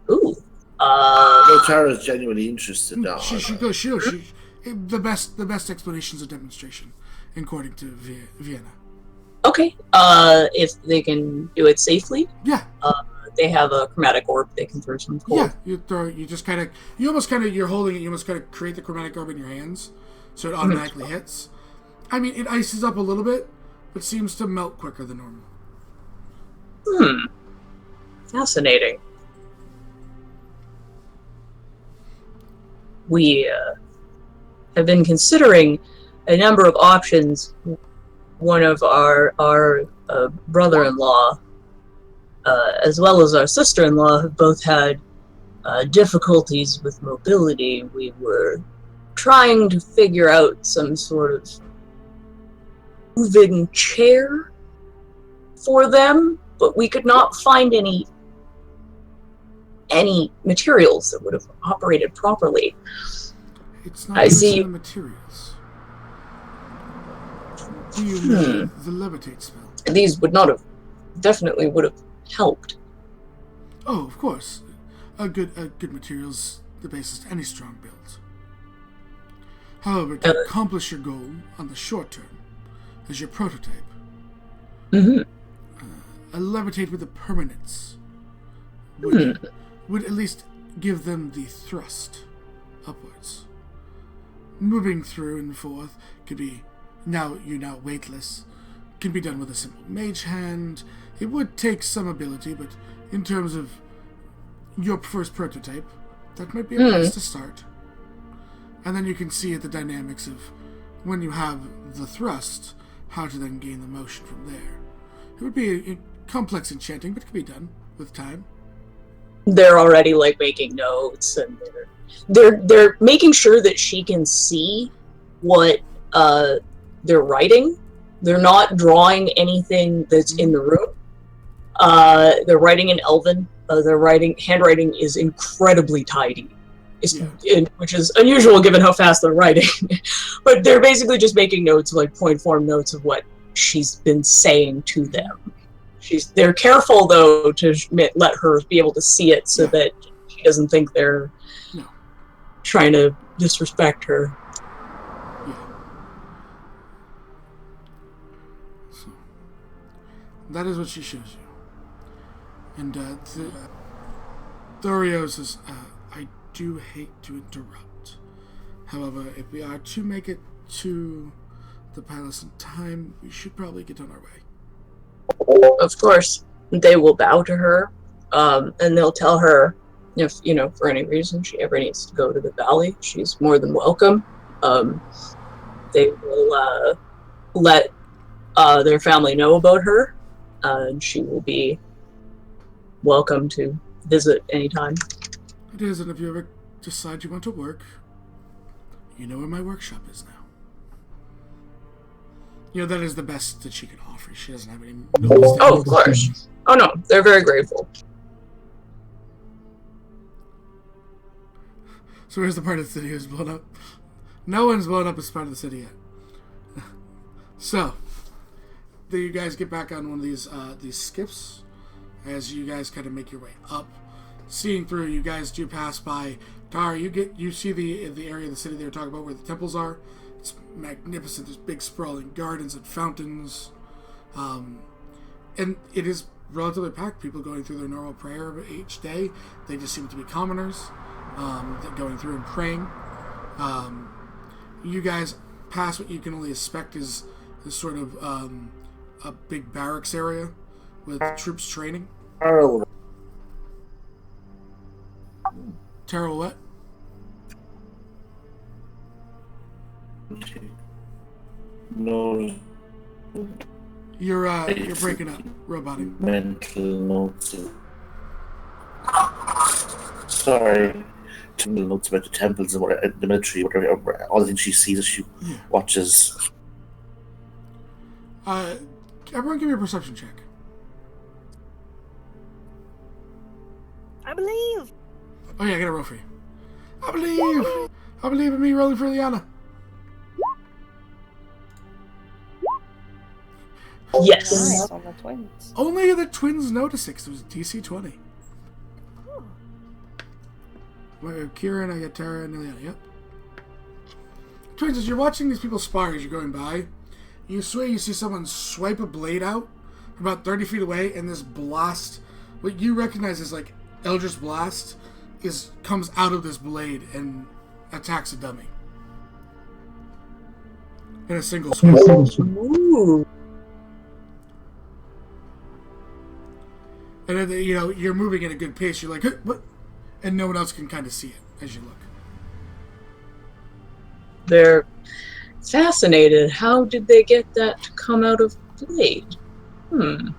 Ooh. No, Tara's genuinely interested now. The best explanations of demonstration, according to Vienna. Okay. If they can do it safely. Yeah. They have a chromatic orb they can throw some cold. Yeah, you're holding it, you almost kind of create the chromatic orb in your hands, so it automatically hits. I mean, it ices up a little bit, but seems to melt quicker than normal. Fascinating. We have been considering a number of options one of our brother-in-law, as well as our sister-in-law, have both had difficulties with mobility. We were trying to figure out some sort of moving chair for them, but we could not find any materials that would have operated properly. It's not I just see. the materials. Do you know the levitate spell? These would not have, definitely would have helped. Oh, of course. A good material's the basis to any strong build. However, to accomplish your goal on the short term, as your prototype, Mm-hmm. a levitate with a permanence would at least give them the thrust upwards. Moving through and forth could be, you're now weightless, can be done with a simple mage hand. It would take some ability, but in terms of your first prototype, that might be a place to start. And then you can see the dynamics of when you have the thrust, how to then gain the motion from there. It would be a complex enchanting, but it could be done with time. They're already making notes, and they're making sure that she can see what they're writing. They're not drawing anything that's in the room. They're writing in Elven. Their handwriting is incredibly tidy, which is unusual given how fast they're writing. But they're basically just making notes, point form notes of what she's been saying to them. They're careful though to let her be able to see it so that she doesn't think they're trying to disrespect her. Yeah. So that is what she shows you. And Thorio says, I do hate to interrupt. However, if we are to make it to the palace in time, we should probably get on our way. Of course, they will bow to her, and they'll tell her if, for any reason she ever needs to go to the valley, she's more than welcome. They will let their family know about her, and she will be welcome to visit anytime. It is, and if you ever decide you want to work, you know where my workshop is now. That is the best that she can offer. She doesn't have any notice. Oh, of course. Oh, no, they're very grateful. So where's the part of the city that's blown up? No one's blown up as part of the city yet. So, do you guys get back on one of these skiffs as you guys kind of make your way up? Seeing through, you guys do pass by Tara. You see the area of the city they were talking about where the temples are. It's magnificent. There's big sprawling gardens and fountains. And it is relatively packed. People going through their normal prayer each day. They just seem to be commoners going through and praying. You guys pass what you can only expect is sort of a big barracks area with troops training. Tara, what? No. You're breaking up, Robotic. Mental notes. Sorry. Mental notes about the temples and the military, whatever. All the things she sees as she watches. Everyone, give me a perception check. I believe. Oh yeah, I got a roll for you. I believe in me rolling for Liana. Yes. Nice on the twins. Only the twins noticed it 'cause it was DC 20. Kieran, I got Tara, and Liana. Yep. Twins, as you're watching these people spar as you're going by, you swear you see someone swipe a blade out from about 30 feet away, and this blast, what you recognize as Eldritch Blast, comes out of this blade and attacks a dummy. In a single swipe. Ooh. And then, you're moving at a good pace. You're like, what? And no one else can kind of see it as you look. Fascinated. How did they get that to come out of Blade? And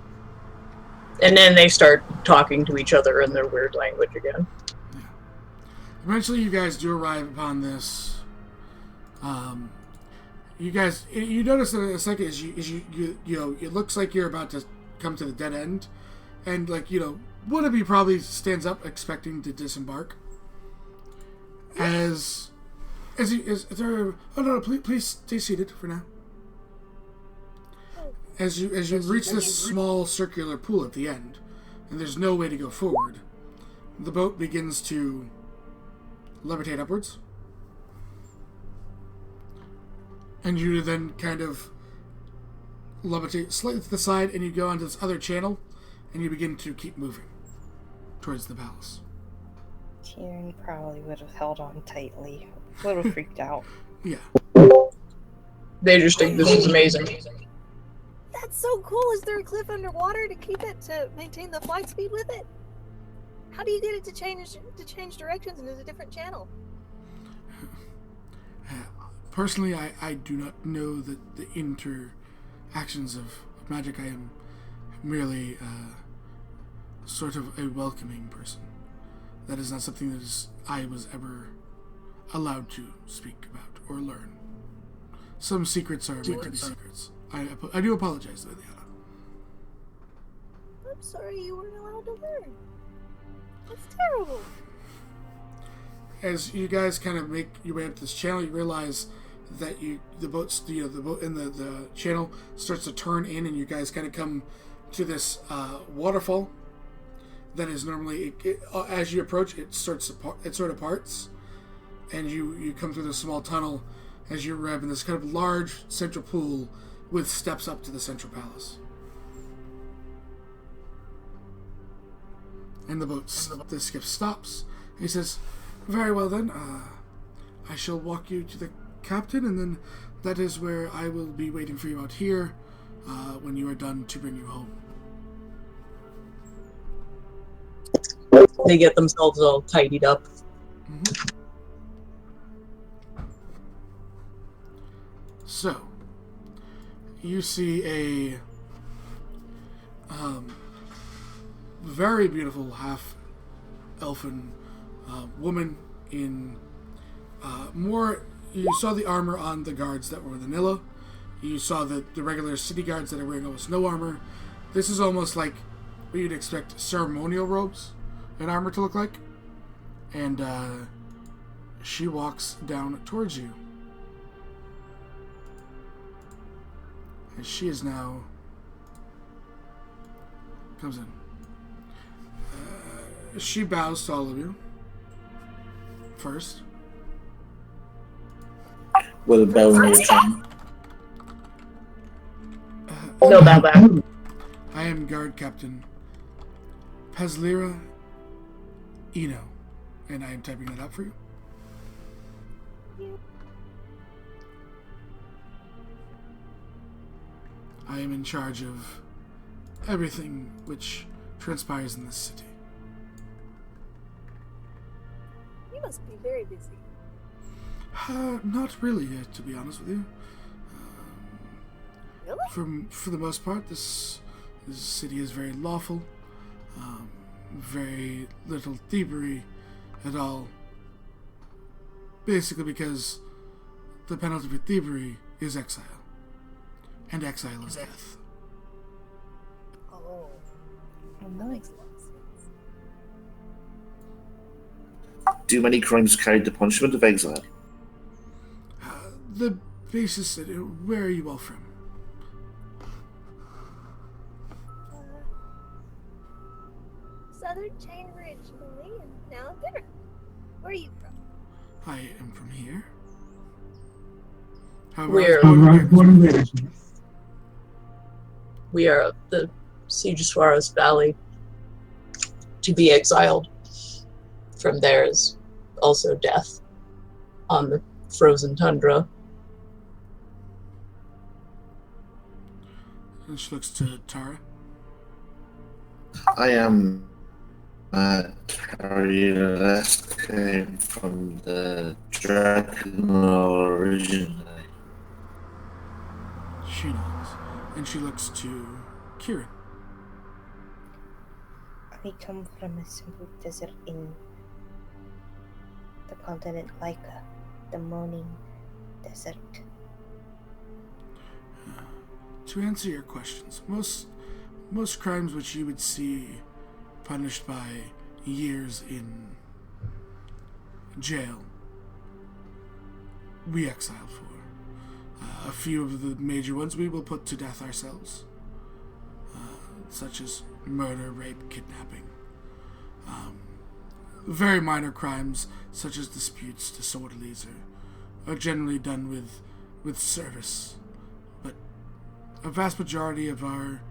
then they start talking to each other in their weird language again. Eventually, you guys do arrive upon this. You notice that in a second, you know, it looks like you're about to come to the dead end, and one of you probably stands up expecting to disembark. Please stay seated for now. As you reach this small circular pool at the end, and there's no way to go forward, the boat begins to levitate upwards, and you then kind of levitate slightly to the side, and you go onto this other channel, and you begin to keep moving towards the palace. Kieran probably would have held on tightly. A little freaked out. Yeah. They just think this is amazing. That's so cool. Is there a cliff underwater to keep it to maintain the flight speed with it? How do you get it to change directions into a different channel? Personally, I do not know the interactions of magic. I am merely sort of a welcoming person. That is not something that I was ever allowed to speak about or learn. Some secrets are meant to be secrets. I do apologize, Liliana. I'm sorry you weren't allowed to learn. That's terrible. As you guys kind of make your way up this channel, you realize that the boat in the channel starts to turn in, and you guys kind of come to this waterfall that is normally as you approach it sort of parts, and you come through this small tunnel as you arrive in this kind of large central pool with steps up to the central palace. And the skip stops. He says, "Very well then, I shall walk you to the captain, and then that is where I will be waiting for you out here when you are done to bring you home." They get themselves all tidied up. Mm-hmm. So, you see a very beautiful half-elfin woman in more. You saw the armor on the guards that were vanilla. You saw the regular city guards that are wearing almost no armor. This is almost like what you'd expect ceremonial robes and armor to look like. And she walks down towards you. And she is now comes in. She bows to all of you first. Will bow in return. They'll bow back. I am Guard Captain Pezlira Eno, and I am typing that up for you. I am in charge of everything which transpires in this city. You must be very busy. Not really, to be honest with you. Really? For the most part, this city is very lawful. Very little thievery at all. Basically because the penalty for thievery is exile. And exile is death. Oh, that makes a lot of sense. Do many crimes carry the punishment of exile? The basis, where are you all from? Southern Chain originally, and now bitter. Where are you from? I am from here. However, We're- I was born and raised here. We are of the Sigiswaras Valley. To be exiled from there is also death on the frozen tundra. And she looks to Tara. I am Tarielesque, came from the Drakenol originally. She nods, and she looks to Kieran. I come from a simple desert in the continent Laika, the Moaning Desert. To answer your questions, most crimes which you would see punished by years in jail, we exile for. A few of the major ones we will put to death ourselves, such as murder, rape, kidnapping. Very minor crimes, such as disputes, disorderlies, are generally done with service. But a vast majority of our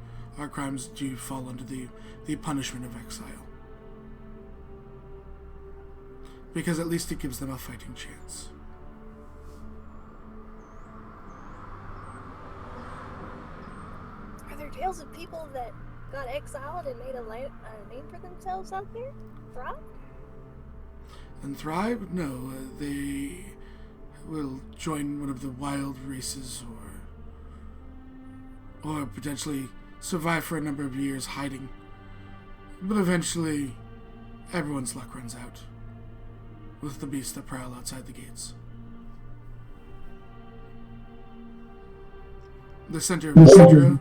crimes do fall under the punishment of exile. Because at least it gives them a fighting chance. Are there tales of people that got exiled and made a name for themselves out there? Thrive? And thrive? No, they will join one of the wild races or potentially survive for a number of years hiding. But eventually, everyone's luck runs out with the beasts that prowl outside the gates. The center of Isidra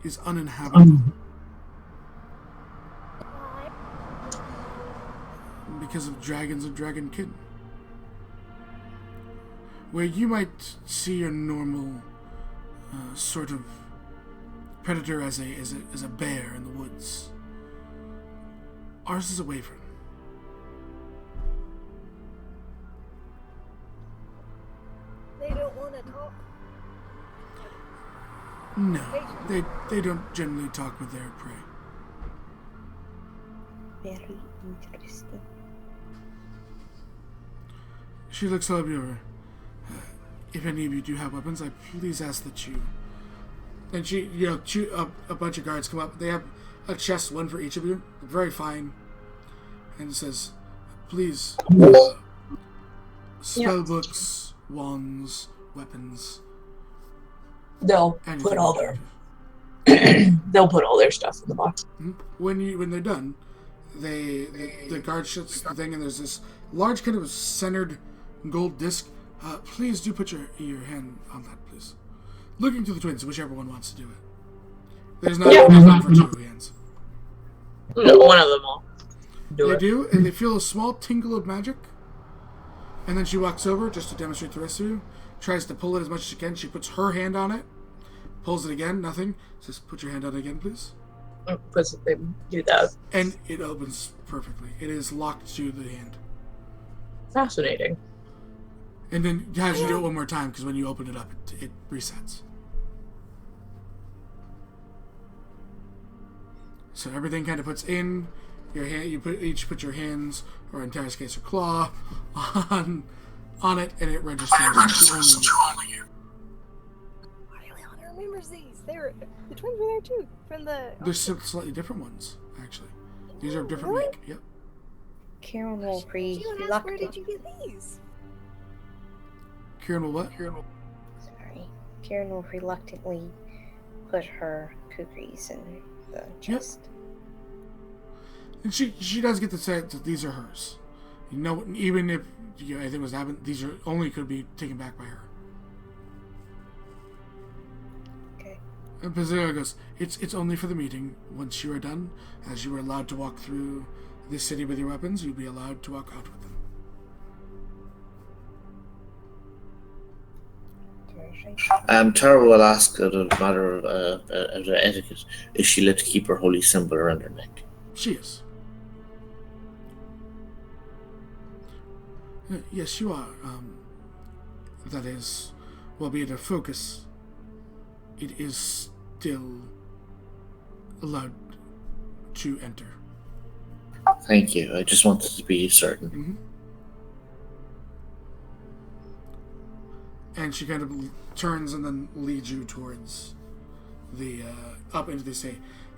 is uninhabitable Why? because of dragons and dragonkin. Where you might see your normal sort of predator as a bear in the woods, ours is a wyvern. They don't want to talk. No, they don't generally talk with their prey. Very interesting. She looks all over. If any of you do have weapons, I please ask that you. And she, a bunch of guards come up. They have a chest, one for each of you, very fine, and it says, "Please, spell books, wands, weapons." They'll anything put all you their they'll put all their stuff in the box. When they're done, the guard shuts the thing, and there's this large kind of centered gold disc. Please do put your hand on that, please. Looking to the twins, whichever one wants to do it. There's not for two hands. No, one of them will do They it. do, and they feel a small tingle of magic. And then she walks over just to demonstrate to the rest of you. Tries to pull it as much as she can. She puts her hand on it. Pulls it again, nothing. Says, "Put your hand on it again, please." Because they do that. And it opens perfectly. It is locked to the hand. Fascinating. And then it has you do it one more time, because when you open it up, it resets. So everything kind of puts in your hand. You each put your hands, or in Tara's case, your claw, on it, and it registers to only you. Ileana remembers these. The twins were there too. From the. There's slightly different ones, actually. These are different Really? make. Yep. Kieran will She would ask, where did reluctant. you get these? Kieran will what? Sorry. Kieran will reluctantly put her kukris in the chest. And she does get to say that these are hers. You know, even if anything was to happen, these are only could be taken back by her. Okay. And Pazera goes, it's only for the meeting. Once you are done, as you are allowed to walk through this city with your weapons, you'll be allowed to walk out with them. Tara will ask, as a matter of etiquette, is she let to keep her holy symbol around her neck? She is. Yes, you are. That is, well, be it a focus, it is still allowed to enter. Thank you. I just wanted to be certain. Mm-hmm. And she kind of turns and then leads you towards the up into this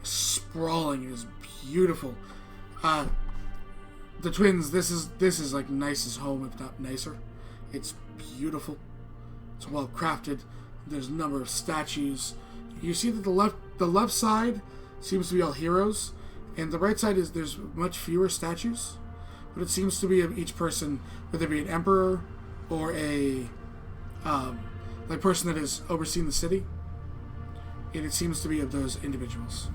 sprawling. It is beautiful. The twins. This is like nicest home, if not nicer. It's beautiful. It's well crafted. there's a number of statues. You see that the left side seems to be all heroes, and the right side there's much fewer statues, but it seems to be of each person, whether it be an emperor or a like person that has overseen the city, and it seems to be of those individuals.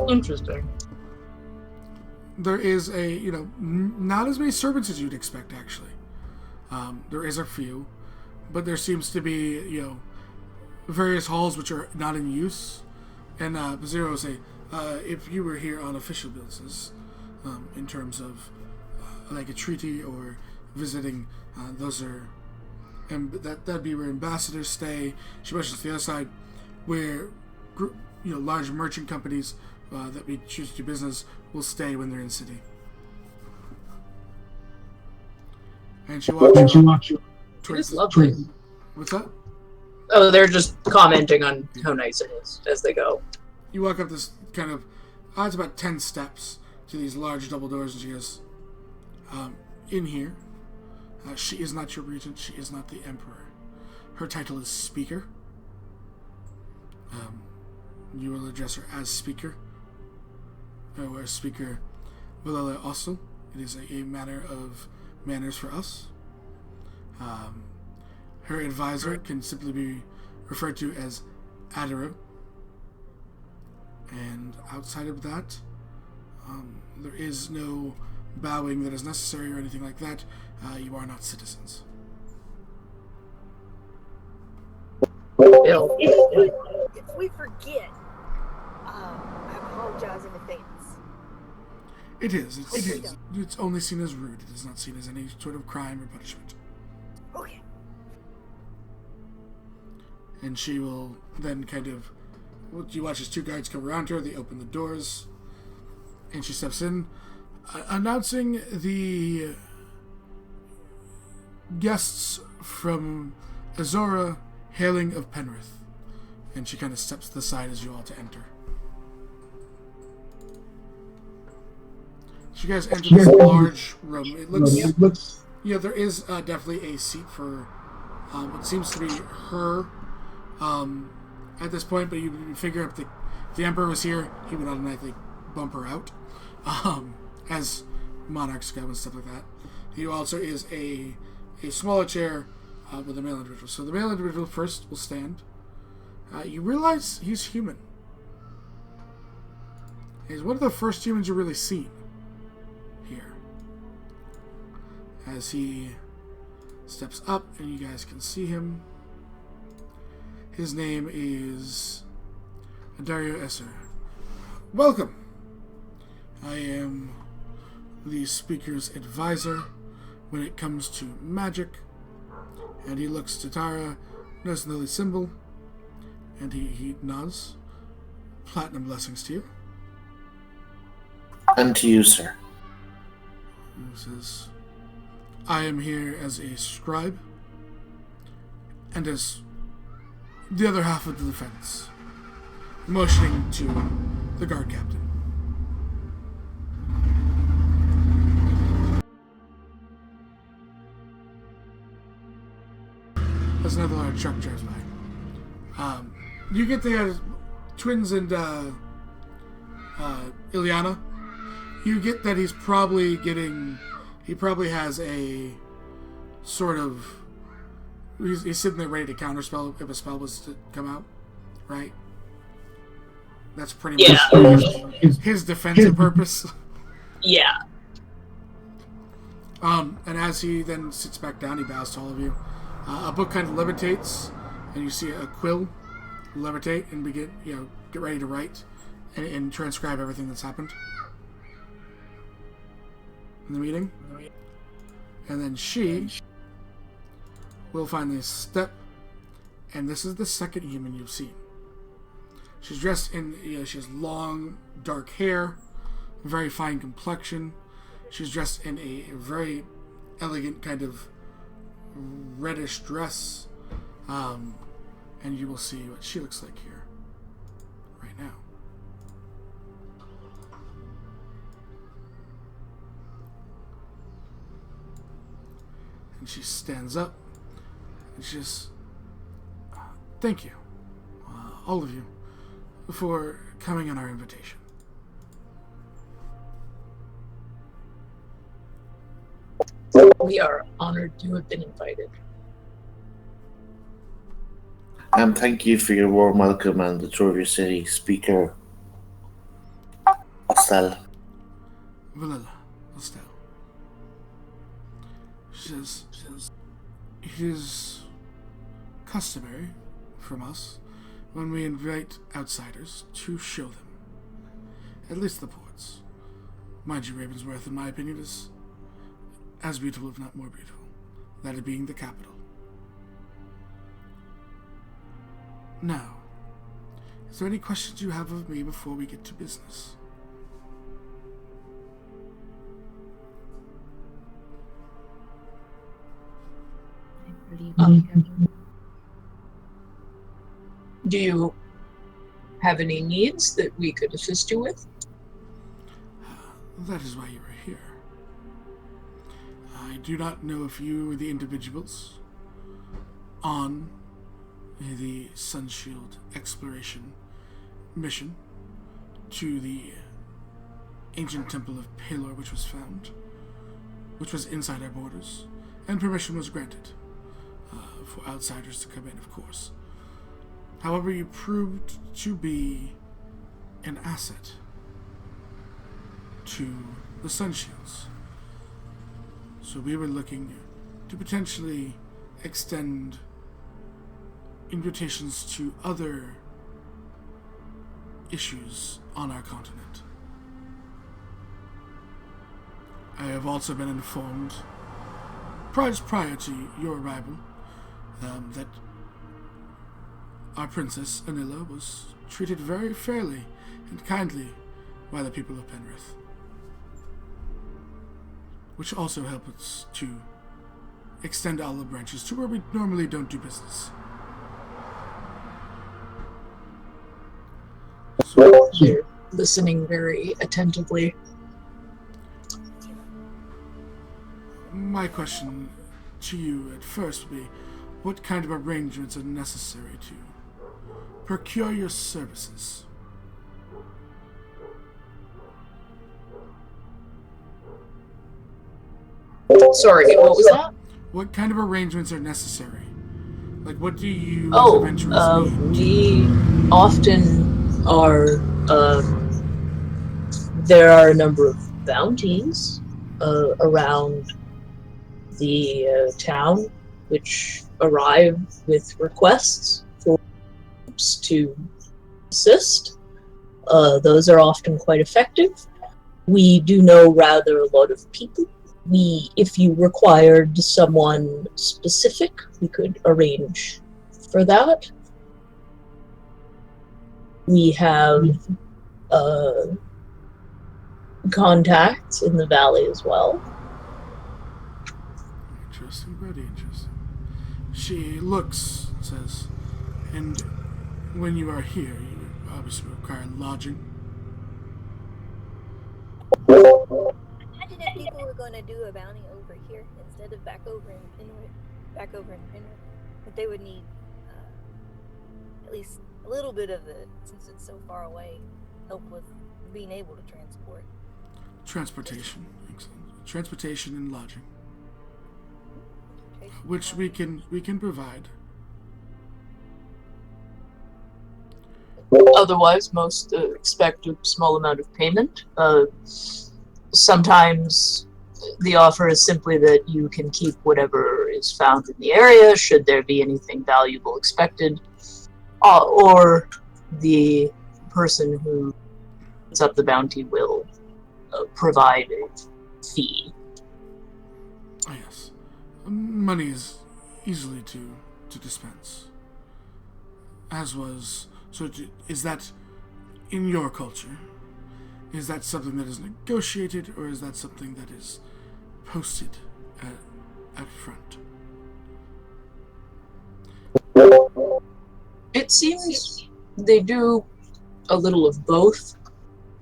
Interesting. There is not as many servants as you'd expect, actually. There is a few, but there seems to be, various halls which are not in use. And Zero will say, if you were here on official business, in terms of like a treaty or visiting, those are, and that'd be where ambassadors stay. She mentions the other side, where large merchant companies that we choose to do business will stay when they're in city. And she walks It's lovely. What's that? Oh, they're just commenting on how nice it is as they go. You walk up this kind of, it's about 10 steps to these large double doors, and she goes, in here, she is not your regent, she is not the emperor. Her title is Speaker. You will address her as Speaker. Or Speaker Willella also. It is a matter of manners for us. Her advisor can simply be referred to as Adaro. And outside of that, there is no bowing that is necessary or anything like that. You are not citizens. Bill. If we forget, I apologize in advance. It is. It's only seen as rude. It is not seen as any sort of crime or punishment. Okay. And she will then kind of... You watch as two guards come around her. They open the doors. And she steps in, announcing the guests from Azora hailing of Penrith. And she kind of steps to the side as you all to enter. So you guys enter this large room. It looks there is definitely a seat for what seems to be her at this point, but you figure if the Emperor was here, he would automatically bump her out, as monarchs go and stuff like that. He also is a smaller chair with a male individual. So the male individual first will stand. You realize he's human. He's one of the first humans you really see here. As he steps up and you guys can see him. His name is Dario Esser. Welcome! I am the Speaker's advisor when it comes to magic. And he looks to Tara, knows the lily symbol, and he nods. Platinum blessings to you. And to you, sir. He says, I am here as a scribe and as the other half of the defense, motioning to the guard captain. As another large truck drives by. You get the twins and Ileana. You get that he probably has a sort of, he's sitting there ready to counterspell if a spell was to come out, right? That's pretty much his defensive purpose. Yeah. And as he then sits back down, he bows to all of you. A book kind of levitates, and you see a quill levitate and begin, get ready to write and transcribe everything that's happened in the meeting. And then she will finally step, and this is the second human you've seen. She's dressed in, she has long, dark hair, very fine complexion. She's dressed in a very elegant kind of reddish dress, and you will see what she looks like here right now. And she stands up It's just thank you, all of you, for coming on our invitation. We are honored to have been invited. Thank you for your warm welcome and the tour of your city, Speaker Estelle. Valilla Estelle. She says, it is customary from us when we invite outsiders to show them at least the ports. Mind you, Ravensworth, in my opinion, is as beautiful, if not more beautiful, that it being the capital. Now, is there any questions you have of me before we get to business? I believe we have. Do you have any needs that we could assist you with? That is why you are here. I do not know if you were the individuals on the Sunshield exploration mission to the ancient temple of Palor, which was found, which was inside our borders, and permission was granted for outsiders to come in, of course. However, you proved to be an asset to the Sunshields. So we were looking to potentially extend invitations to other issues on our continent. I have also been informed, prior to your arrival, that our princess, Anilla, was treated very fairly and kindly by the people of Penrith, which also helps us to extend olive branches to where we normally don't do business. You're listening very attentively. My question to you at first would be, what kind of arrangements are necessary to procure your services? Sorry, what was that? What kind of arrangements are necessary? Like, what do you as adventurers need? We often are, there are a number of bounties around the town which arrive with requests for groups to assist. Those are often quite effective. We do know rather a lot of people. If you required someone specific, we could arrange for that. We have contacts in the valley as well. Interesting, very interesting. She looks, says, and when you are here, you obviously require lodging. Imagine if people were going to do a bounty over here instead of back over in Penrith, but they would need at least a little bit of it, since it's so far away, help with being able to transport. Transportation, excellent. Transportation and lodging, which we can provide. Otherwise, most expect a small amount of payment. Sometimes the offer is simply that you can keep whatever is found in the area, should there be anything valuable expected, or the person who puts up the bounty will provide a fee. Oh, yes. Money is easily to dispense. As was... So is that in your culture? Is that something that is negotiated, or is that something that is posted at front? It seems they do a little of both.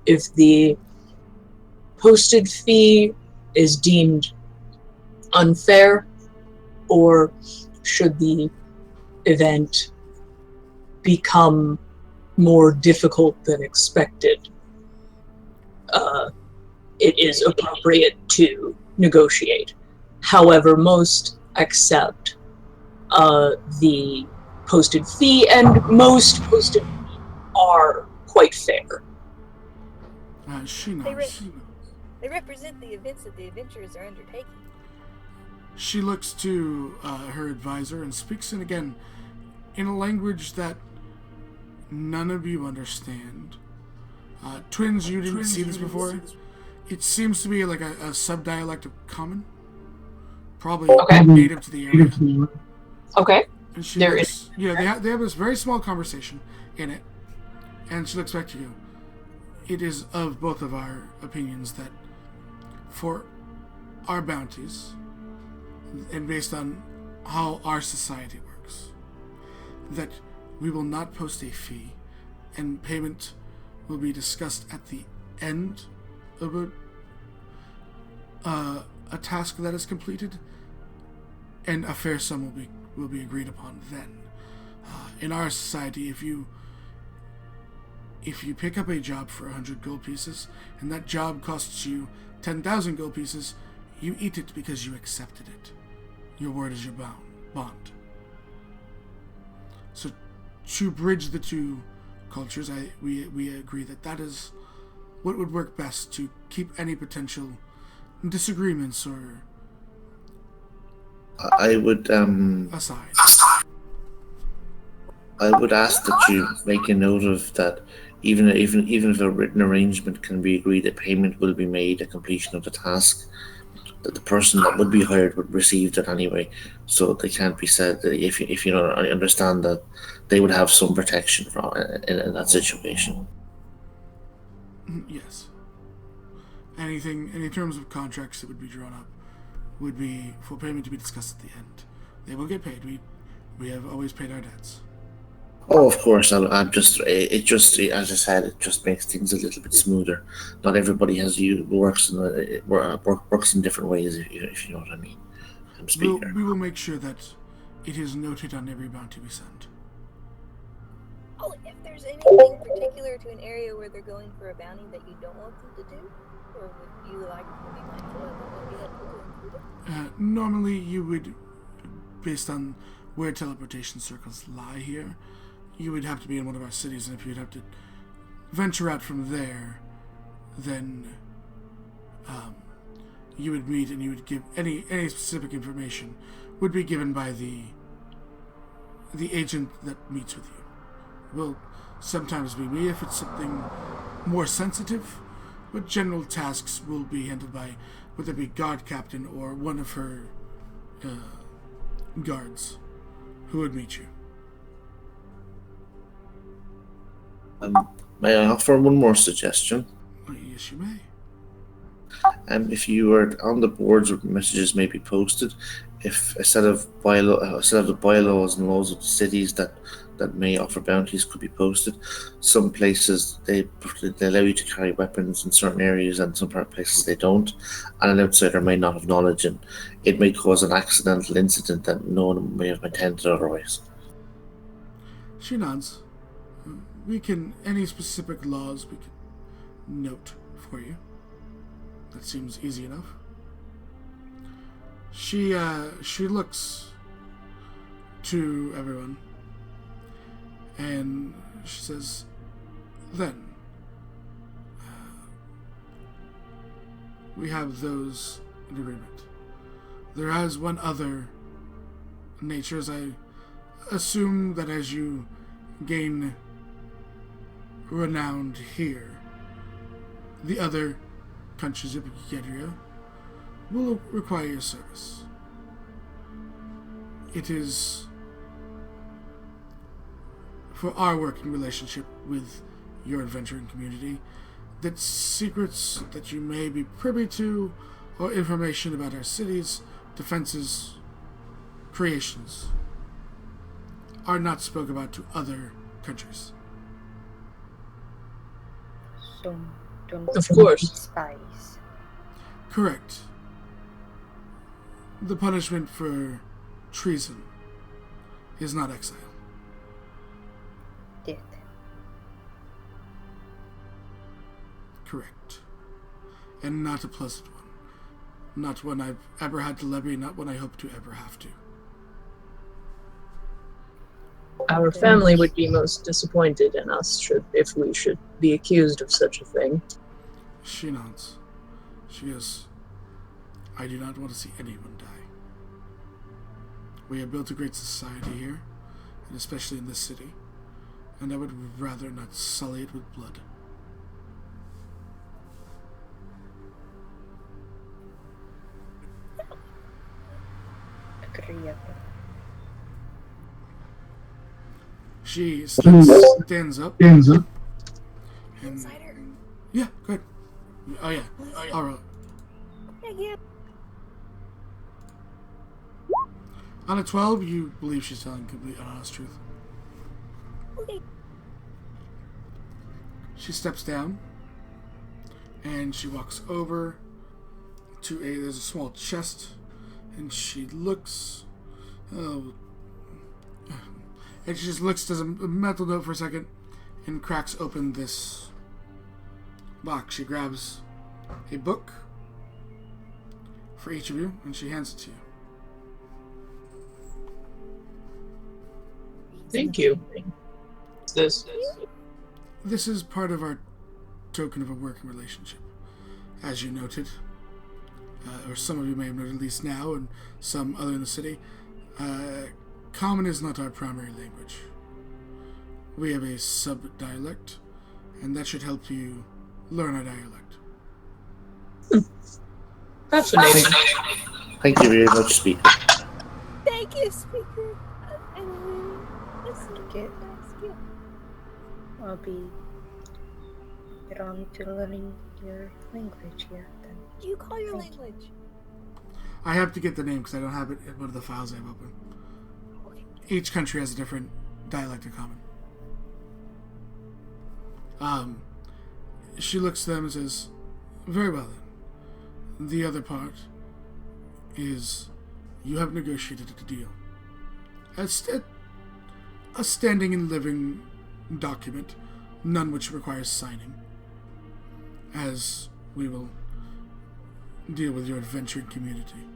If the posted fee is deemed unfair, or should the event become more difficult than expected, it is appropriate to negotiate. However, most accept the posted fee, and most posted fees are quite fair. She They, nods. they represent the events that the adventurers are undertaking. She looks to her advisor and speaks again in a language that none of you understand. Twins, you didn't see this before. It seems to be like a sub-dialect of Common. Probably native to the area. Okay. And she There looks, they have this very small conversation in it. And she looks back to you. It is of both of our opinions that for our bounties, and based on how our society works, that we will not post a fee, and payment will be discussed at the end of a task that is completed, and a fair sum will be agreed upon then. In our society, if you pick up a job for 100 gold pieces, and that job costs you 10,000 gold pieces, you eat it because you accepted it. Your word is your bond. So, to bridge the two cultures, we agree that is what would work best to keep any potential disagreements or I would aside. I would ask that you make a note of that. Even if a written arrangement can be agreed, that payment will be made at completion of the task. That the person that would be hired would receive it anyway, so they can't be said that if you don't understand that they would have some protection from in that situation. Yes. Any terms of contracts that would be drawn up would be for payment to be discussed at the end. They will get paid. We have always paid our debts. Oh, of course. I'm just. It just, as I said, it just makes things a little bit smoother. Not everybody works in different ways. If you know what I mean. We will make sure that it is noted on every bounty we send. Oh, if there's anything particular to an area where they're going for a bounty that you don't want them to do, or would you like to be mindful of it, would be helpful to include it? Normally, you would, based on where teleportation circles lie here, you would have to be in one of our cities, and if you'd have to venture out from there, then you would meet and you would give any specific information would be given by the agent that meets with you. It will sometimes be me if it's something more sensitive, but general tasks will be handled by whether it be guard captain or one of her guards who would meet you. May I offer one more suggestion? Well, yes, you may. If you are on the boards where messages may be posted, if a set of the bylaws and laws of the cities that may offer bounties could be posted. Some places they allow you to carry weapons in certain areas, and some places they don't, and an outsider may not have knowledge, and it may cause an accidental incident that no one may have intended otherwise. She nods. Any specific laws we can note for you. That seems easy enough. She looks to everyone and she says, then we have those in agreement. There is one other nature, as I assume that as you gain renowned here, the other countries of Yedria will require your service. It is for our working relationship with your adventuring community that secrets that you may be privy to or information about our cities, defenses, creations are not spoken about to other countries. So, don't Of course. spies. Correct. The punishment for treason is not exile. Death. Correct. And not a pleasant one. Not one I've ever had to levy, not one I hope to ever have to. Our family would be most disappointed in us if we should be accused of such a thing. She nods. She goes, I do not want to see anyone die. We have built a great society here, and especially in this city, and I would rather not sully it with blood. Agreeable. She stands up. And, Insider. yeah, go ahead. Oh yeah. All right. Yeah. On a 12, you believe she's telling complete and honest truth. Okay. She steps down, and she walks over to there's a small chest, and she looks, and she just looks, does a mental note for a second, and cracks open this box. She grabs a book for each of you, and she hands it to you. Thank you. This This is part of our token of a working relationship. As you noted, or some of you may have noted, at least now, and some other in the city, Common is not our primary language. We have a sub-dialect, and that should help you learn our dialect. fascinating. Thank you very much, Speaker. Thank you, Speaker. That's Okay. nice. Yeah. I'll be get on to learning your language here then. You call your Thank you. language. I have to get the name because I don't have it in one of the files I have open. Okay. Each country has a different dialect in common. She looks to them and says, very well then. The other part is you have negotiated a deal. A standing and living document, none which requires signing, as we will deal with your adventuring community.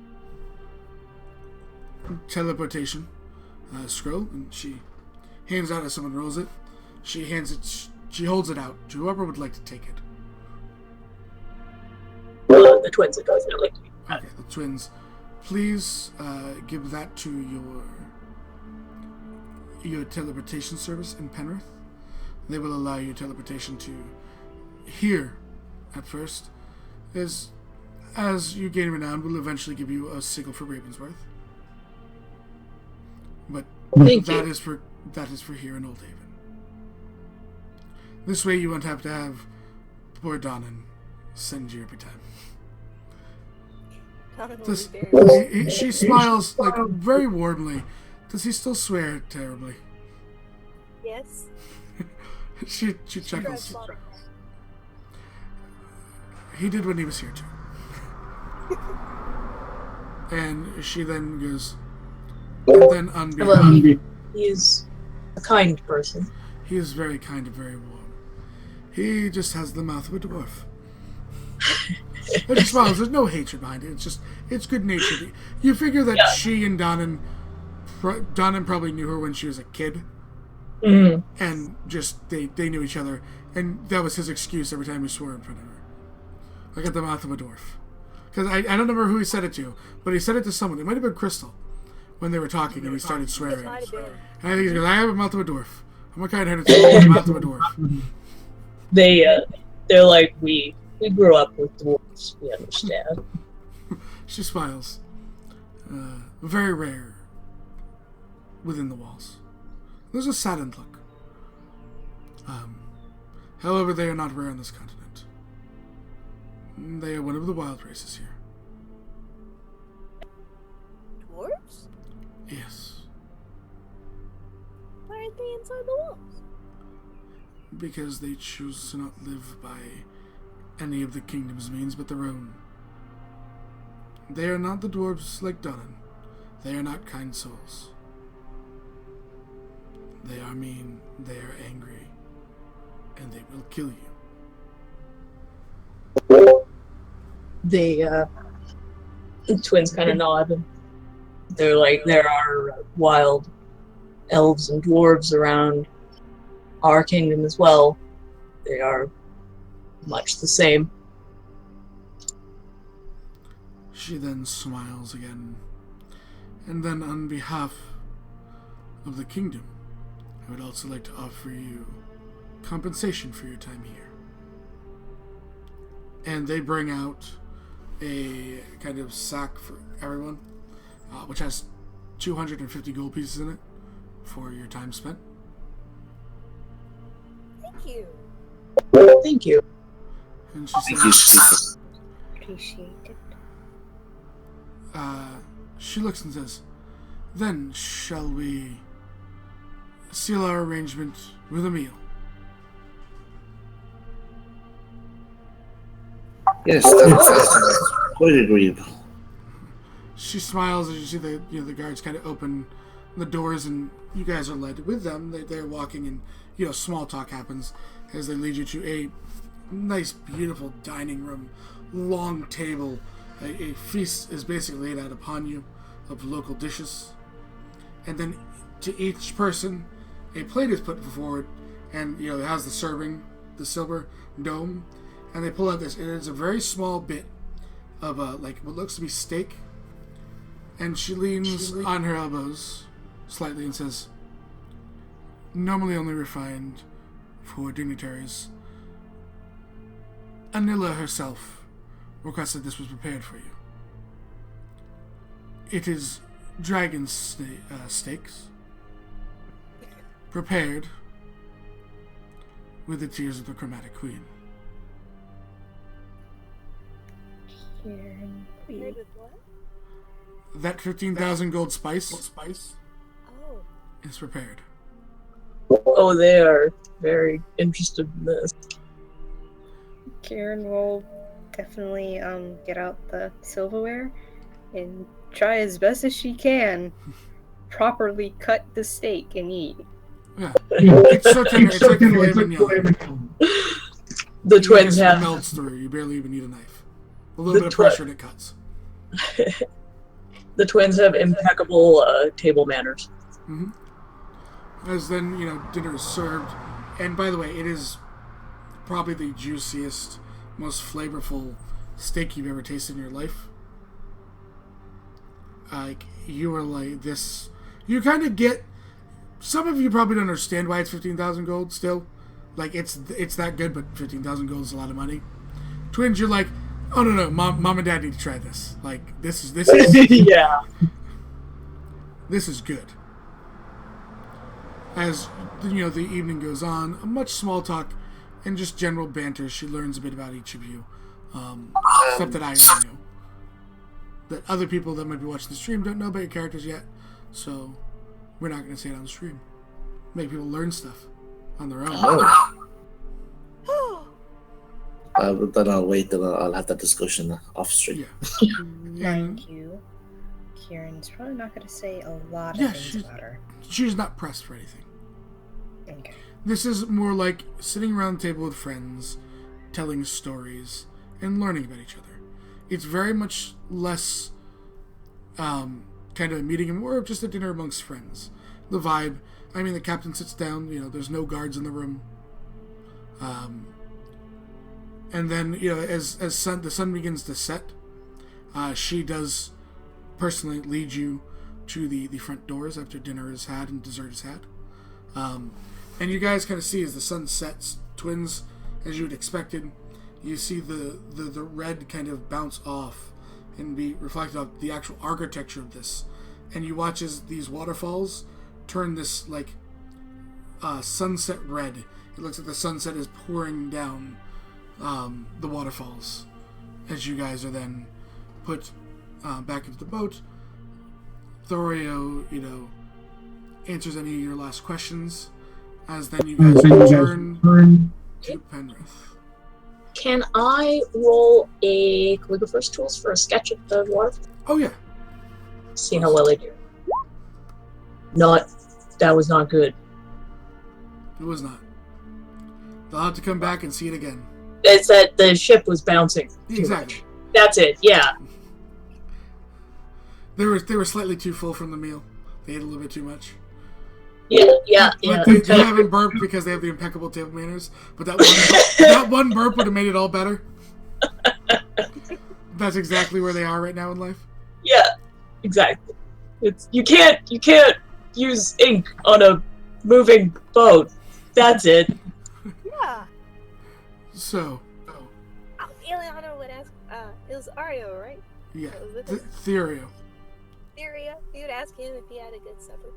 Teleportation scroll, and she hands out as someone rolls it. She holds it out to whoever would like to take it. The twins, unfortunately. Okay, the twins. Please give that to your teleportation service in Penrith. They will allow you teleportation to here at first. As you gain renown, we'll eventually give you a sickle for Ravensworth. But Thank that you. is for here in Old Haven. This way you won't have to have poor Donnan send you every time. Does, she smiles like very warmly. Does he still swear terribly? Yes. She chuckles. He did when he was here too. And she then goes, and then on Well, behalf, he's a kind person. he is very kind and very warm. He just has the mouth of a dwarf. And she smiles. There's no hatred behind it. It's good natured. You figure that she and Donnan probably knew her when she was a kid, Mm. and just they knew each other, and that was his excuse every time he swore in front of her. I got the mouth of a dwarf. Because I don't remember who he said it to, but he said it to someone. It might have been Crystal when they were talking and he started swearing. Might have been. And I think he goes, I have a mouth of a dwarf. I'm a kind-hearted soul with a mouth of a dwarf. They're like, we grew up with dwarves, we understand. She smiles. Very rare within the walls. There's a saddened look. However, they are not rare on this continent. They are one of the wild races here. Dwarves? Yes. Why aren't they inside the walls? Because they choose to not live by any of the kingdom's means but their own. They are not the dwarves like Donnan. They are not kind souls. They are mean, they are angry, and they will kill you. The twins kind of nod. They're like, there are wild elves and dwarves around our kingdom as well. They are much the same. She then smiles again. And then on behalf of the kingdom, I would also like to offer you compensation for your time here. And they bring out a kind of sack for everyone, which has 250 gold pieces in it for your time spent. Thank you. Thank you. And she Thank you, says, Stephen. Appreciate it. she looks and says, then shall we seal our arrangement with a meal? Yes, that's quite agreeable. She smiles as you see the guards kind of open the doors, and you guys are led with them. They're walking, and small talk happens as they lead you to a nice, beautiful dining room, long table. A feast is basically laid out upon you of local dishes, and then to each person, a plate is put forward, and it has the serving, the silver dome, and they pull out this. It is a very small bit of like what looks to be steak. And she leans on her elbows slightly and says, normally only refined for dignitaries. Anila herself requested this was prepared for you. It is dragon steaks, prepared with the tears of the Chromatic Queen. Prepared with what? That 15,000 gold spice Oh, is prepared. Oh, they are very interested in this. Kieran will definitely get out the silverware and try as best as she can properly cut the steak and eat. Yeah. It's so tender. It's like filet mignon. The twins It have melts through. You barely even need a knife. A little bit of pressure and it cuts. the twins have impeccable table manners. As then, dinner is served. And by the way, it is probably the juiciest, most flavorful steak you've ever tasted in your life. Like, you are like this. You kind of get. Some of you probably don't understand why it's 15,000 gold still. Like, it's that good, but 15,000 gold is a lot of money. Twins, you're like, oh no, mom and dad need to try this. Like, this is Yeah. This is good. As the evening goes on, much small talk and just general banter. She learns a bit about each of you, stuff that I already know. That other people that might be watching the stream don't know about your characters yet, so we're not going to say it on the stream. Make people learn stuff on their own. Oh. Then I'll wait. Then I'll have that discussion off stream. Yeah. Mind you, Kieran's probably not going to say a lot of things about her. She's not pressed for anything. Okay. This is more like sitting around the table with friends, telling stories, and learning about each other. It's very much less kind of a meeting and more of just a dinner amongst friends. The vibe, the captain sits down, there's no guards in the room. And then, as the sun begins to set, she does personally lead you to the front doors after dinner is had and dessert is had. And you guys kind of see as the sun sets, twins, as you would expected, you see the red kind of bounce off and be reflected off the actual architecture of this. And you watch as these waterfalls turn this, like, sunset red. It looks like the sunset is pouring down the waterfalls as you guys are then put back into the boat. Thorio, answers any of your last questions, as then you guys return to Penrith. Can I roll a calligrapher's tools for a sketch of the waterfall? Oh yeah. See how well I do. That was not good. It was not. They'll have to come back and see it again. It's that the ship was bouncing. too Exactly. much. That's it. Yeah. They were slightly too full from the meal. They ate a little bit too much. Yeah. But they haven't burped because they have the impeccable table manners. But that one burp would have made it all better. That's exactly where they are right now in life. Yeah. Exactly. It's you can't use ink on a moving boat. That's it. Yeah. So, Ileana would ask, it was Ario, right? yeah, That was with us? Therio. Theria. You would ask him if he had a good supper.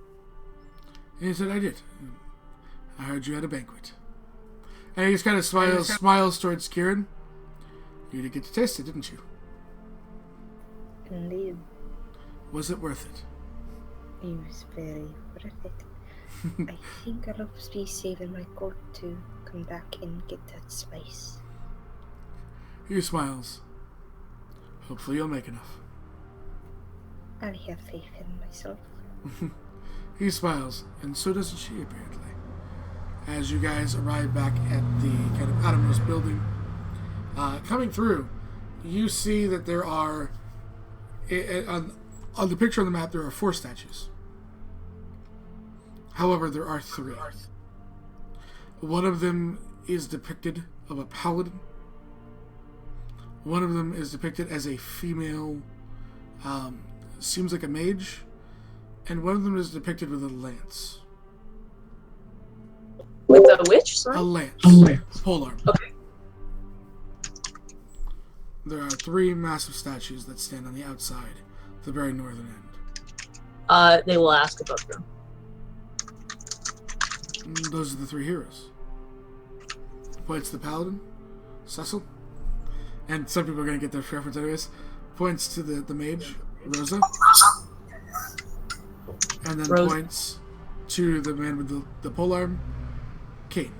And he said, I did. I heard you had a banquet. And he just kind of smiles towards Kieran. You did get to taste it, didn't you? Indeed, Was it worth it? it was very worth it. I think I'll be saving my coat to come back and get that spice. He smiles. Hopefully you'll make enough. I have faith in myself. He smiles, and so does she, apparently. As you guys arrive back at the kind of outermost building, coming through, you see that there are, on the picture on the map, there are 4 statues. However, there are 3. One of them is depicted of a paladin. One of them is depicted as a female, seems like a mage. And one of them is depicted with a lance. With a witch? Sorry? A lance. Polearm. Okay. There are 3 massive statues that stand on the outside, the very northern end. They will ask about them. Those are the 3 heroes. Points to the paladin, Cecil, and some people are going to get their reference anyways. Points to the mage, Rosa, and then points to the man with the polearm, Kane.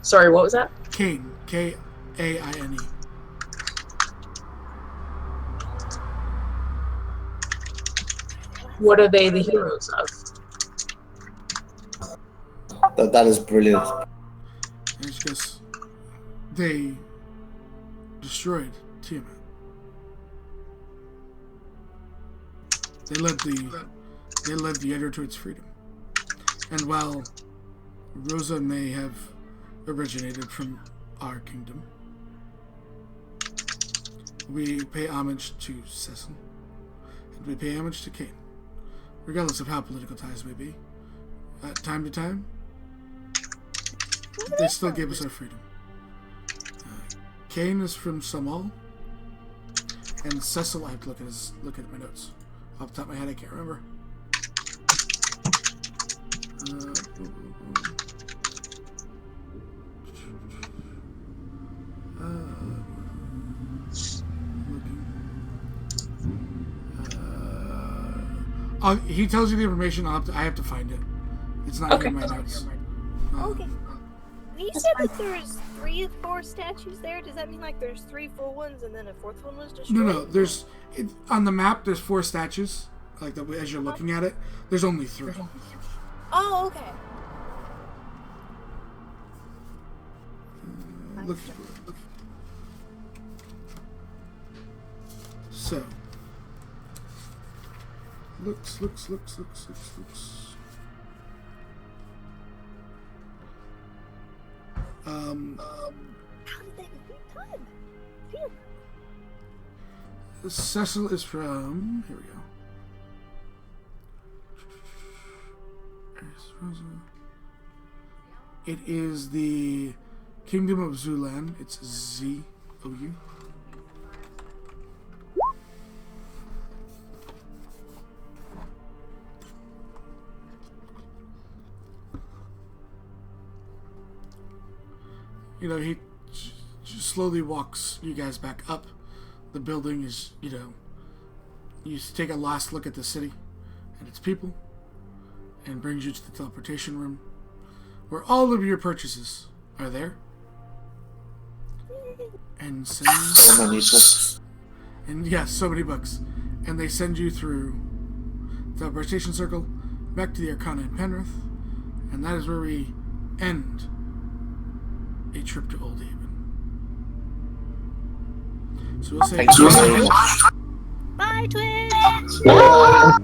Sorry, what was that? Kane, K-A-I-N-E. What are they the heroes of? That is brilliant. And it's just they destroyed Tiamat. They led the Edder to its freedom. And while Rosa may have originated from our kingdom, we pay homage to Cecil, and we pay homage to Kane, regardless of how political ties may be. At time to time, they still gave us our freedom. Kane is from Samal, and Cecil, I have to look at my notes. Off the top of my head, I can't remember. He tells you the information. I have to find it. It's not here in my notes. Okay. When you said that there's 3 of 4 statues there, does that mean like there's 3 full ones and then a 4th one was destroyed? No. On the map. There's 4 statues. Like as you're looking at it, there's only 3. Oh, okay. Look. So. Looks. How did they get time? Phew. Cecil is from. Here we go. It is the Kingdom of Zulan. It's Z-O-U. You know, he just slowly walks you guys back up. The building is, you take a last look at the city and its people, and brings you to the teleportation room, where all of your purchases are there. And sends... So many books. And yes, so many books. And they send you through the teleportation circle, back to the Arcana in Penrith, And that is where we end a trip to Old Haven. So we'll say Thanks for Bye, Twitch! Bye.